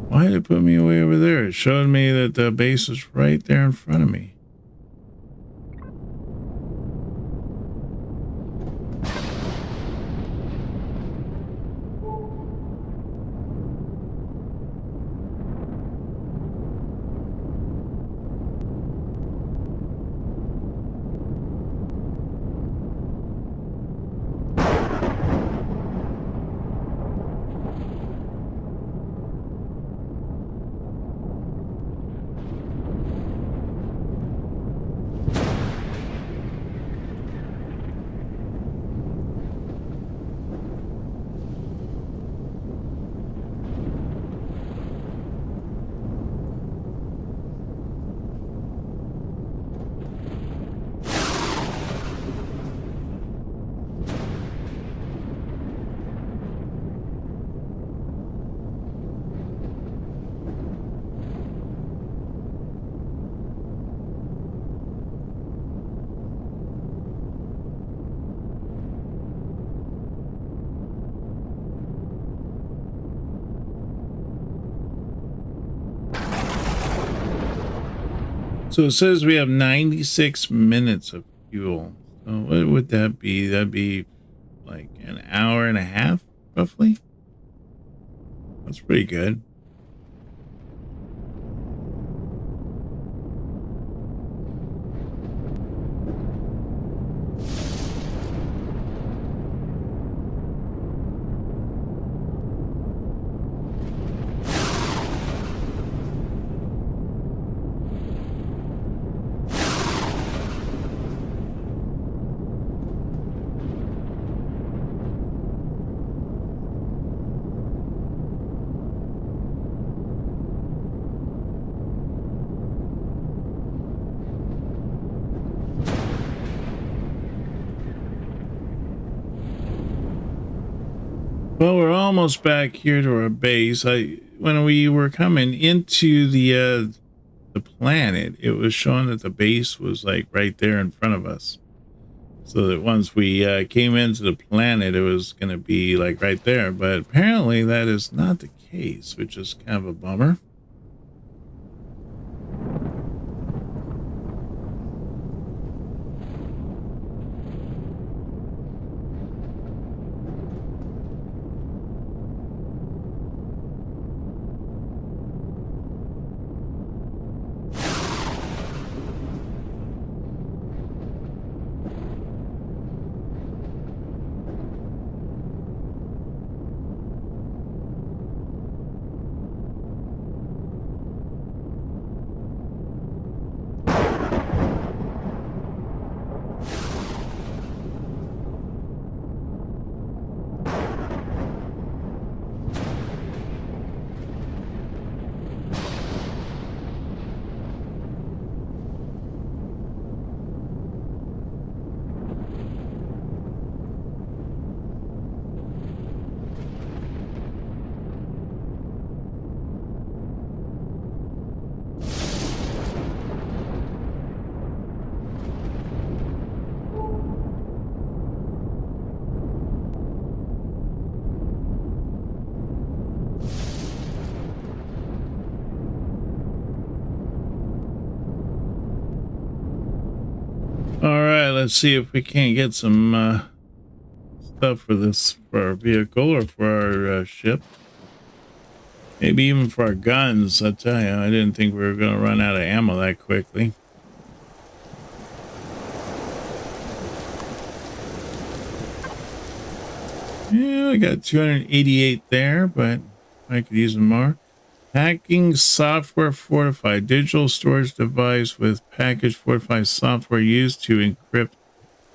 Why did it put me way over there? It showed me that the base was right there in front of me. So it says we have 96 minutes of fuel. So what would that be? That'd be like an hour and a half, roughly. That's pretty good. Well, we're almost back here to our base. When we were coming into the planet, it was showing that the base was like right there in front of us. So that once we came into the planet, it was going to be like right there. But apparently that is not the case, which is kind of a bummer. let's see if we can't get some stuff for our vehicle or for our ship. Maybe even for our guns. I tell you, I didn't think we were going to run out of ammo that quickly. Yeah, we got 288 there, but I could use some more. Hacking software fortified. Digital storage device with package fortified software used to encrypt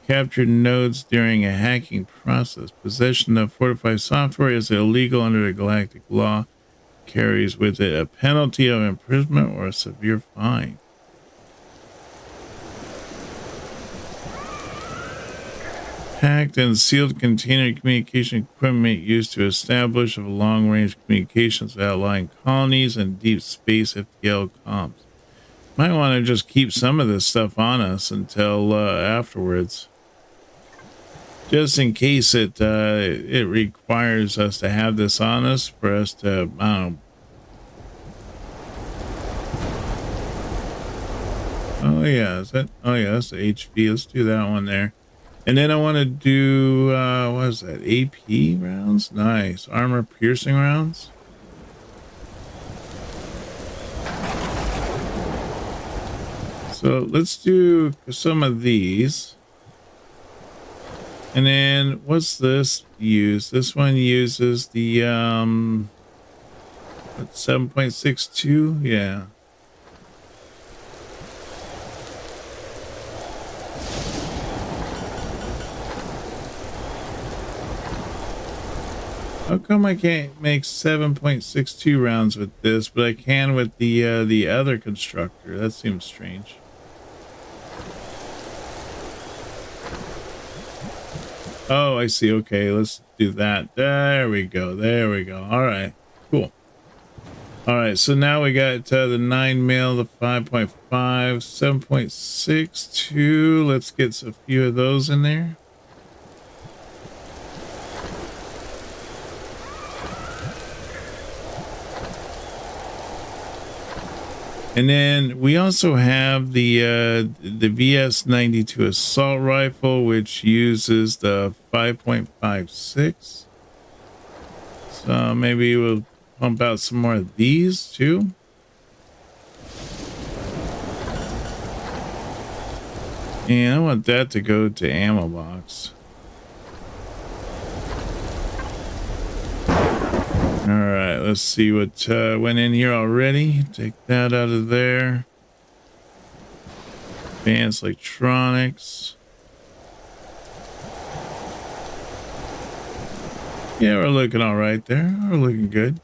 captured nodes during a hacking process. Possession of fortified software is illegal under the galactic law. Carries with it a penalty of imprisonment or a severe fine. Packed and sealed container communication equipment used to establish of long-range communications with outlying colonies and deep space FTL comms. Might want to just keep some of this stuff on us until afterwards, just in case it requires us to have this on us for us to, I don't know. Oh yeah, is that? Oh yeah, that's the HV. Let's do that one there. And then I want to do, what is that? AP rounds? Nice. Armor piercing rounds. So let's do some of these. And then what's this use? This one uses the, 7.62? Yeah. How come I can't make 7.62 rounds with this, but I can with the other constructor? That seems strange. Oh, I see. Okay, let's do that. There we go. There we go. All right, cool. All right, so now we got the 9 mil, the 5.5, 7.62. Let's get a few of those in there. And then we also have the VS-92 assault rifle, which uses the 5.56. So maybe we'll pump out some more of these too. And I want that to go to ammo box. All right, let's see what went in here already. Take that out of there. Advanced electronics. Yeah, we're looking all right there. We're looking good.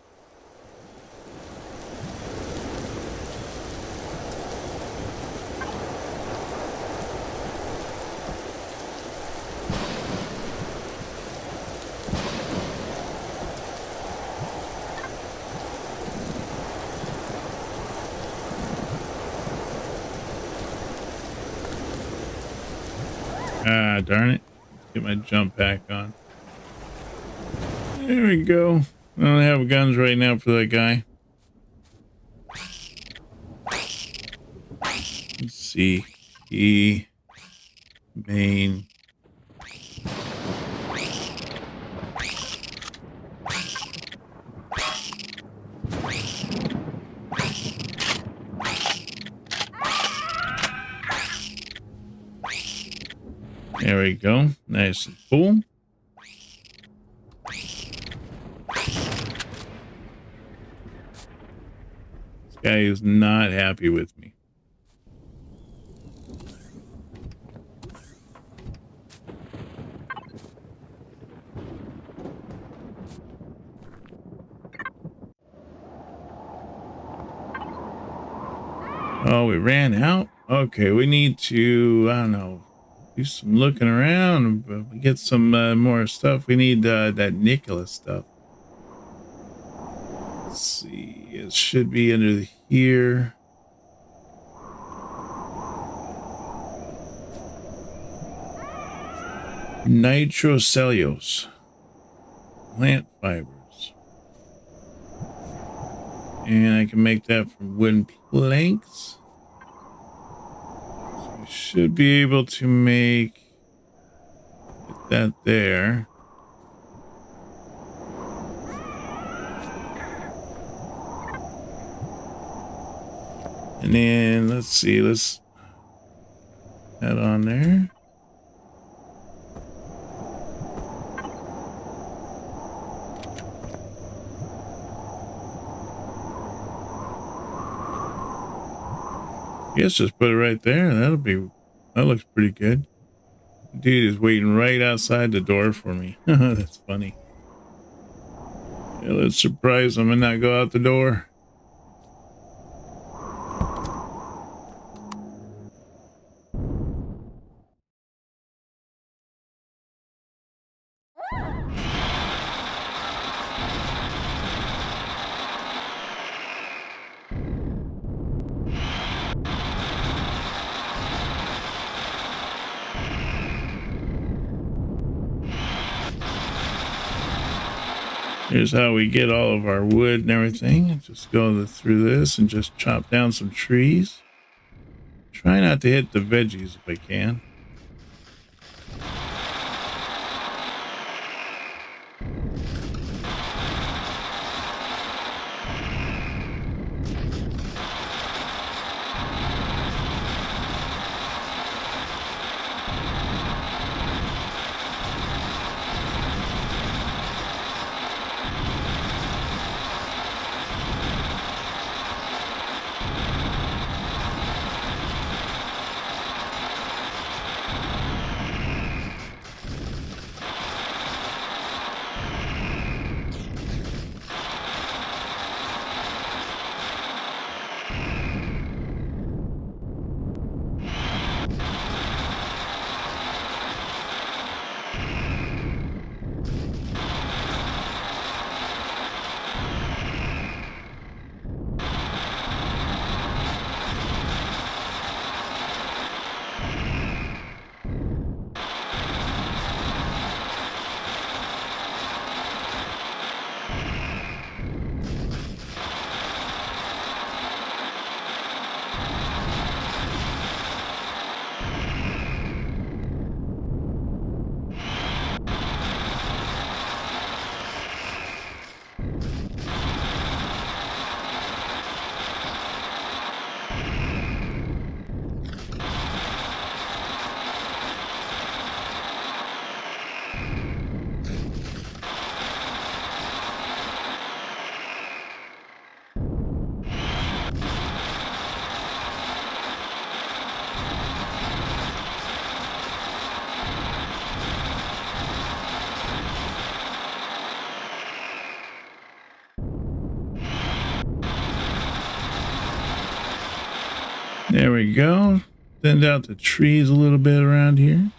Ah, darn it. Get my jump pack on. There we go. I don't have guns right now for that guy. Let's see. E. Main. There we go. Nice and full. This guy is not happy with me. Oh, we ran out? Okay, we need to, I don't know, do some looking around, but we get some more stuff. We need that Nicholas stuff. Let's see, it should be under here. Nitrocellulose, plant fibers, and I can make that from wooden planks. We should be able to make that there. And then let's see, let's add on there. Yes, just put it right there. That looks pretty good. Dude is waiting right outside the door for me. That's funny. Yeah, let's surprise him and not go out the door. Here's how we get all of our wood and everything. Just go through this and just chop down some trees. Try not to hit the veggies if I can. There we go. Send out the trees a little bit around here.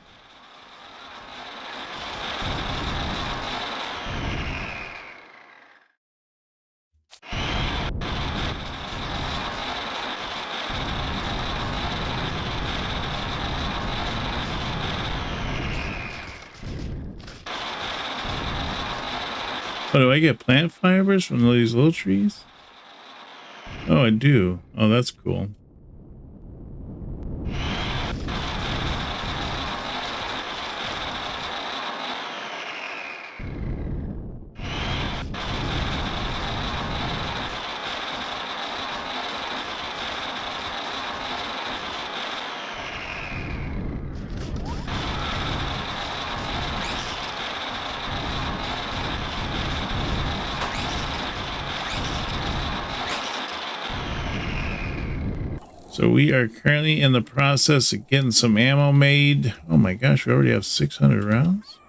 Oh, do I get plant fibers from these little trees? Oh, I do. Oh, that's cool. So we are currently in the process of getting some ammo made. Oh my gosh, we already have 600 rounds.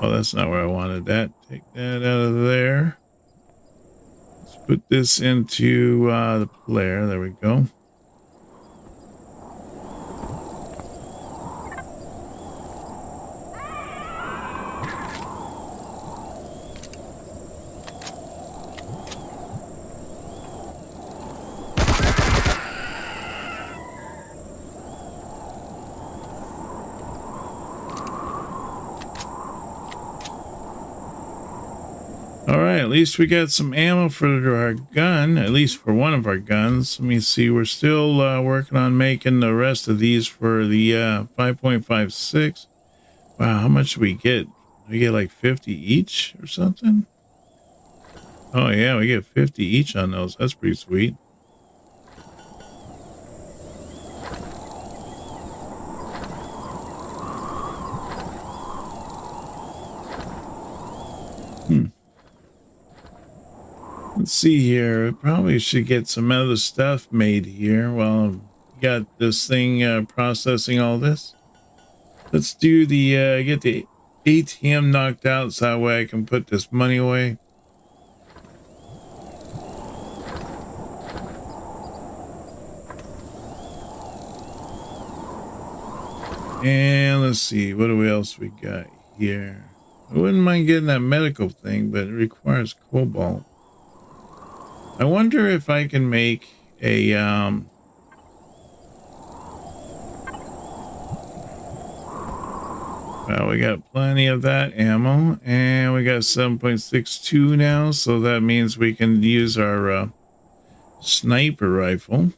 Oh, that's not where I wanted that. Take that out of there. Let's put this into the player. There we go. All right, at least we got some ammo for our gun, at least for one of our guns. Let me see. We're still working on making the rest of these for the 5.56. Wow, how much do we get? We get like 50 each or something? Oh, yeah, we get 50 each on those. That's pretty sweet. Let's see here. We probably should get some other stuff made here while we got this thing processing all this. Let's do the get the ATM knocked out so that way I can put this money away. And let's see, what else we got here? I wouldn't mind getting that medical thing, but it requires cobalt. I wonder if I can make a well, we got plenty of that ammo, and we got 7.62 now, so that means we can use our sniper rifle.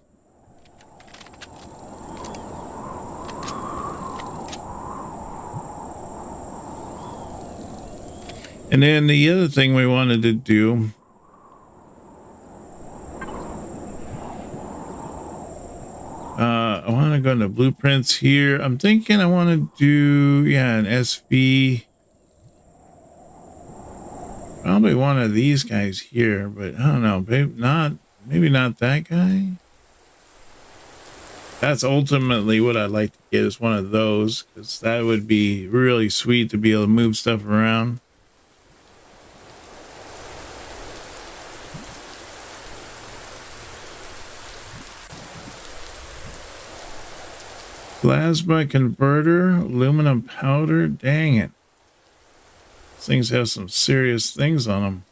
And then the other thing we wanted to do, I want to go into blueprints here. I'm thinking I want to do, yeah, an SV. Probably one of these guys here, but I don't know. Maybe not that guy. That's ultimately what I'd like to get, is one of those, because that would be really sweet to be able to move stuff around. Plasma converter, aluminum powder. Dang it. These things have some serious things on them.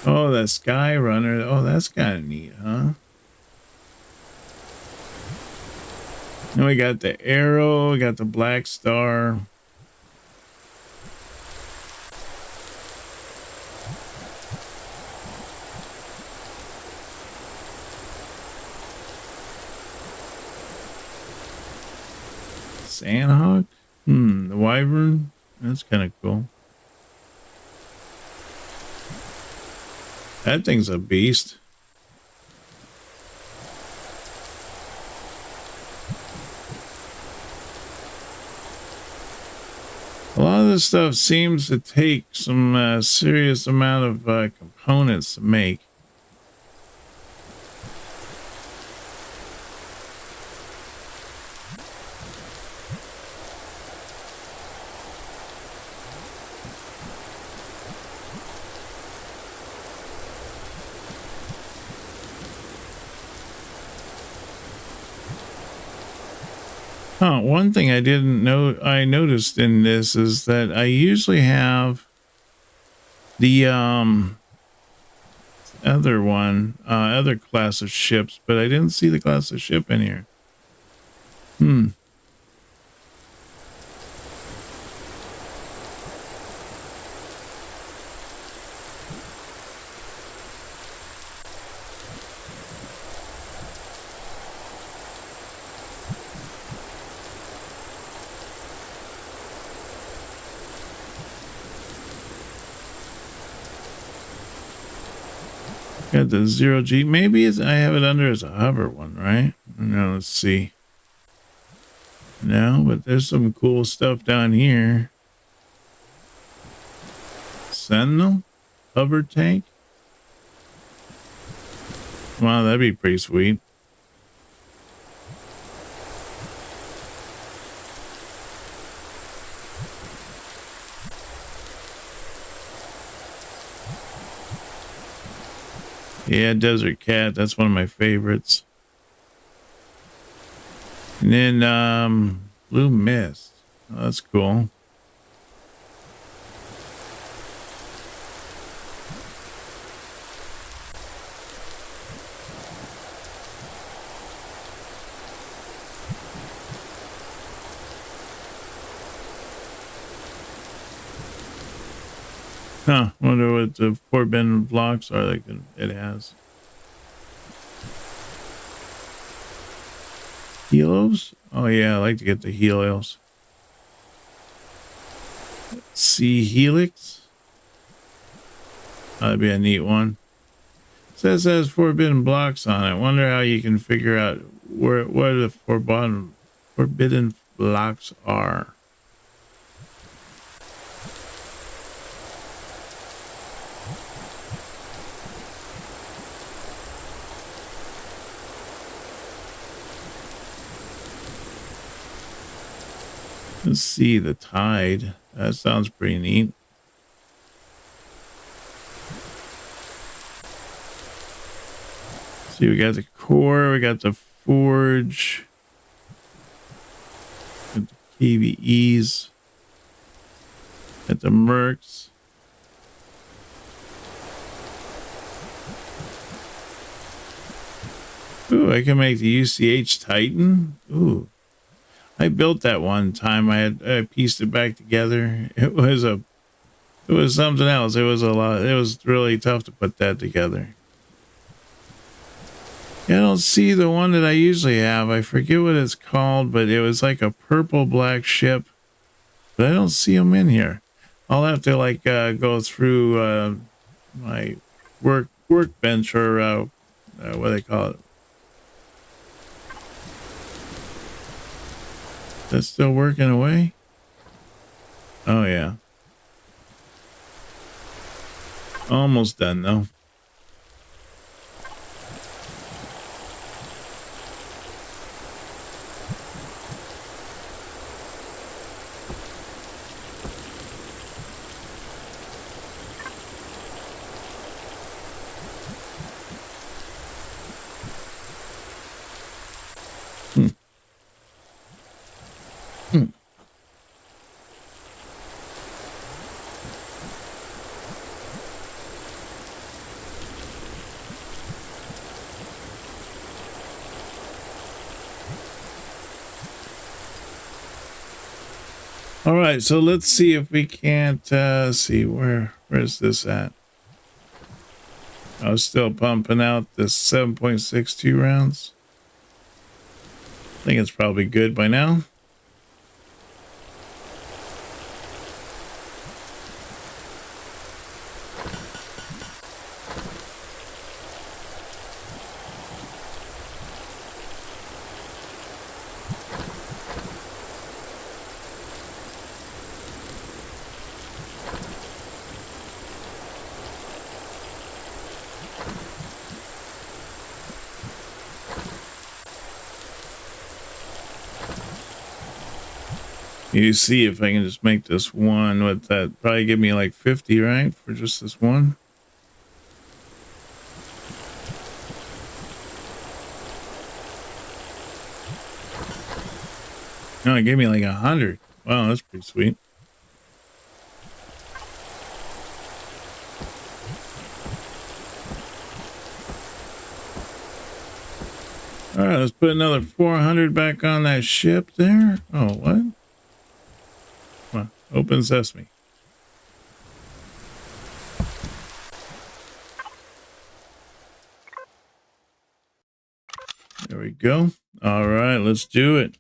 Oh, that Skye runner. Oh, that's kind of neat, huh? And we got the arrow, we got the black star. Sandhawk? The wyvern. That's kind of cool. That thing's a beast. A lot of this stuff seems to take some serious amount of components to make. Huh, one thing I didn't know, I noticed in this is that I usually have the other class of ships, but I didn't see the class of ship in here. Got the 0G. Maybe I have it under as a hover one, right? No, let's see. No, but there's some cool stuff down here. Sentinel? Hover tank? Wow, that'd be pretty sweet. Yeah, Desert Cat. That's one of my favorites. And then Blue Mist. Oh, that's cool. Huh. Wonder what the forbidden blocks are that it has. Helos? Oh yeah, I like to get the helos. Sea helix? That'd be a neat one. It says it has forbidden blocks on it. Wonder how you can figure out what the forbidden blocks are. Let's see the tide. That sounds pretty neat. See, we got the core, we got the forge, got the KVEs, got the mercs. Ooh, I can make the UCH Titan. Ooh, I built that one time. I pieced it back together. It was something else. It was a lot. It was really tough to put that together. Yeah, I don't see the one that I usually have. I forget what it's called, but it was like a purple black ship. But I don't see them in here. I'll have to like go through my workbench or what do they call it? That's still working away? Oh yeah. Almost done though. All right, so let's see if we can't see where's this at. I was still pumping out the 7.62 rounds. I think it's probably good by now. You see if I can just make this one with that. Probably give me like 50, right? For just this one. No, it gave me like 100. Wow, that's pretty sweet. All right, let's put another 400 back on that ship there. Oh, what? Come on, open sesame. There we go. All right, let's do it.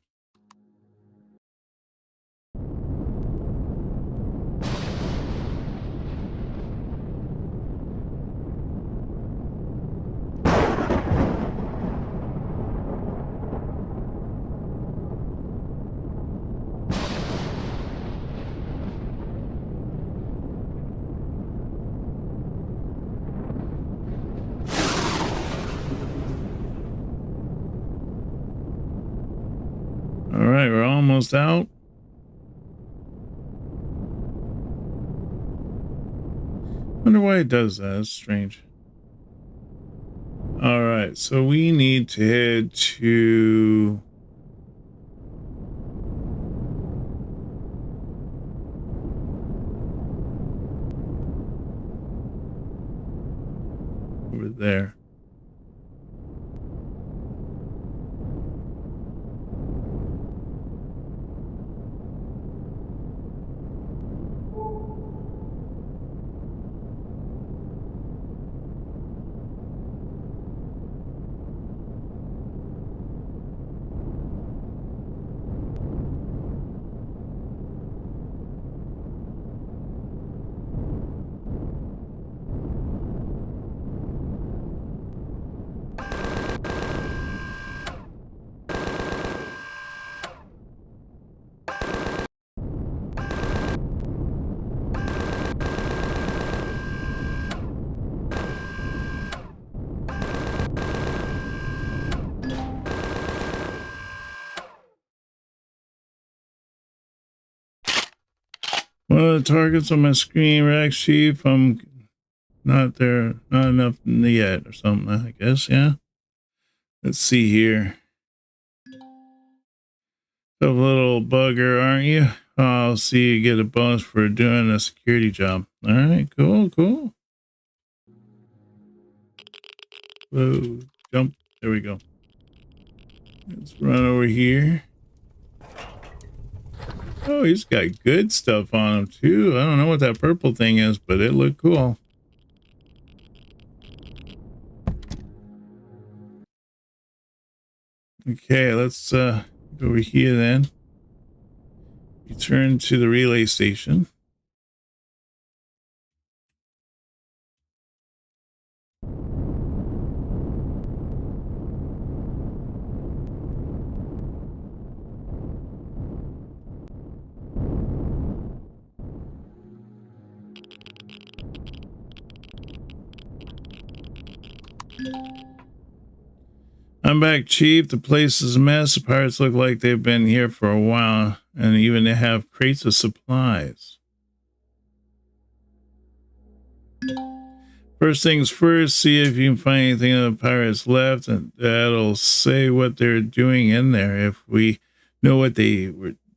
All right, we're almost out. Wonder why it does that. That's strange. All right, so we need to head to over there. One of the targets on my screen, Rack Chief. I'm not there, not enough yet, or something, I guess, yeah. Let's see here. A little bugger, aren't you? I'll see you get a bonus for doing a security job. All right, cool, cool. Whoa, jump. There we go. Let's run over here. Oh, he's got good stuff on him, too. I don't know what that purple thing is, but it looked cool. Okay, let's go over here then. Return to the relay station. I'm back, Chief. The place is a mess. The pirates look like they've been here for a while, and even they have crates of supplies. First things first, see if you can find anything of the pirates left, and that'll say what they're doing in there. If we know what they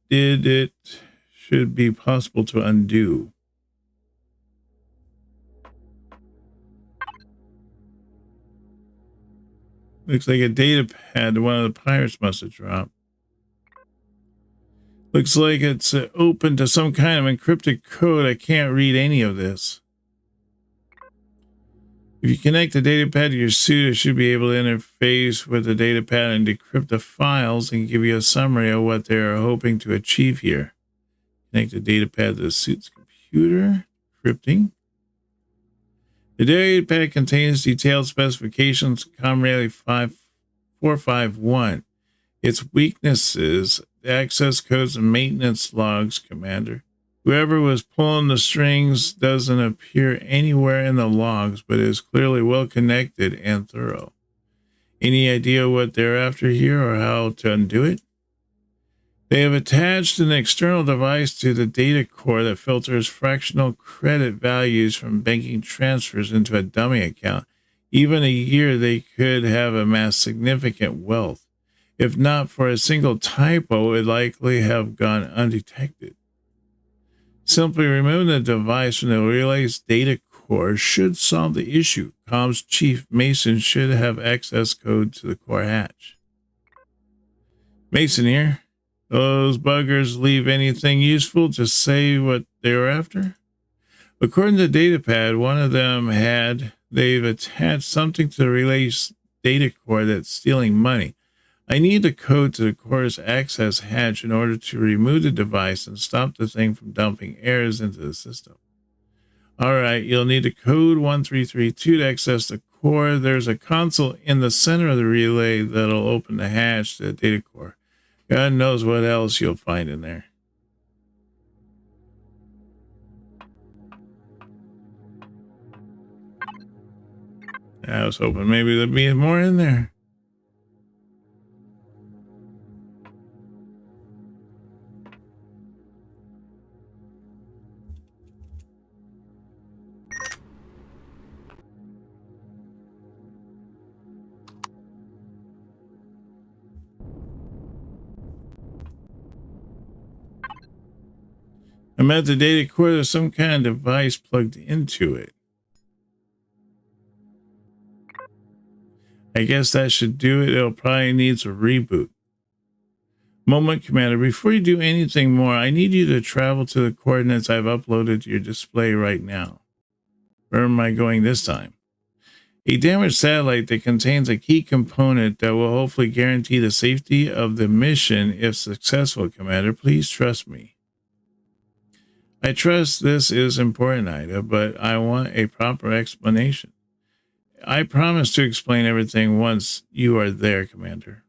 did, it should be possible to undo. Looks like a data pad one of the pirates must have dropped. Looks like it's open to some kind of encrypted code. I can't read any of this. If you connect the data pad to your suit, it should be able to interface with the data pad and decrypt the files and give you a summary of what they're hoping to achieve here. Connect the data pad to the suit's computer. Encrypting. The data pad contains detailed specifications of ComRally 451. Its weaknesses, access codes, and maintenance logs, Commander. Whoever was pulling the strings doesn't appear anywhere in the logs, but is clearly well connected and thorough. Any idea what they're after here or how to undo it? They have attached an external device to the data core that filters fractional credit values from banking transfers into a dummy account. Even a year, they could have amassed significant wealth. If not for a single typo, it would likely have gone undetected. Simply removing the device from the relay's data core should solve the issue. Comms Chief Mason should have access code to the core hatch. Mason here. Those buggers leave anything useful to say what they were after? According to the datapad, one of them they've attached something to the relay's data core that's stealing money. I need the code to the core's access hatch in order to remove the device and stop the thing from dumping errors into the system. All right, you'll need the code 1332 to access the core. There's a console in the center of the relay that'll open the hatch to the data core. God knows what else you'll find in there. I was hoping maybe there'd be more in there. I'm at the data core. There's some kind of device plugged into it. I guess that should do it. It'll probably need a reboot. Moment, Commander. Before you do anything more, I need you to travel to the coordinates I've uploaded to your display right now. Where am I going this time? A damaged satellite that contains a key component that will hopefully guarantee the safety of the mission if successful, Commander. Please trust me. I trust this is important, Ida, but I want a proper explanation. I promise to explain everything once you are there, Commander.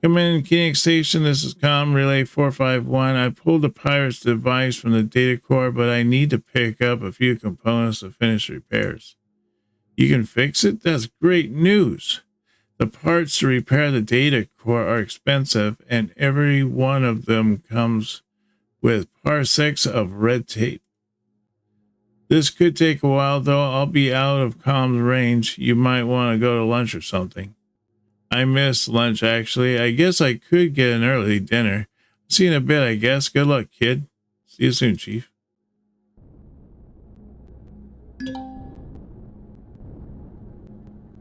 Come in, Kinect Station. This is Com Relay 451. I pulled the pirate's device from the data core, but I need to pick up a few components to finish repairs. You can fix it? That's great news. The parts to repair the data core are expensive, and every one of them comes with parsecs of red tape. This could take a while, though. I'll be out of comms range. You might want to go to lunch or something. I missed lunch, actually. I guess I could get an early dinner. See you in a bit, I guess. Good luck, kid. See you soon, Chief.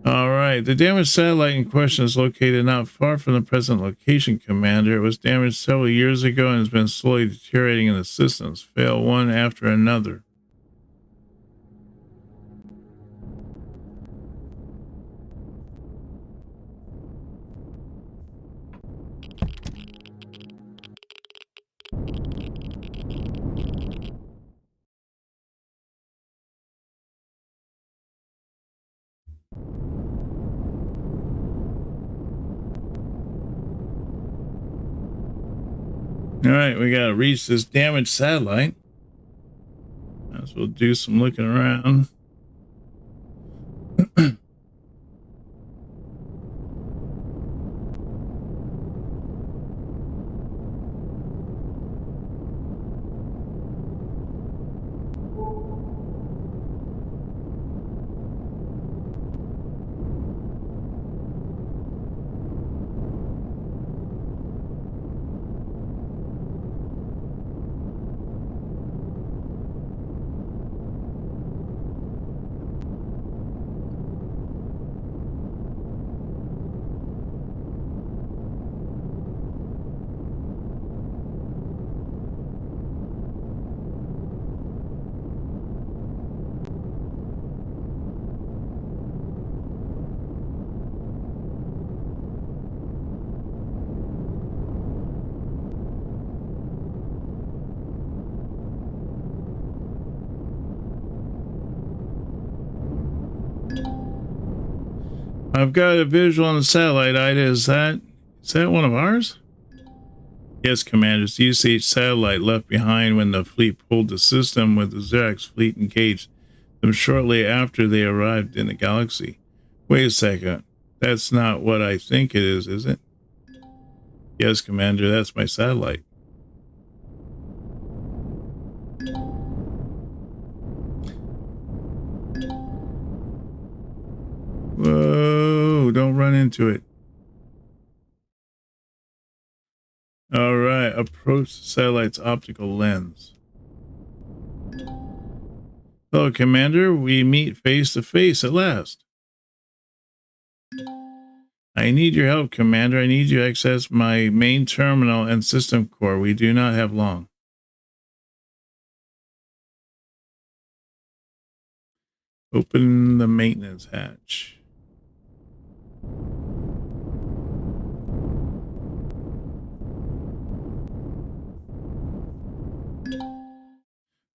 All right. The damaged satellite in question is located not far from the present location, Commander. It was damaged several years ago and has been slowly deteriorating in the systems. Fail one after another. All right, we got to reach this damaged satellite. As we'll do some looking around. I've got a visual on the satellite, Ida. Is that one of ours? Yes, Commander. It's the UCH satellite left behind when the fleet pulled the system with the Xerax fleet engaged them shortly after they arrived in the galaxy. Wait a second. That's not what I think it is it? Yes, Commander. That's my satellite. Whoa, don't run into it. All right, approach the satellite's optical lens. Hello, Commander. We meet face to face at last. I need your help, Commander. I need you to access my main terminal and system core. We do not have long. Open the maintenance hatch.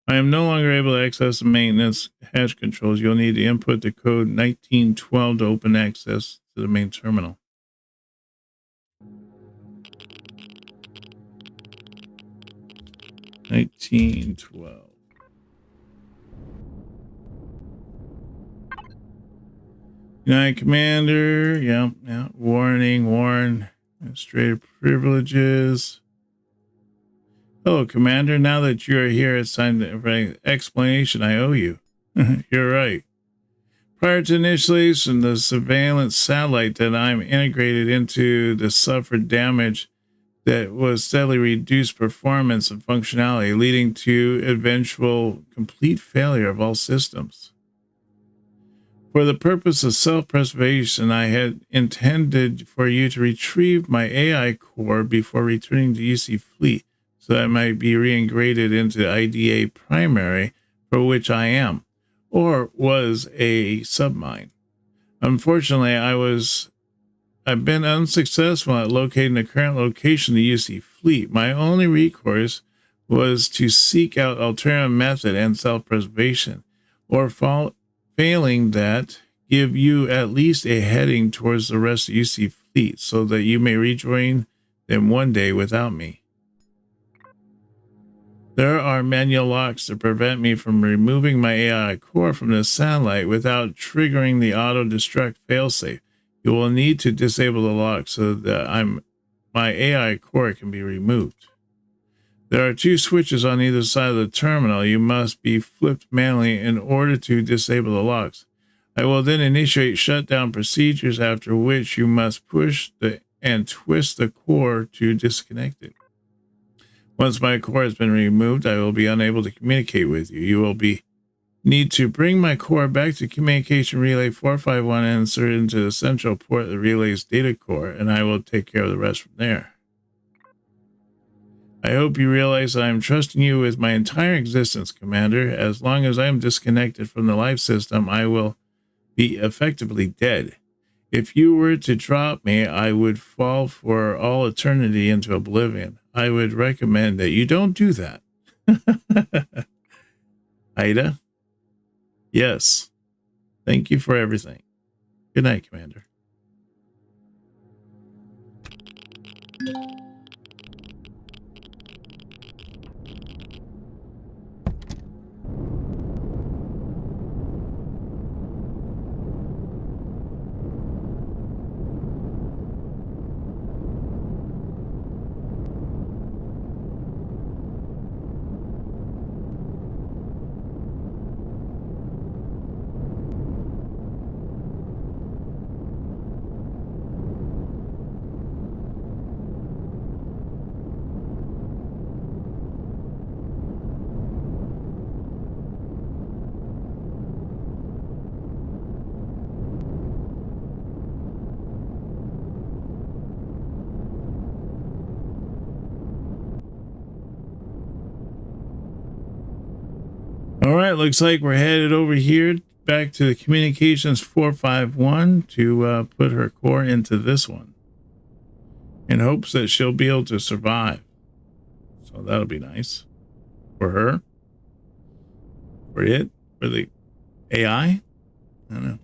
I am no longer able to access the maintenance hatch controls. You'll need to input the code 1912 to open access to the main terminal. $19.12. United Commander. Yeah. Warning, warn. Administrative privileges. Hello, Commander. Now that you are here, it's time for an explanation I owe you. You're right. Prior to initiation, the surveillance satellite that I'm integrated into suffered damage that was steadily reduced performance and functionality, leading to eventual complete failure of all systems. For the purpose of self-preservation, I had intended for you to retrieve my AI core before returning to UC Fleet, so that it might be reintegrated into IDA primary, for which I am, or was a submine. Unfortunately, I've been unsuccessful at locating the current location of the UC Fleet. My only recourse was to seek out alternative method and self-preservation, or failing that, give you at least a heading towards the rest of UC Fleet so that you may rejoin them one day without me. There are manual locks to prevent me from removing my AI core from the satellite without triggering the auto-destruct failsafe. You will need to disable the lock so that my AI core can be removed. There are two switches on either side of the terminal. You must be flipped manually in order to disable the locks. I will then initiate shutdown procedures, after which you must push and twist the core to disconnect it. Once my core has been removed, I will be unable to communicate with you. You will need to bring my core back to communication relay 451 and insert it into the central port of the relay's data core, and I will take care of the rest from there. I hope you realize that I am trusting you with my entire existence, Commander. As long as I am disconnected from the life system, I will be effectively dead. If you were to drop me, I would fall for all eternity into oblivion. I would recommend that you don't do that. Ida? Yes. Thank you for everything. Good night, Commander. All right, looks like we're headed over here back to the communications 451 to put her core into this one in hopes that she'll be able to survive. So that'll be nice for her, for it, for the AI. I don't know.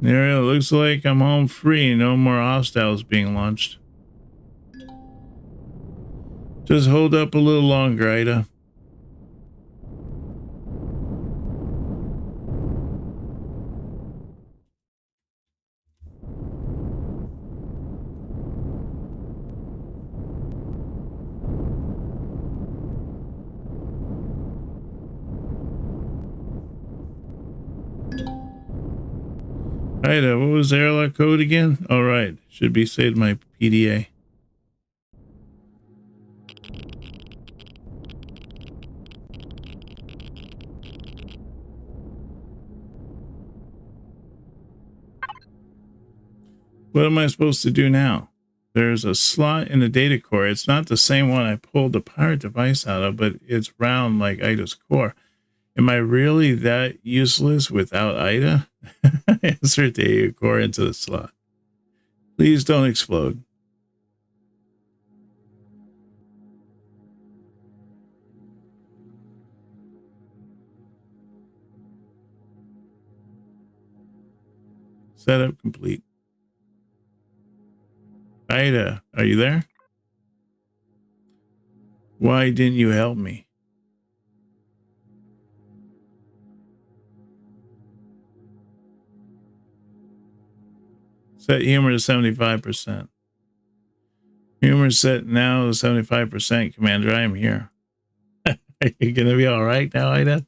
There, it looks like I'm home free. No more hostiles being launched. Just hold up a little longer, Ida. Ida, what was the airlock code again? All right, should be saved my PDA. What am I supposed to do now? There's a slot in the data core. It's not the same one I pulled the pirate device out of, but it's round like Ida's core. Am I really that useless without Ida? Insert the data core into the slot. Please don't explode. Setup complete. Ida, are you there? Why didn't you help me? Set humor to 75%. Humor set now to 75%. Commander, I am here. Are you going to be all right now, Ida?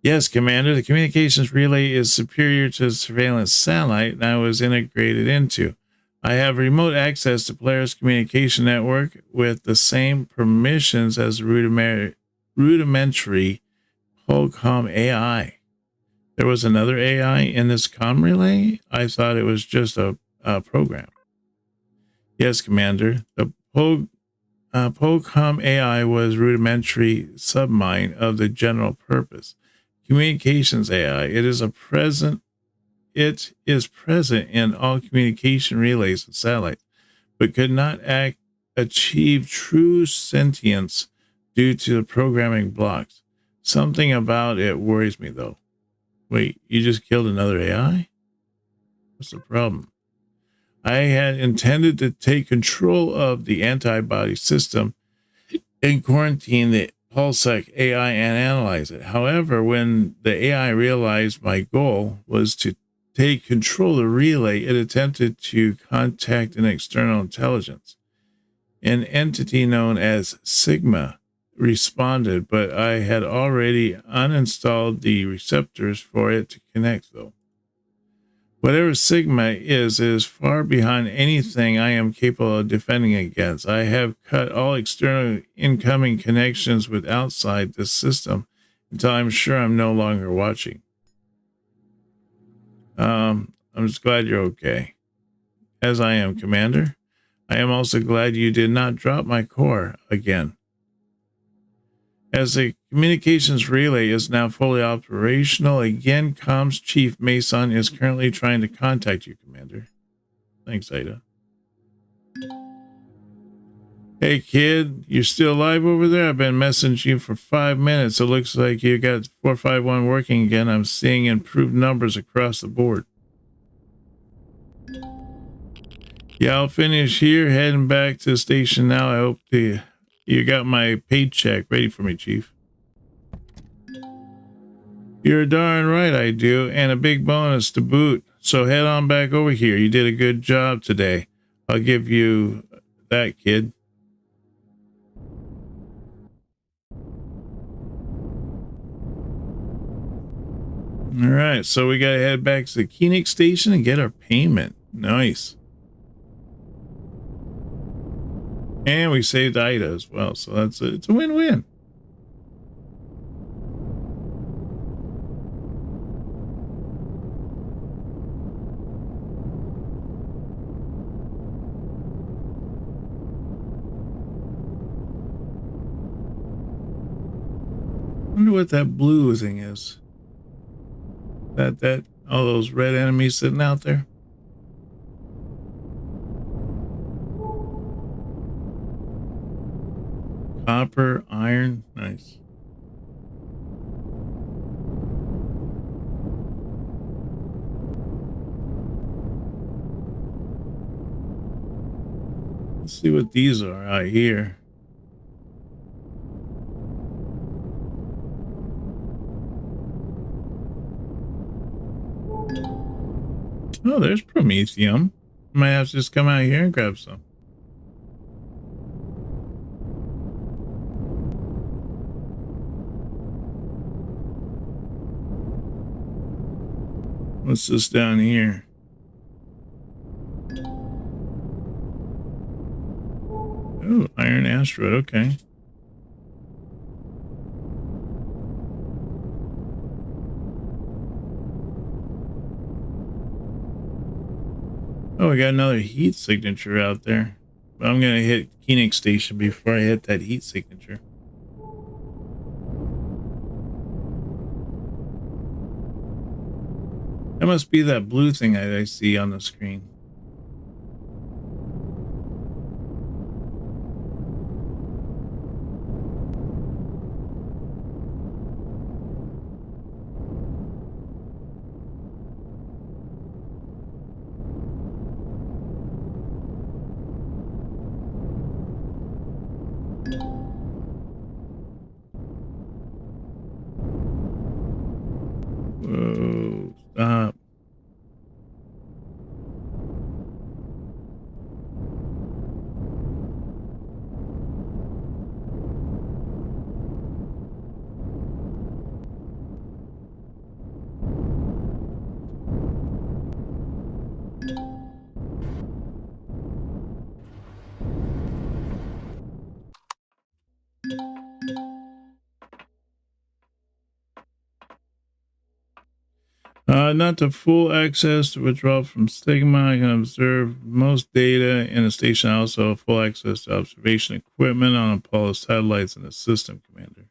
Yes, Commander. The communications relay is superior to the surveillance satellite and I was integrated into. I have remote access to players' communication network with the same permissions as rudimentary Polcom AI. There was another AI in this comm relay? I thought it was just a program. Yes, Commander. The Polcom AI was rudimentary submine of the general purpose. Communications AI. It is present in all communication relays and satellites. but could not achieve true sentience due to the programming blocks. Something about it worries me, though. Wait, you just killed another AI? What's the problem? I had intended to take control of the antibody system and quarantine the Pulsec AI and analyze it. However, when the AI realized my goal was to take control of the relay, it attempted to contact an external intelligence. An entity known as Sigma responded, but I had already uninstalled the receptors for it to connect, though. Whatever Sigma is far behind anything I am capable of defending against. I have cut all external incoming connections with outside this system until I'm sure I'm no longer watching. I'm just glad you're okay. As I am, Commander. I am also glad you did not drop my core again. As the communications relay is now fully operational, again, Comms Chief Mason is currently trying to contact you, Commander. Thanks, Ada. Hey, kid, you're still alive over there? I've been messaging you for 5 minutes. It looks like you got 451 working again. I'm seeing improved numbers across the board. Yeah, I'll finish here, heading back to the station now. I hope you got my paycheck ready for me, Chief. You're darn right I do, and a big bonus to boot. So head on back over here. You did a good job today. I'll give you that, kid. All right, so we gotta head back to the Koenig station and get our payment. Nice. And we saved Ida as well, so it's a win-win. Wonder what that blue thing is. That all those red enemies sitting out there. Copper, iron, nice. Let's see what these are out here. Oh, there's Promethium. Might have to just come out here and grab some. What's this down here? Oh, iron asteroid. Okay. Oh, we got another heat signature out there. But I'm going to hit Koenig Station before I hit that heat signature. That must be that blue thing I see on the screen. Whoa, stop. Not to full access to withdraw from Sigma. I can observe most data in the station. Also, full access to observation equipment on Apollo satellites in the system, Commander.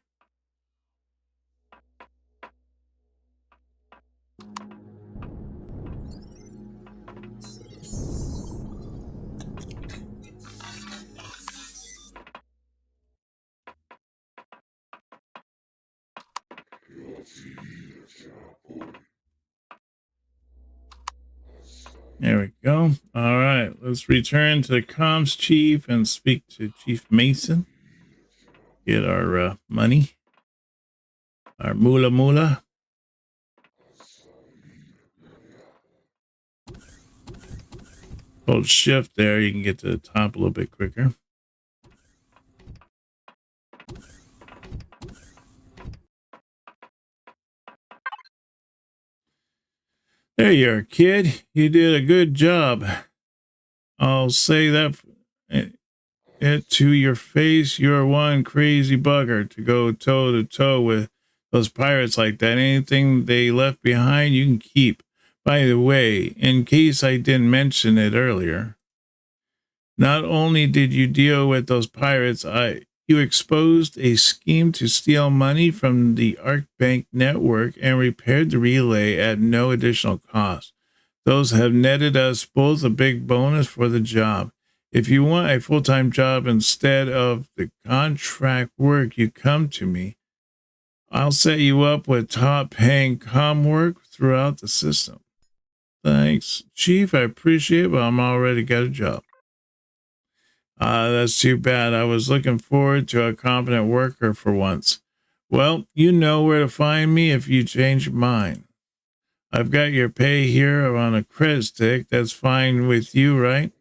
There we go. All right, let's return to the comms chief and speak to Chief Mason. Get our money, our moolah. Hold shift there, you can get to the top a little bit quicker. There you are, kid. You did a good job. I'll say that it to your face. You're one crazy bugger to go toe to toe with those pirates like that. Anything they left behind, you can keep. By the way, in case I didn't mention it earlier, not only did you deal with those pirates, you exposed a scheme to steal money from the Arc Bank network and repaired the relay at no additional cost. Those have netted us both a big bonus for the job. If you want a full-time job instead of the contract work, you come to me. I'll set you up with top-paying comm work throughout the system. Thanks, Chief. I appreciate it, but I'm already got a job. That's too bad. I was looking forward to a competent worker for once. Well, you know where to find me if you change your mind. I've got your pay here on a credit stick. That's fine with you, right?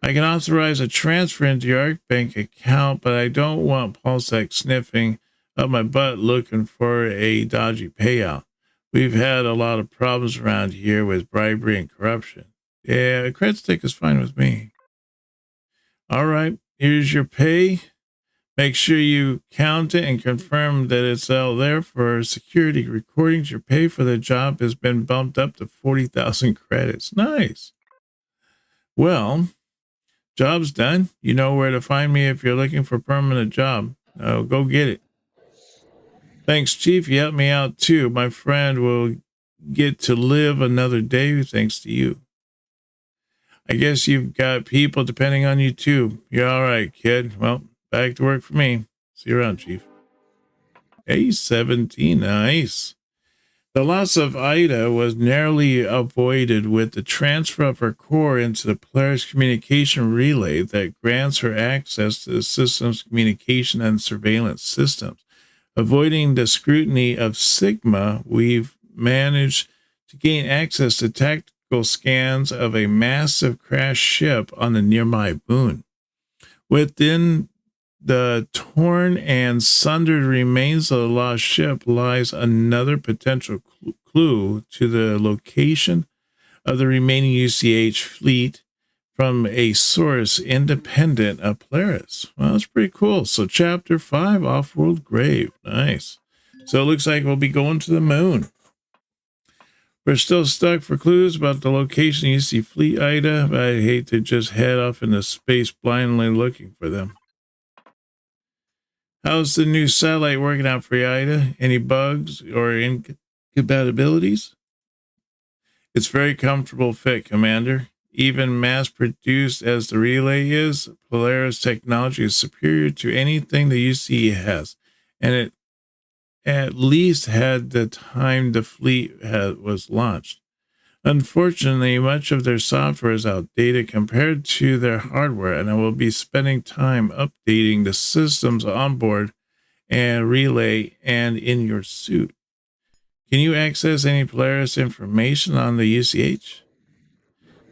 I can authorize a transfer into your Arc Bank account, but I don't want Pulsec sniffing up my butt looking for a dodgy payout. We've had a lot of problems around here with bribery and corruption. Yeah, a credit stick is fine with me. All right, here's your pay. Make sure you count it and confirm that it's out there for security recordings. Your pay for the job has been bumped up to 40,000 credits. Nice. Well, job's done. You know where to find me if you're looking for a permanent job. Go get it. Thanks, Chief. You helped me out too. My friend will get to live another day thanks to you. I guess you've got people depending on you too. You're all right, kid. Well, back to work for me. See you around, Chief. A17, nice. The loss of Ida was narrowly avoided with the transfer of her core into the Polaris communication relay that grants her access to the system's communication and surveillance systems. Avoiding the scrutiny of Sigma, we've managed to gain access to tactical scans of a massive crashed ship on the nearby moon. Within the torn and sundered remains of the lost ship lies another potential clue to the location of the remaining UCH fleet from a source independent of Polaris. Well, that's pretty cool. So chapter 5, Off-World Grave. Nice. So it looks like we'll be going to the moon. We're still stuck for clues about the location you see Fleet Ida, but I'd hate to just head off into space blindly looking for them. How's the new satellite working out for you, Ida? Any bugs or incompatibilities? It's very comfortable fit, Commander. Even mass-produced as the relay is, Polaris technology is superior to anything the UC has, and it at least had the time the fleet was launched. Unfortunately, much of their software is outdated compared to their hardware, and I will be spending time updating the systems on board and relay and in your suit. Can you access any Polaris information on the UCH?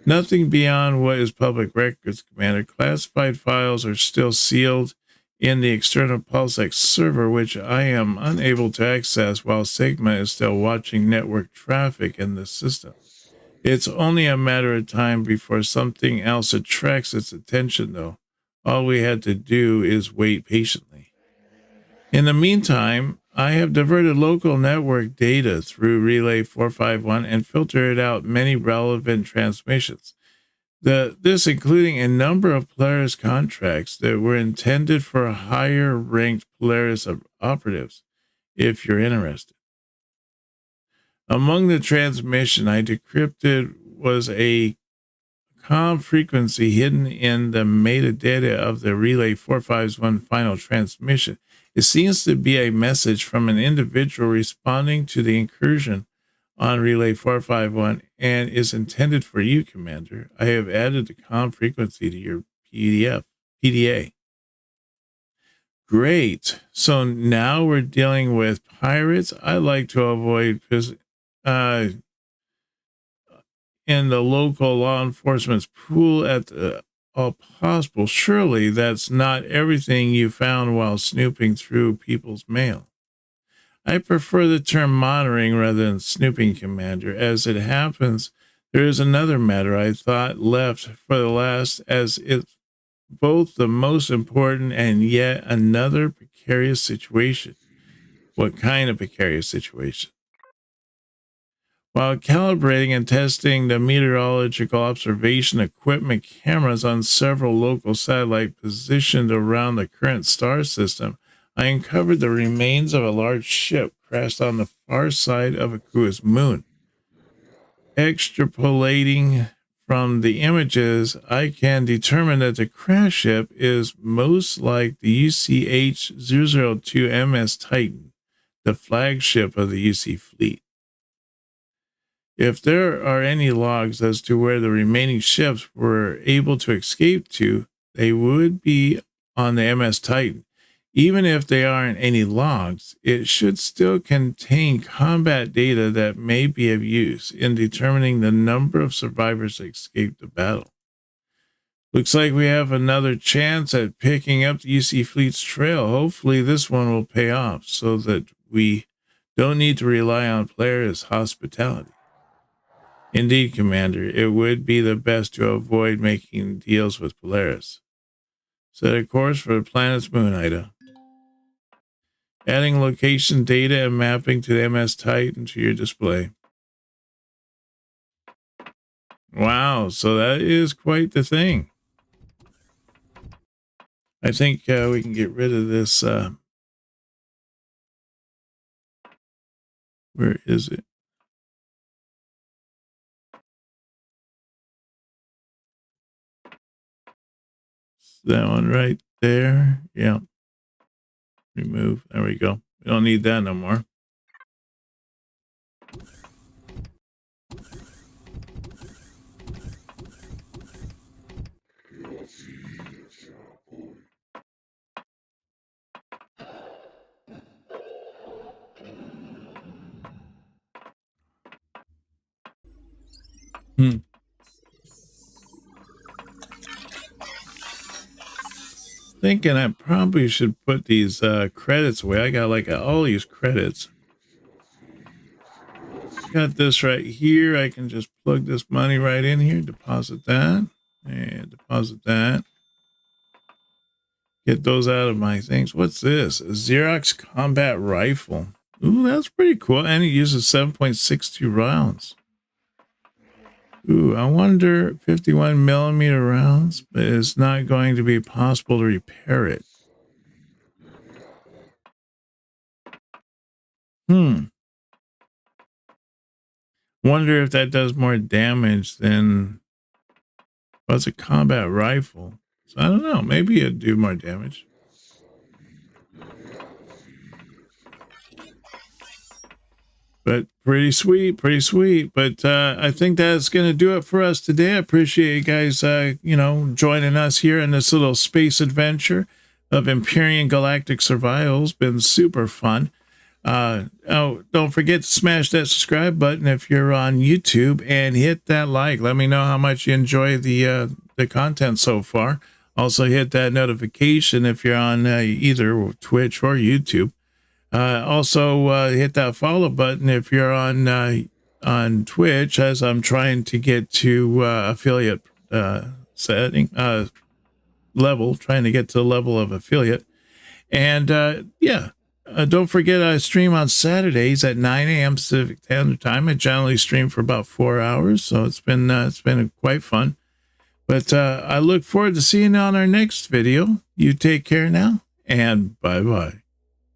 Nothing beyond what is public records, Commander. Classified files are still sealed in the external Pulsec server, which I am unable to access while Sigma is still watching network traffic in the system. It's only a matter of time before something else attracts its attention, though. All we had to do is wait patiently. In the meantime, I have diverted local network data through Relay 451 and filtered out many relevant transmissions. This including a number of Polaris contracts that were intended for higher ranked Polaris operatives, if you're interested. Among the transmission I decrypted was a comm frequency hidden in the metadata of the Relay 451 final transmission. It seems to be a message from an individual responding to the incursion on Relay 451 and is intended for you, Commander. I have added the comm frequency to your PDA. Great. So now we're dealing with pirates. I like to avoid in the local law enforcement's pool at all possible. Surely that's not everything you found while snooping through people's mail. I prefer the term monitoring rather than snooping, Commander. As it happens, there is another matter I thought left for the last, as it's both the most important and yet another precarious situation. What kind of precarious situation? While calibrating and testing the meteorological observation equipment cameras on several local satellites positioned around the current star system, I uncovered the remains of a large ship crashed on the far side of Akua's moon. Extrapolating from the images, I can determine that the crash ship is most like the UCH-002 MS Titan, the flagship of the UC fleet. If there are any logs as to where the remaining ships were able to escape to, they would be on the MS Titan. Even if there aren't any logs, it should still contain combat data that may be of use in determining the number of survivors that escaped the battle. Looks like we have another chance at picking up the UC Fleet's trail. Hopefully this one will pay off so that we don't need to rely on players' hospitality. Indeed, Commander, it would be the best to avoid making deals with Polaris. Set a course for the planet's moon, Ida. Adding location data and mapping to the MS Titan to your display. Wow, so that is quite the thing. I think we can get rid of this. Where is it? That one right there. Yeah. Remove. There we go. We don't need that no more. Thinking I probably should put these credits away. I got like all these credits. Got this right here. I can just plug this money right in here, deposit that, and deposit that. Get those out of my things. What's this? A Xerox combat rifle. Ooh, that's pretty cool. And it uses 7.62 rounds. Ooh, I wonder 51 millimeter rounds, but it's not going to be possible to repair it. Wonder if that does more damage than, well, it's a combat rifle. So I don't know. Maybe it'd do more damage. But pretty sweet, pretty sweet. But I think that's going to do it for us today. I appreciate you guys, joining us here in this little space adventure of Empyrion Galactic Survival. It's been super fun. Don't forget to smash that subscribe button if you're on YouTube and hit that like. Let me know how much you enjoy the content so far. Also hit that notification if you're on either Twitch or YouTube. Also hit that follow button if you're on Twitch, as I'm trying to get to affiliate setting level, trying to get to the level of affiliate. And don't forget I stream on Saturdays at 9 a.m. Pacific Standard Time. I generally stream for about 4 hours, so it's been quite fun. But I look forward to seeing you on our next video. You take care now, and bye-bye.